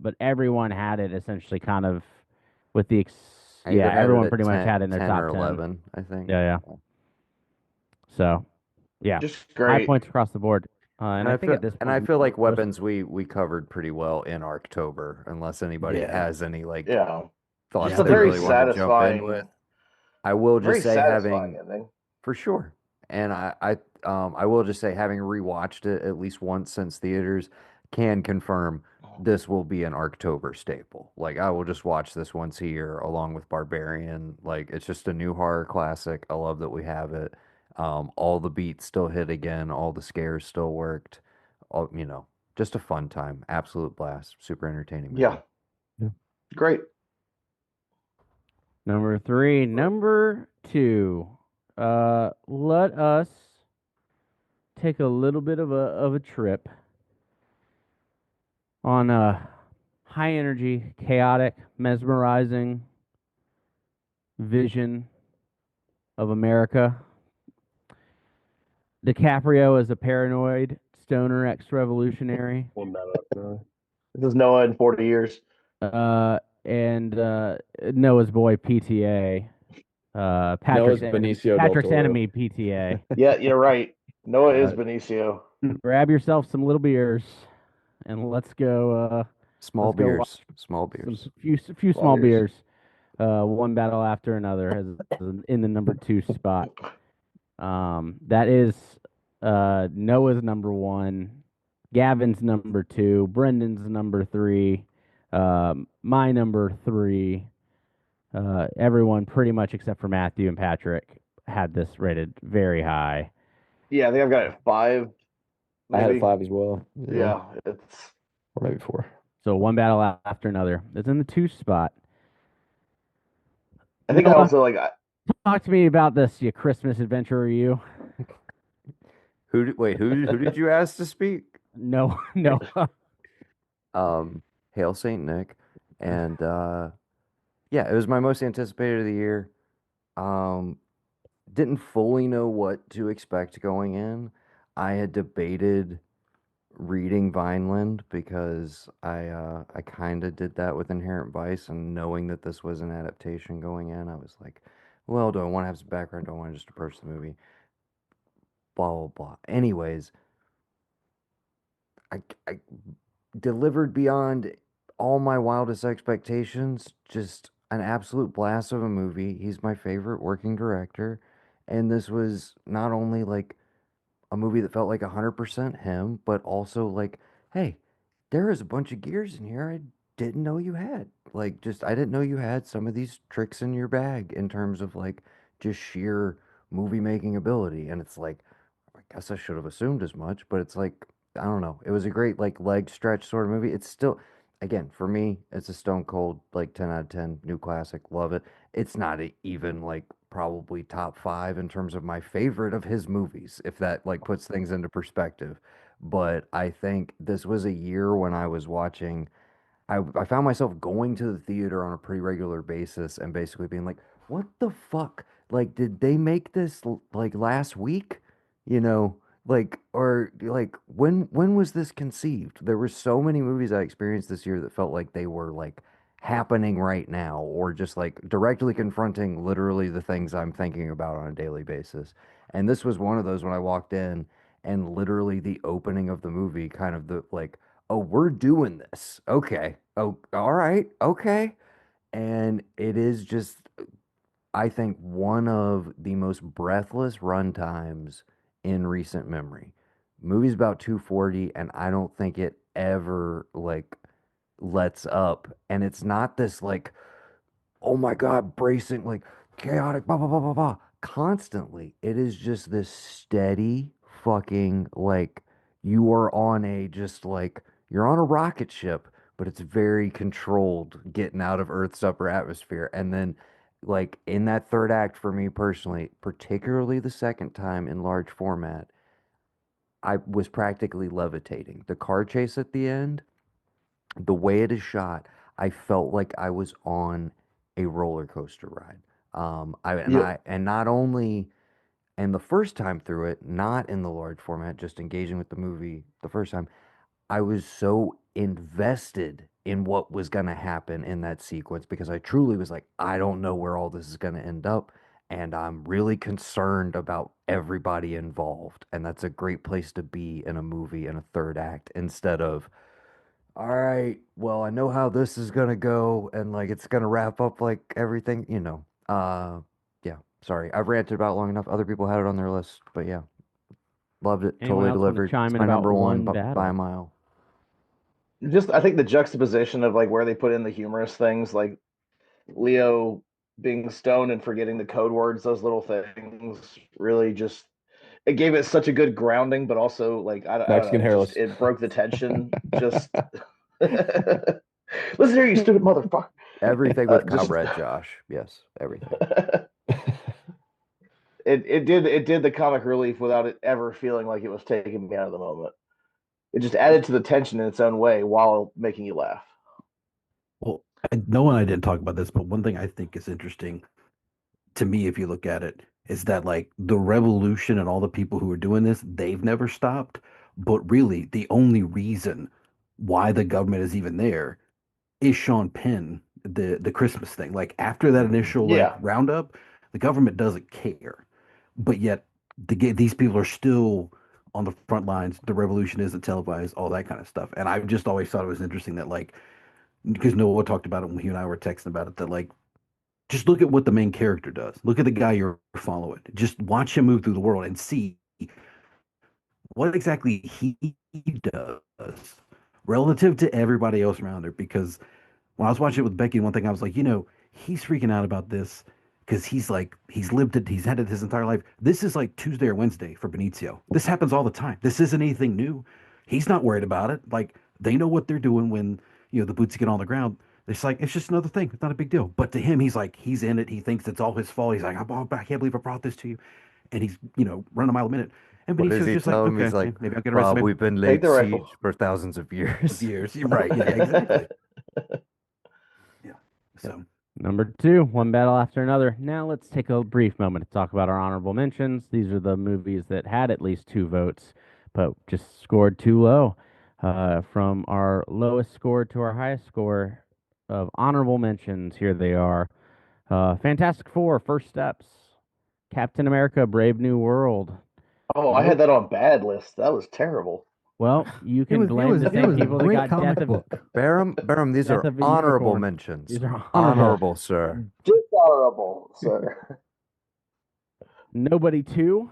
but everyone had it essentially kind of with the I either had it everyone at pretty much 10 had it in their 10 top or 10. 11, I think. Yeah. So, yeah, Just high great. points across the board. And I think at this point, I feel like most- Weapons we covered pretty well in Arctober, unless anybody Yeah. has any like Yeah. thoughts Just a they very really want to jump in satisfying, with. I will very just say satisfying having ending. for sure, and I will just say having rewatched it at least once since theaters can confirm this will be an Arctober staple. Like I will just watch this once a year along with Barbarian. Like it's just a new horror classic. I love that we have it. All the beats still hit again. All the scares still worked. All, just a fun time. Absolute blast. Super entertaining movie. Yeah. Great. Number 3. Number 2. Let us take a little bit of a trip on a high energy, chaotic, mesmerizing vision of America. DiCaprio is a paranoid stoner ex-revolutionary. One battle after another. This is Noah in 40 years. And Noah's boy PTA. Noah's Benicio del Patrick's Toro. enemy PTA. Yeah, you're right. Noah is Benicio. Grab yourself some little beers, and let's go. Small Let's go beers. watch Small beers. Few small beers. beers. One battle after another has in the number 2 spot. That is Noah's number 1, Gavin's number 2, Brendan's number 3, my number 3. Everyone pretty much except for Matthew and Patrick had this rated very high. Yeah, I think I've got it at 5. I had maybe. a 5 as well. Yeah, it's Or maybe 4. So one battle after another. It's in the 2 spot. I think I Noah, also talk to me about this, you Christmas adventure, you. Who did you ask to speak? No. Hail Saint Nick, and yeah, it was my most anticipated of the year. Didn't fully know what to expect going in. I had debated reading Vineland because I kind of did that with Inherent Vice, and knowing that this was an adaptation going in, I was like, well, do I want to have some background? Do I want to just approach the movie? Blah blah blah. Anyways, I delivered beyond all my wildest expectations. Just an absolute blast of a movie. He's my favorite working director, and this was not only like a movie that felt like 100% him, but also like, hey, there is a bunch of gears in here I didn't know you had. Like, just I didn't know you had some of these tricks in your bag in terms of like just sheer movie making ability. And it's like, I guess I should have assumed as much, but it's like, I don't know. It was a great like leg stretch sort of movie. It's still, again, for me, it's a stone cold, like 10 out of 10, new classic, love it. It's not even like probably top five in terms of my favorite of his movies, if that like puts things into perspective. But I think this was a year when I was watching I found myself going to the theater on a pretty regular basis and basically being like, what the fuck? Like, did they make this like last week? You know, like, or like, when was this conceived? There were so many movies I experienced this year that felt like they were like happening right now or just like directly confronting literally the things I'm thinking about on a daily basis. And this was one of those when I walked in and literally the opening of the movie kind of the like, oh, we're doing this. Okay. Oh, all right. Okay. And it is just, I think, one of the most breathless run times in recent memory. Movie's about 240, and I don't think it ever like lets up. And it's not this like, oh my God, bracing, like chaotic, blah, blah, blah, blah, blah, constantly. It is just this steady fucking, like, you are on a, just like, you're on a rocket ship, but it's very controlled getting out of Earth's upper atmosphere. And then, like, in that third act, for me personally, particularly the second time in large format, I was practically levitating. The car chase at the end, the way it is shot, I felt like I was on a roller coaster ride. Yeah. And not only and the first time through it, not in the large format, just engaging with the movie the first time, I was so invested in what was going to happen in that sequence because I truly was like, I don't know where all this is going to end up. And I'm really concerned about everybody involved. And that's a great place to be in a movie in a third act instead of, all right, well, I know how this is gonna go, and like it's gonna wrap up like everything, you know. Yeah, sorry, I've ranted about it long enough. Other people had it on their list, but yeah, loved it. Anyone Totally else want to delivered. chime It's in my about number one one by a battle? mile. Just I think the juxtaposition of like where they put in the humorous things, like Leo being stoned and forgetting the code words, those little things really just it gave it such a good grounding, but also like I don't know, Mexican it just hairless. it broke the tension. Just listen here, you stupid motherfucker. Everything with Just Comrade Josh. Yes, everything. it did the comic relief without it ever feeling like it was taking me out of the moment. It just added to the tension in its own way while making you laugh. Well, no one I didn't talk about this, but one thing I think is interesting to me, if you look at it, is that like the revolution and all the people who are doing this, they've never stopped. But really, the only reason why the government is even there is Sean Penn, the Christmas thing. Like after that initial like Yeah. roundup, the government doesn't care, but yet these people are still on the front lines. The revolution isn't televised, all that kind of stuff. And I've just always thought it was interesting that like because Noah talked about it when he and I were texting about it that like just look at what the main character does. Look at the guy you're following. Just watch him move through the world and see what exactly he does relative to everybody else around her. Because when I was watching it with Becky, one thing I was like, he's freaking out about this because he's like, he's lived it, he's had it his entire life. This is like Tuesday or Wednesday for Benicio. This happens all the time. This isn't anything new. He's not worried about it. Like they know what they're doing when, the boots get on the ground. It's like, it's just another thing. It's not a big deal. But to him, he's like, he's in it. He thinks it's all his fault. He's like, I can't believe I brought this to you. And he's, running a mile a minute. And What does Benicio's he just like, tell him? okay, He's like, maybe I'll get Rob, arrested. we've been Take laid the rifle. siege for thousands of years. Years. You're right. Yeah, exactly. Yeah. So. Number two, one battle after another. Now let's take a brief moment to talk about our honorable mentions. These are the movies that had at least 2 votes, but just scored too low. From our lowest score to our highest score of honorable mentions, here they are. Fantastic Four, First Steps. Captain America, Brave New World. Oh, I had that on bad list. That was terrible. Well, you can blame the it same was a people that great got comic Death of book. Barum, these Death are of a honorable Unicorn. mentions. These are Honorable, sir. Dishonorable, sir. Nobody 2.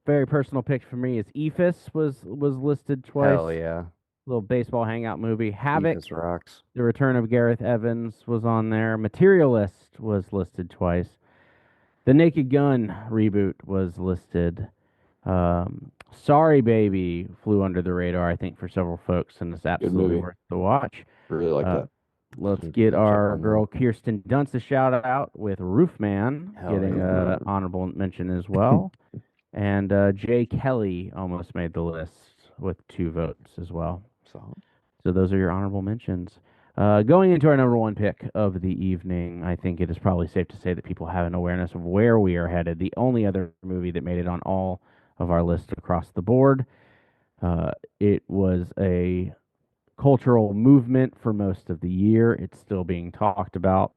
Very personal pick for me is Ephus was listed twice. Hell yeah. Little baseball hangout movie. Havoc, Ephus rocks. The Return of Gareth Evans was on there. Materialist was listed twice. The Naked Gun reboot was listed. Sorry Baby flew under the radar, I think, for several folks, and it's absolutely movie. worth the watch. Really like that. Let's Need get to check our on girl Kirsten Dunst a shout out with Roofman Hell getting yeah. an honorable mention as well. And Jay Kelly almost made the list with 2 votes as well. So those are your honorable mentions. Going into our number 1 pick of the evening, I think it is probably safe to say that people have an awareness of where we are headed. The only other movie that made it on all of our lists across the board. It was a cultural movement for most of the year. It's still being talked about.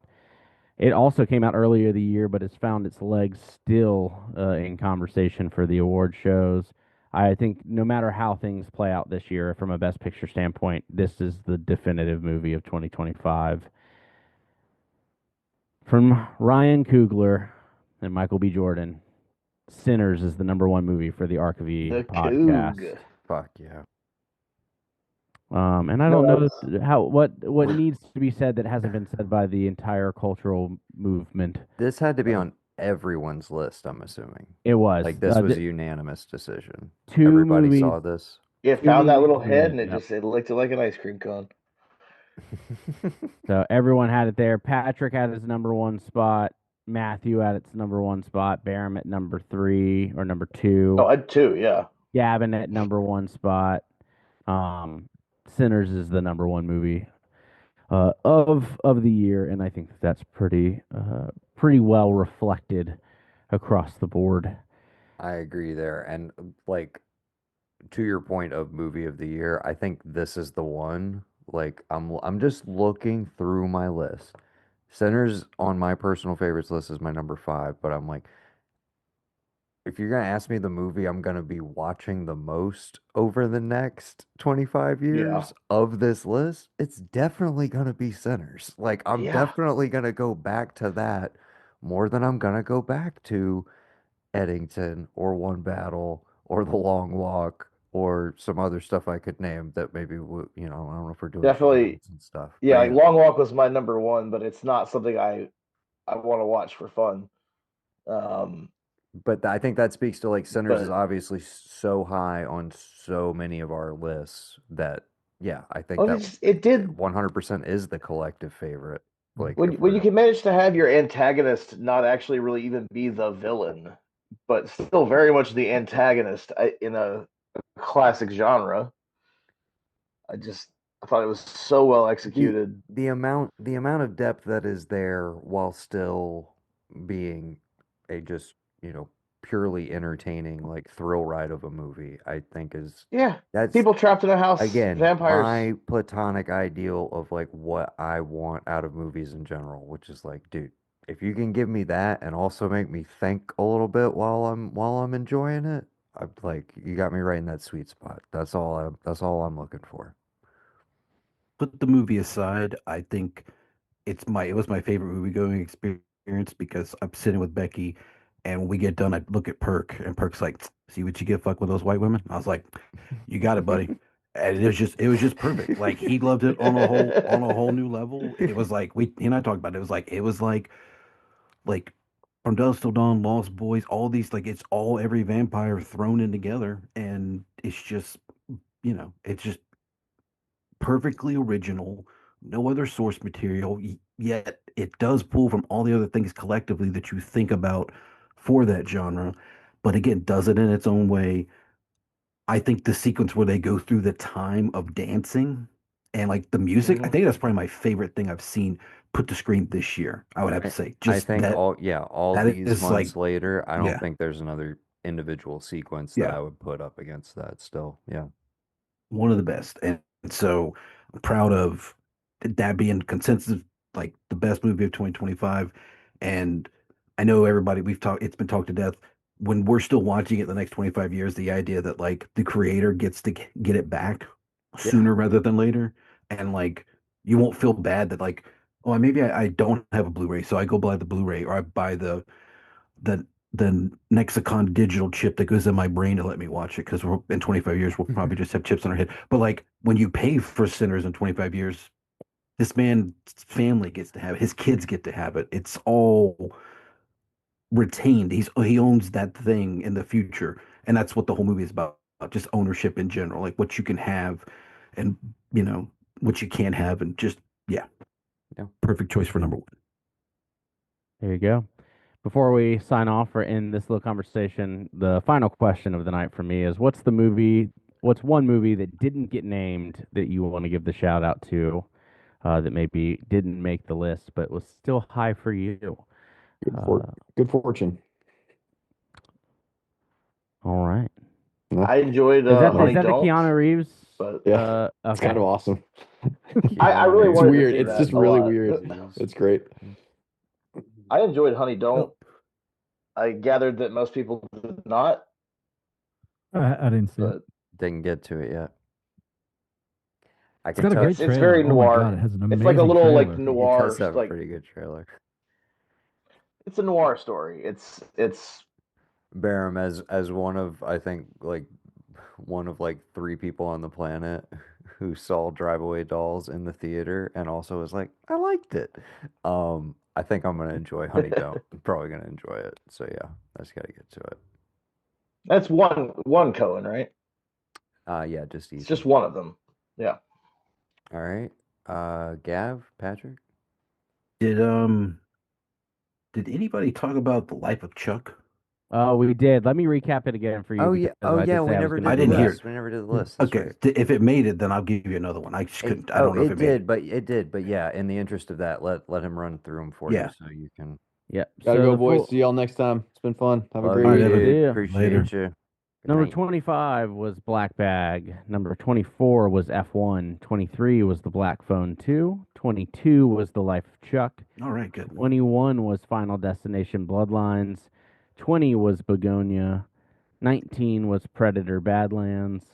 It also came out earlier the year, but it's found its legs still in conversation for the award shows. I think no matter how things play out this year, from a Best Picture standpoint, this is the definitive movie of 2025. From Ryan Coogler and Michael B. Jordan, Sinners is the number 1 movie for the ARK of E The podcast. Coog. Fuck yeah. And I don't know what needs to be said that hasn't been said by the entire cultural movement. This had to be on everyone's list, I'm assuming. It was. Like this was a unanimous decision. 2 Everybody movies. saw this. It 2 found that little movies head in, and it yep. just it licked it like an ice cream cone. So everyone had it there. Patrick had his number 1 spot. Matthew had its number 1 spot. Barum at number 3 or number 2. Oh, I had 2, yeah. Gavin at number 1 spot. Sinners is the number 1 movie of the year, and I think that's pretty well reflected across the board. I agree there. And like to your point of movie of the year, I think this is the one. Like I'm just looking through my list. Sinners on my personal favorites list is my number 5, but I'm like, if you're gonna ask me the movie I'm gonna be watching the most over the next 25 years of this list, it's definitely gonna be Sinners. Like I'm definitely gonna go back to that more than I'm gonna go back to Eddington or One Battle or The Long Walk or some other stuff I could name that maybe I don't know if we're doing Definitely and stuff. Yeah, But like Long Walk was my number 1, but it's not something I want to watch for fun. But I think that speaks to like Sinners is But- obviously so high on so many of our lists that I think Well, that it did 100% is the collective favorite. Like when you can manage to have your antagonist not actually really even be the villain, but still very much the antagonist in a classic genre. I thought it was so well executed. the amount of depth that is there while still being a just purely entertaining like thrill ride of a movie, I think that's people trapped in a house, again vampires. my platonic ideal of like what I want out of movies in general, which is like, dude, if you can give me that and also make me think a little bit while I'm enjoying it, I'm like, you got me right in that sweet spot. That's all I'm looking for. Put the movie aside, I think it was my favorite movie going experience because I'm sitting with Becky, and when we get done, I look at Perk, and Perk's like, "See what you get, fuck with those white women." I was like, "You got it, buddy." And it was just perfect. Like he loved it on a whole new level. It was like he and I talked about it. It was like From Dusk Till Dawn, Lost Boys, all these, like it's all every vampire thrown in together, and it's just it's just perfectly original, no other source material, yet it does pull from all the other things collectively that you think about for that genre, but again, does it in its own way. I think the sequence where they go through the time of dancing and like the music, I think that's probably my favorite thing I've seen put to screen this year. I would have to say, I think all these months later, I don't think there's another individual sequence that I would put up against that still. Yeah. One of the best. And so I'm proud of that being consensus, like the best movie of 2025. And I know everybody, it's been talked to death. When we're still watching it the next 25 years, the idea that like the creator gets to get it back sooner rather than later. And like, you won't feel bad that like, oh, maybe I don't have a Blu-ray, so I go buy the Blu-ray, or I buy the Nexicon digital chip that goes in my brain to let me watch it, because in 25 years we'll probably just have chips in our head. But like when you pay for Sinners in 25 years, this man's family gets to have it, his kids get to have it. It's all retained. He owns that thing in the future, And that's what the whole movie is about, just ownership in general, like what you can have and, what you can't have. And just, yeah, perfect choice for number one. There you go. Before we sign off or end this little conversation, the final question of the night for me is what's one movie that didn't get named that you want to give the shout out to that maybe didn't make the list but was still high for you? Good fortune. All right. I enjoyed Is that Honey the Don't, Keanu Reeves? but Yeah, it's Okay. kind of awesome. I really It's wanted weird. to see It's that just a really lot. weird. It's great. I enjoyed Honey Don't. I gathered that most people did not. I didn't see it. But Didn't get to it yet. I It's can got a tell great it's trailer. very Oh my noir. god, it has an It's amazing like a little trailer. like it noir, does have a like pretty good trailer. it's a noir story. It's Barum as one of I think like one of like three people on the planet who saw Drive Away Dolls in the theater and also was like, I liked it. I think I'm gonna enjoy Honey Don't. I'm probably gonna enjoy it. So yeah, I just gotta get to it. that's one Cohen, right? Yeah, just It's easy. just one of them. Yeah. All right. Gav, Patrick. Did anybody talk about The Life of Chuck? Oh, we did. Let me recap it again for you. Oh yeah. because Oh I did yeah. say We I was never gonna did I the didn't hear list. it. We never did the list. That's Okay, right. if it made it, then I'll give you another one. I just couldn't. I don't know if it made it. It did. But yeah, in the interest of that, let him run through them for Yeah. you so you can. Yep. Gotta So go, the boys. full- See y'all next time. It's been fun. Have a Love great you, All right, week. Evan. dude. Yeah. Appreciate Later. you. Good Number night. 25 was Black Bag. Number 24 was F1. 23 was The Black Phone 2. 22 was The Life of Chuck. All right, good. 21 was Final Destination Bloodlines. 20 was Begonia. 19 was Predator Badlands.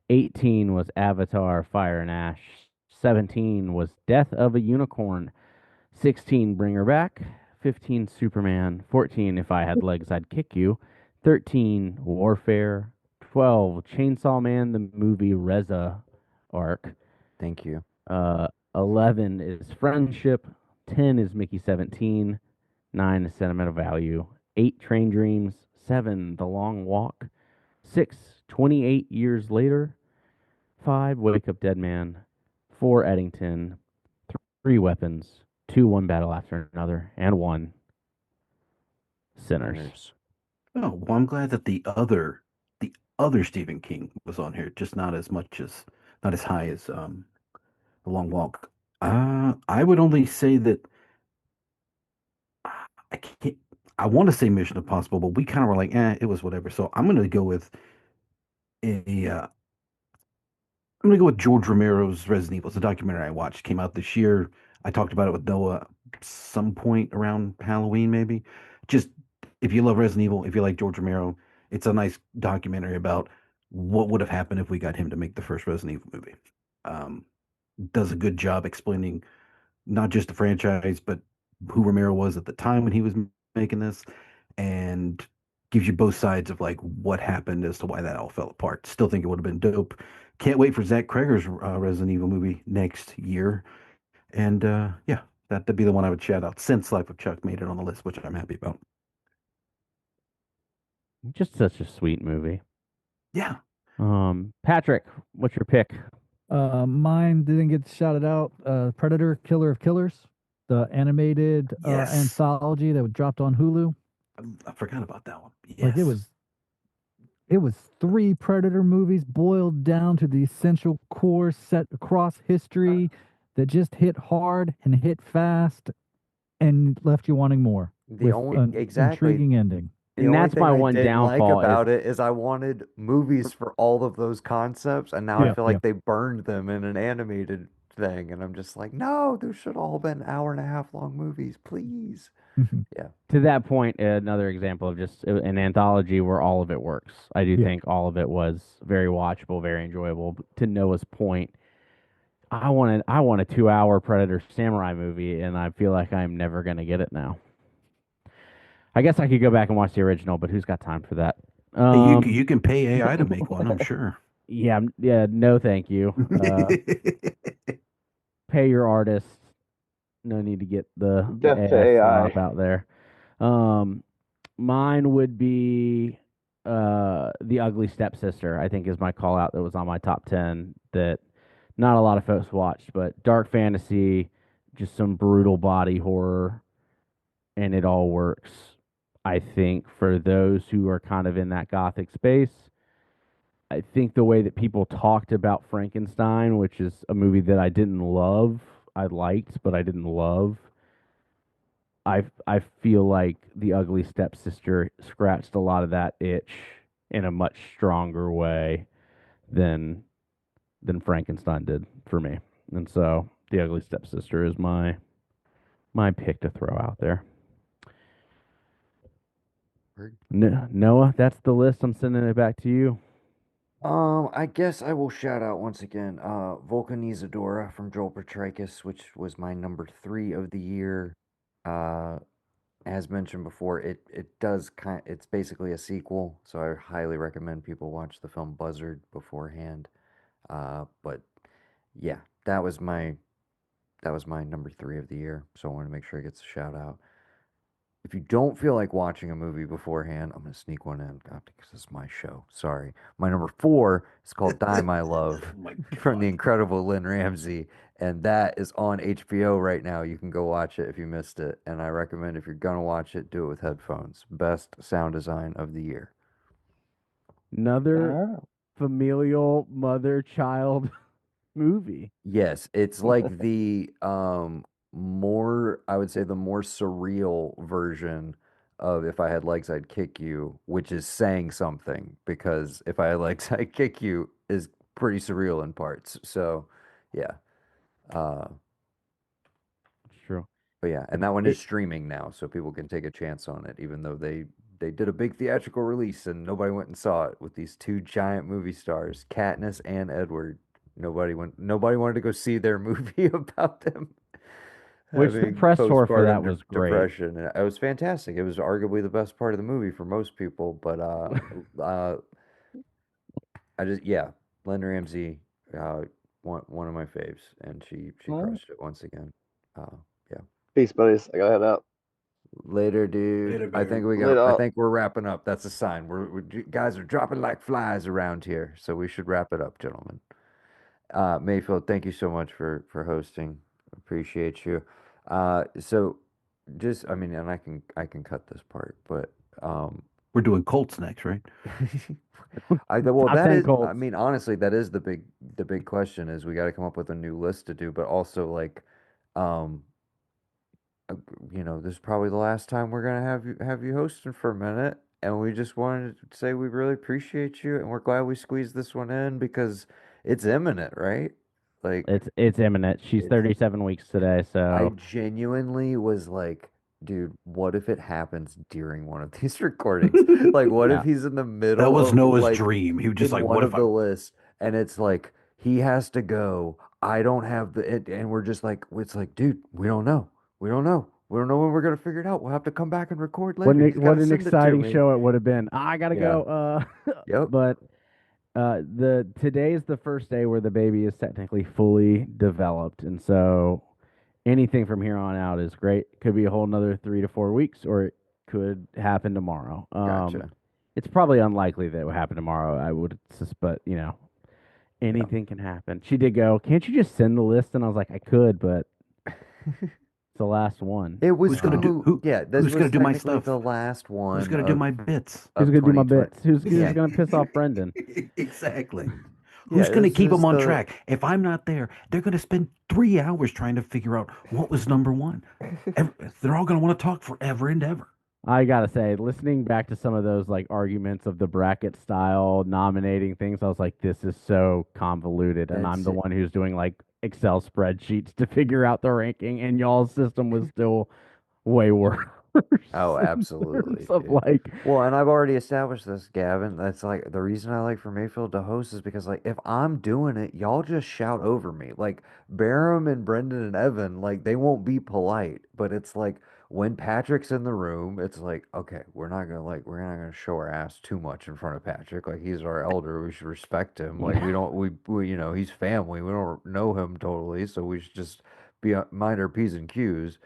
18 was Avatar Fire and Ash. 17 was Death of a Unicorn. 16 Bring Her Back. 15 Superman. 14 If I Had Legs I'd Kick You. 13 Warfare. 12 Chainsaw Man the movie Reza arc. Thank you. 11 is Friendship. 10 is Mickey 17. 9 is Sentimental Value. 8 Train Dreams. 7 The Long Walk. 6 28 Years Later. 5 Wake Up Dead Man. 4 Eddington. 3 Weapons. 2 One Battle After Another. And 1 Sinners. Oh, well, I'm glad that the other Stephen King was on here, just not as high as The Long Walk. I would only say that I can't. I want to say Mission Impossible, but we kind of were like, it was whatever. So I'm going to go with I'm going to go with George Romero's Resident Evil. It's a documentary I watched. Came out this year. I talked about it with Noah some point around Halloween, maybe. Just if you love Resident Evil, if you like George Romero, it's a nice documentary about what would have happened if we got him to make the first Resident Evil movie. Does a good job explaining not just the franchise, but who Romero was at the time when he was making this, and gives you both sides of like what happened as to why that all fell apart. Still think it would have been dope. Can't wait for Zach Kreger's Resident Evil movie next year. And yeah, that'd be the one I would shout out since Life of Chuck made it on the list, which I'm happy about. Just such a sweet movie. Yeah. Patrick, what's your pick? Mine didn't get shouted out. Predator, Killer of Killers, the animated Yes. anthology that was dropped on Hulu. I forgot about that one. Yes. Like it was 3 Predator movies boiled down to the essential core set across history that just hit hard and hit fast and left you wanting more. The with only an exactly intriguing ending. The And only that's thing my I one didn't like downfall about it is I wanted movies for all of those concepts, and now I Yeah, feel like yeah. they burned them in an animated thing, and I'm just like, no, those should all been hour and a half long movies, please. Yeah. To that point, another example of just an anthology where all of it works. I do Yeah. think all of it was very watchable, very enjoyable. But to Noah's point, I want a 2-hour Predator Samurai movie, and I feel like I'm never gonna get it now. I guess I could go back and watch the original, but who's got time for that? Hey, you can pay AI to make one, I'm sure. Yeah, no, thank you. Pay your artists. No need to get the Death to AI AI. slob out there. Mine would be The Ugly Stepsister, I think, is my call out that was on my top 10 that not a lot of folks watched, but dark fantasy, just some brutal body horror, and it all works. I think for those who are kind of in that gothic space, I think the way that people talked about Frankenstein, which is a movie that I didn't love, I liked, but I didn't love. I feel like The Ugly Stepsister scratched a lot of that itch in a much stronger way than Frankenstein did for me. And so The Ugly Stepsister is my pick to throw out there. Noah, that's the list. I'm sending it back to you. I guess I will shout out once again, Vulcanizadora from Joel Petrakis, which was my number 3 of the year. As mentioned before, it's basically a sequel, so I highly recommend people watch the film Buzzard beforehand. But yeah, that was my number 3 of the year, so I want to make sure it gets a shout out. If you don't feel like watching a movie beforehand, I'm going to sneak one in because it's my show. Sorry. My number 4 is called Die My Love from the incredible Lynn Ramsey. And that is on HBO right now. You can go watch it if you missed it. And I recommend if you're going to watch it, do it with headphones. Best sound design of the year. Another familial mother-child movie. Yes, it's like the I would say the more surreal version of If I Had Legs I'd Kick You, which is saying something, because If I Had Legs I'd Kick You is pretty surreal in parts. So yeah. True. But yeah, and that one is streaming now, so people can take a chance on it, even though they did a big theatrical release and nobody went and saw it with these 2 giant movie stars, Katniss and Edward. Nobody wanted to go see their movie about them. Which the press tour for that was great. Depression. And it was fantastic. It was arguably the best part of the movie for most people, but Lynn Ramsey, one of my faves, and she crushed it once again. Yeah. Peace, buddies. I gotta head out. Later, dude. Later, I baby. think I think we're wrapping up. That's a sign. Guys are dropping like flies around here, so we should wrap it up, gentlemen. Mayfield, thank you so much for hosting. Appreciate you. So just, I mean, and I can cut this part, but we're doing Colts next, right? that is, Colts. I mean, honestly, that is the big question is we got to come up with a new list to do, but also like, this is probably the last time we're gonna have you hosting for a minute, and we just wanted to say we really appreciate you, and we're glad we squeezed this one in because it's imminent, right? Like it's imminent. She's 37 weeks today, I so genuinely was like, dude, what if it happens during one of these recordings? Like, what if he's in the middle? That was of, Noah's like, dream. He was just in like, one what of if the list, and it's like he has to go. I don't have and we're just like, it's like, dude, we don't know. We don't know when we're gonna figure it out. We'll have to come back and record later. what an exciting show it would have been. I gotta go. Yep. But today's the first day where the baby is technically fully developed, and so anything from here on out is great. Could be a whole another 3 to 4 weeks, or it could happen tomorrow. Gotcha. It's probably unlikely that it would happen tomorrow. I would suspect, anything can happen. She did go, can't you just send the list? And I was like, I could, but it's the last one. It was Who's gonna do? Who's gonna do my stuff? The last one. Who's gonna do my bits? Who's gonna do my 2020. bits? Who's gonna piss off Brendan? Exactly. Who's going to keep them on track? If I'm not there, they're going to spend 3 hours trying to figure out what was number 1. They're all going to want to talk forever and ever. I gotta say, listening back to some of those like arguments of the bracket style nominating things, I was like, this is so convoluted, and I'm the one who's doing like Excel spreadsheets to figure out the ranking, and y'all's system was still way worse. Oh, absolutely. Well, and I've already established this, Gavin. That's like the reason I like for Mayfield to host is because like if I'm doing it, y'all just shout over me. Like Barham and Brendan and Evan, like they won't be polite, but it's like when Patrick's in the room, it's like, okay, we're not gonna show our ass too much in front of Patrick. Like he's our elder, we should respect him. Like we he's family. We don't know him totally, so we should just mind our P's and Q's.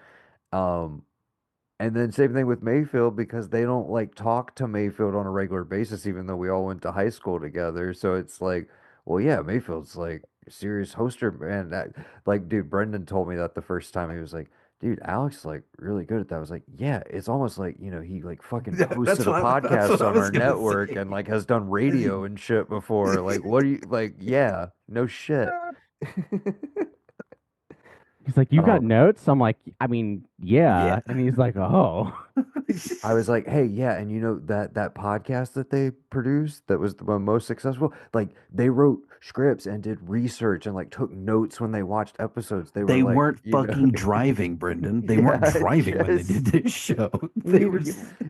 And then same thing with Mayfield because they don't like talk to Mayfield on a regular basis, even though we all went to high school together. So it's like, well, yeah, Mayfield's like a serious hoster, man. Like, dude, Brendan told me that the first time. He was like, dude, Alex is like really good at that. I was like, yeah, it's almost like, he like fucking Yeah, that's hosted a that's podcast what I on was our gonna network say. and like has done radio and shit before. Like, what do you like? Yeah, no shit. He's like, you got Oh, notes? I'm like, I mean, yeah. Yeah. And he's like, oh. I was like, hey, yeah, and you know that podcast that they produced that was the one most successful, like they wrote scripts and did research and like took notes when they watched episodes. They were They like, weren't fucking driving, Brendan. They weren't yeah, driving when they did this show. They were.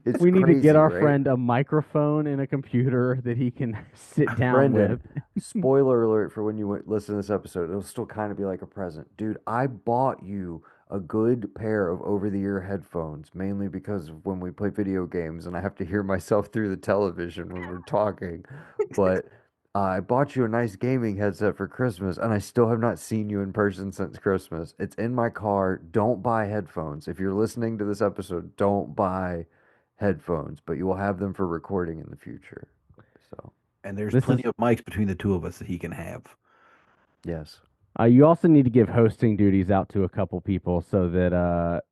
it's We need to get crazy, our right? friend a microphone and a computer that he can sit down Brendan, with. spoiler alert for when you listen to this episode, it'll still kind of be like a present. Dude, I bought you a good pair of over-the-ear headphones, mainly because of when we play video games and I have to hear myself through the television when we're talking. But I bought you a nice gaming headset for Christmas, and I still have not seen you in person since Christmas. It's in my car. Don't buy headphones. If you're listening to this episode, don't buy headphones, but you will have them for recording in the future. So, And there's This plenty is of mics between the two of us that he can have. yes. you also need to give hosting duties out to a couple people so that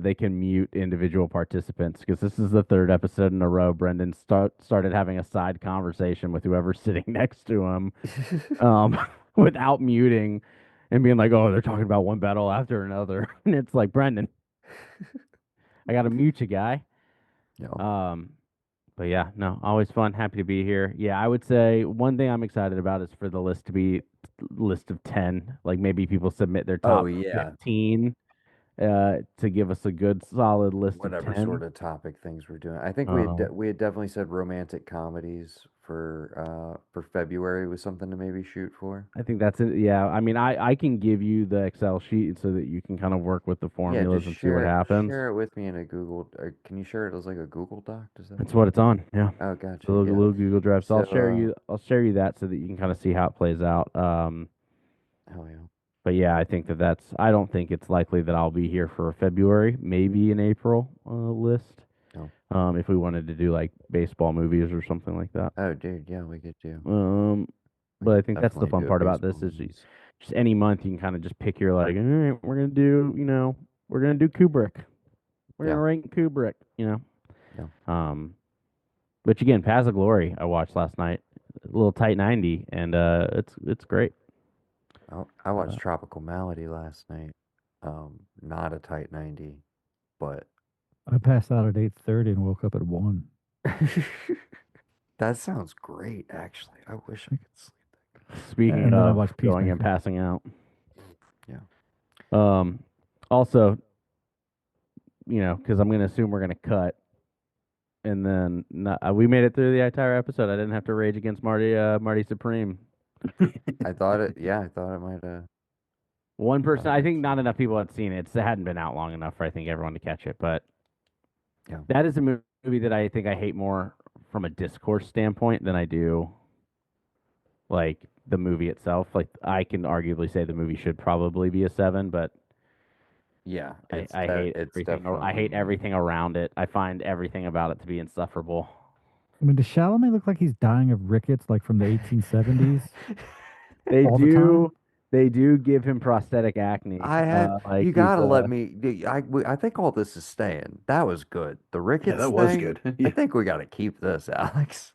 they can mute individual participants because this is the third episode in a row Brendan started having a side conversation with whoever's sitting next to him without muting and being like, oh, they're talking about one battle after another. And it's like, Brendan, I gotta mute you, guy. Yeah. But yeah, no, always fun. Happy to be here. Yeah, I would say one thing I'm excited about is for the list to be list of 10. Like maybe people submit their top Oh, yeah. 15 to give us a good solid list Whatever of 10. sort of topic things we're doing. I think we had definitely said romantic comedies for February was something to maybe shoot for. I think that's it. Yeah, I mean, I can give you the Excel sheet so that you can kind of work with the Yeah, formulas just and see what happens. share it with me in a Google. Or can you share it as like a Google Doc? Does that? That's what it's on. Yeah, Oh, it's gotcha. a little Google Drive. So, So, I'll share you that so that you can kind of see how it plays out. hell yeah. But yeah, I think that's. I don't think it's likely that I'll be here for February, maybe an April list. No. If we wanted to do like baseball movies or something like that. Oh, dude, yeah, we could do. But I think that's the Definitely fun do a part about this baseball is movies. just any month you can kind of just pick your like, all right, we're gonna do, we're gonna do Kubrick. We're Yeah. gonna rank Kubrick, Yeah. Which again, Paths of Glory I watched last night, a little tight 90, and it's great. I watched Tropical Malady last night. Not a tight 90, but I passed out at 8:30 and woke up at 1. that sounds great. Actually, I wish I could sleep. Speaking And then I of watched going and Peacemaker. passing out. Yeah. Also, because I'm gonna assume we're gonna cut, and then we made it through the entire episode. I didn't have to rage against Marty Supreme. I thought it. Yeah, I thought it might have. One person, I think that's- not enough people had seen it. It hadn't been out long enough for I think everyone to catch it. But Yeah. that is a movie that I think I hate more from a discourse standpoint than I do like the movie itself. Like I can arguably say the movie should probably be a 7, but Yeah, I it's hate it's everything. I hate definitely everything around it. I find everything about it to be insufferable. I mean, does Chalamet look like he's dying of rickets, like from the 1870s? They All the do. They do give him prosthetic acne. I had like you gotta he's, let me. I think all this is staying. That was good. The Ricketts that was thing, good. I Yeah. think we gotta keep this, Alex.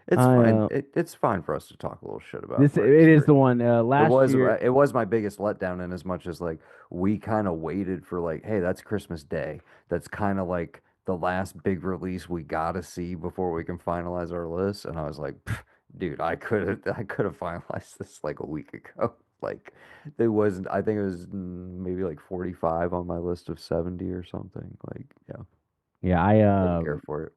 It's I, fine. It's fine for us to talk a little shit about this. Marty It is Supreme. the one last year. It was my biggest letdown in as much as like we kind of waited for like, hey, that's Christmas Day. That's kind of like the last big release we gotta see before we can finalize our list. And I was like, dude, I could have finalized this like a week ago. Like there wasn't. I think it was maybe like 45 on my list of 70 or something. Like yeah, Yeah, I didn't care for it.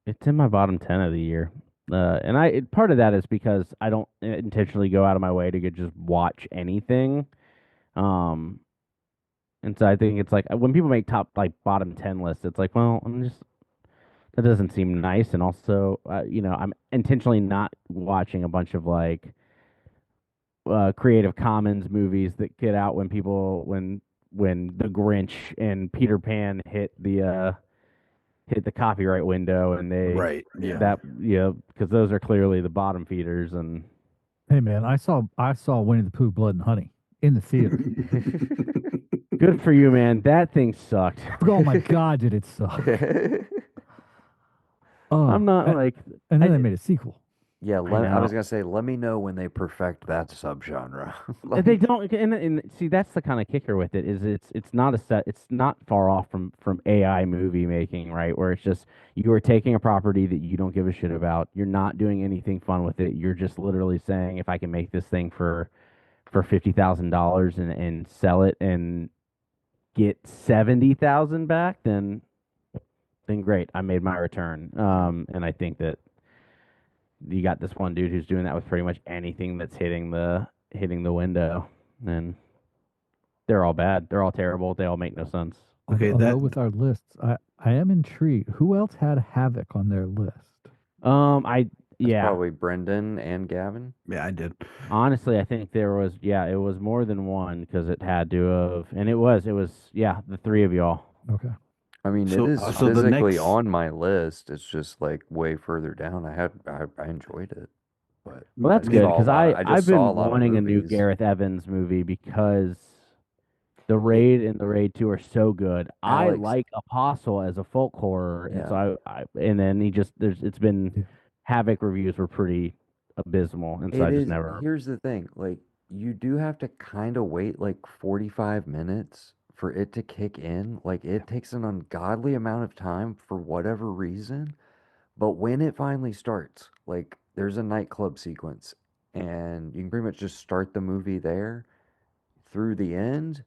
it's in my bottom 10 of the year. And part of that is because I don't intentionally go out of my way to just watch anything. And so I think it's like when people make top like bottom 10 lists, it's like, well, that doesn't seem nice. And also, I'm intentionally not watching a bunch of like Creative Commons movies that get out when when the Grinch and Peter Pan hit the copyright window, and they Right. Yeah. that because those are clearly the bottom feeders. And Hey man, I saw Winnie the Pooh, Blood and Honey in the theater. good for you, man. That thing sucked. Oh my God, did it suck? Oh, I'm not like, and then they made a sequel. Yeah, I I was know. gonna say, let me know when they perfect that subgenre. They don't, and see, that's the kind of kicker with it, is it's not it's not far off from AI movie making, right? Where it's just you are taking a property that you don't give a shit about, you're not doing anything fun with it, you're just literally saying, if I can make this thing for $50,000 and sell it and get 70,000 back, then great, I made my return. And I think that you got this one dude who's doing that with pretty much anything that's hitting the window, and they're all bad. They're all terrible. They all make no sense. Okay, I'll go with our lists. I am intrigued. Who else had Havoc on their list? Probably Brendan and Gavin. Yeah, I did. Honestly, I think it was more than one, because it had to have, and it was the three of y'all. Okay. I mean, So- it is so the physically next- on my list. It's just like way further down. I enjoyed it, but Well, that's I good, saw a because lot of- I just I've been saw a lot of wanting a new movies. Gareth Evans movie, because the Raid and the Raid 2 are so good. I Alex. like Apostle as a folk horror, and Yeah. so and then it's been Yeah. Havoc reviews were pretty abysmal, and so I It just is. never. Here's the thing, like you do have to kind of wait like 45 minutes for it to kick in. Like it takes an ungodly amount of time for whatever reason. But when it finally starts, like there's a nightclub sequence, and you can pretty much just start the movie there through the end.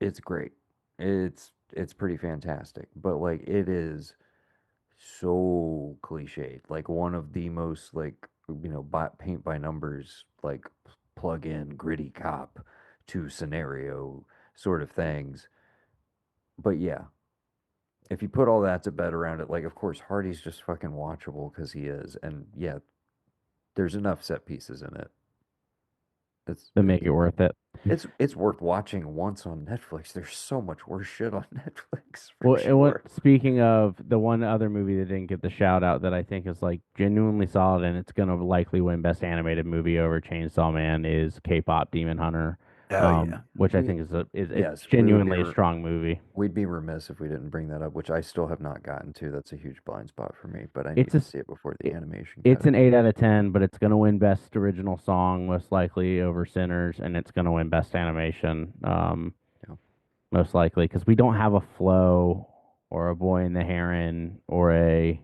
It's great. It's pretty fantastic. But like it is so cliched. Like one of the most like paint by numbers, like plug in gritty cop to scenario sort of things. But yeah, if you put all that to bed around it, like of course Hardy's just fucking watchable because he is, and yeah, there's enough set pieces in it. To make it worth it. It's worth watching once on Netflix. There's so much worse shit on Netflix. Well, For sure. speaking of the one other movie that didn't get the shout out that I think is like genuinely solid, and it's gonna likely win Best Animated Movie over Chainsaw Man, is K-pop Demon Hunter. Which I think is Yes, genuinely a strong movie. We'd be remiss if we didn't bring that up, which I still have not gotten to. That's a huge blind spot for me, but I need to see it before the animation. It's an 8 out of 10, but it's going to win Best Original Song most likely over Sinners, and it's going to win Best Animation most likely, because we don't have a Flow or a Boy and the Heron and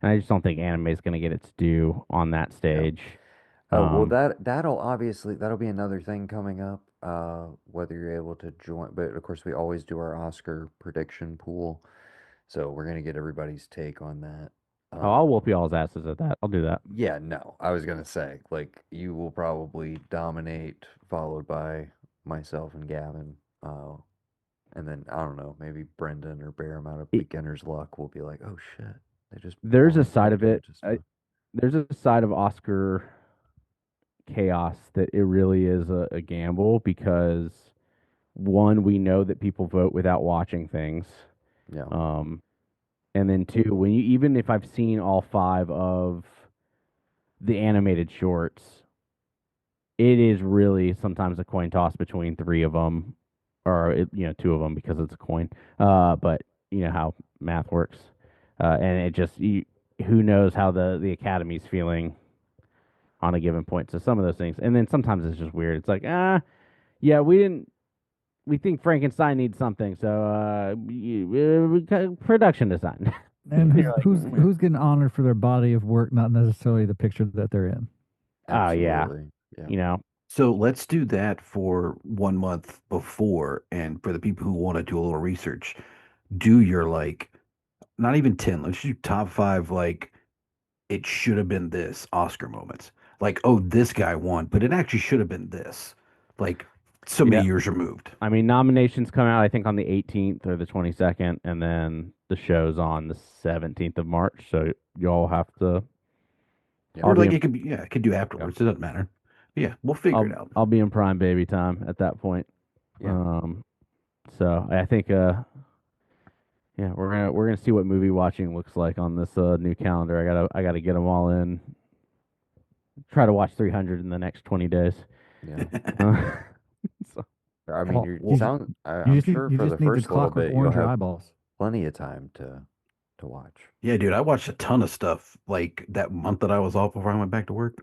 I just don't think anime is going to get its due on that stage. Well, that'll be another thing coming up. Whether you're able to join, but of course we always do our Oscar prediction pool, so we're gonna get everybody's take on that. I'll whoop y'all's asses at that. I'll do that. Yeah, no, I was gonna say like you will probably dominate, followed by myself and Gavin. And then I don't know, maybe Brendan or Bear out of beginner's luck will be like, oh shit, they just. There's a side of it. There's a side of Oscar chaos that it really is a gamble, because one, we know that people vote without watching things. Yeah. And then two, even if I've seen all 5 of the animated shorts, it is really sometimes a coin toss between 3 of them, or 2 of them, because it's a coin. But you know how math works, and it just who knows how the Academy's feeling on a given point. So some of those things, and then sometimes it's just weird. It's like, yeah, we think Frankenstein needs something, so production design. And who's getting honored for their body of work, not necessarily the picture that they're in. Oh yeah, Absolutely. So let's do that for 1 month before, and for the people who want to do a little research, do your like, not even 10. Let's do top 5. Like, it should have been this Oscar moments. Like, oh, this guy won, but it actually should have been this. Like, so many years removed. I mean, nominations come out, I think, on the 18th or the 22nd, and then the show's on the 17th of March. So y'all have to. Or like it could do afterwards. It doesn't matter. Yeah, we'll figure it out. I'll be in prime baby time at that point. Yeah. So I think yeah, we're gonna see what movie watching looks like on this new calendar. I gotta get them all in. Try to watch 300 in the next 20 days. Yeah. So, I mean, Well, you you sound. you I'm just sure you for the just need to first little Clockwork bit, you'll Orange your have eyeballs. plenty of time to watch. Yeah, dude, I watched a ton of stuff like that month that I was off before I went back to work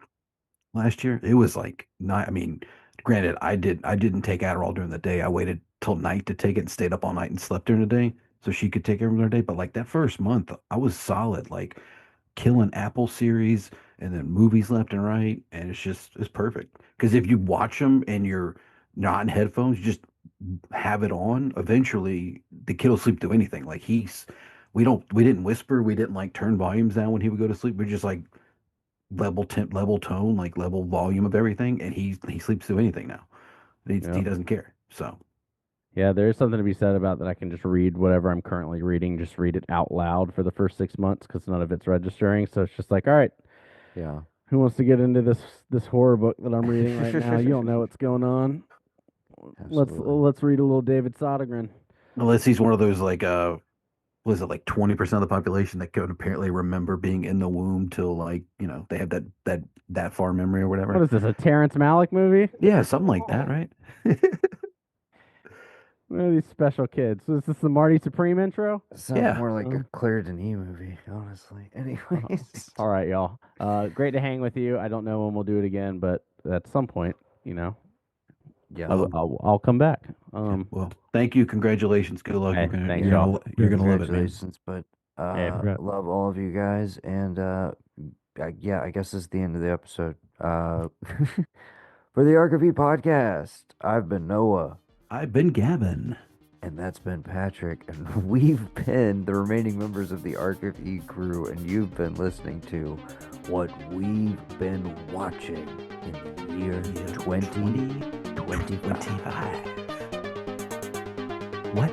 last year. It was like not. I mean, granted, I didn't take Adderall during the day. I waited till night to take it and stayed up all night and slept during the day so she could take it during the day. But like that first month, I was solid, like killing Apple series and then movies left and right, and it's perfect. Because if you watch them and you're not in headphones, you just have it on. Eventually, the kid will sleep through anything. Like we didn't whisper, we didn't like turn volumes down when he would go to sleep. We just like level temp, level tone, like level volume of everything, and he sleeps through anything now. He yeah. doesn't care. So Yeah, there's something to be said about that. I can just read whatever I'm currently reading, just read it out loud for the first 6 months because none of it's registering. So it's just like, all right, Yeah. who wants to get into this horror book that I'm reading right now? You don't know what's going on. Absolutely. Let's read a little David Sodergren. unless he's one of those like was it like 20% of the population that could apparently remember being in the womb till like they have that far memory or whatever. What is this, a Terrence Malick movie? Yeah, something like that, right? What are these special kids? So is this the Marty Supreme intro? It sounds Yeah. more like a Claire Denis movie, honestly. Anyways. All right, y'all. Great to hang with you. I don't know when we'll do it again, but at some point, Yeah. I'll come back. Well, thank you. Congratulations. Good luck. Hey, thanks, you're y'all. gonna, you're gonna love it, man. Congratulations, but Hey, congrats. love all of you guys, and yeah, I guess this is the end of the episode. For the ARK of E Podcast, I've been Noah, I've been Gavin. and that's been Patrick, and we've been the remaining members of the ARK of E Crew, and you've been listening to what we've been watching in the year 2025. What?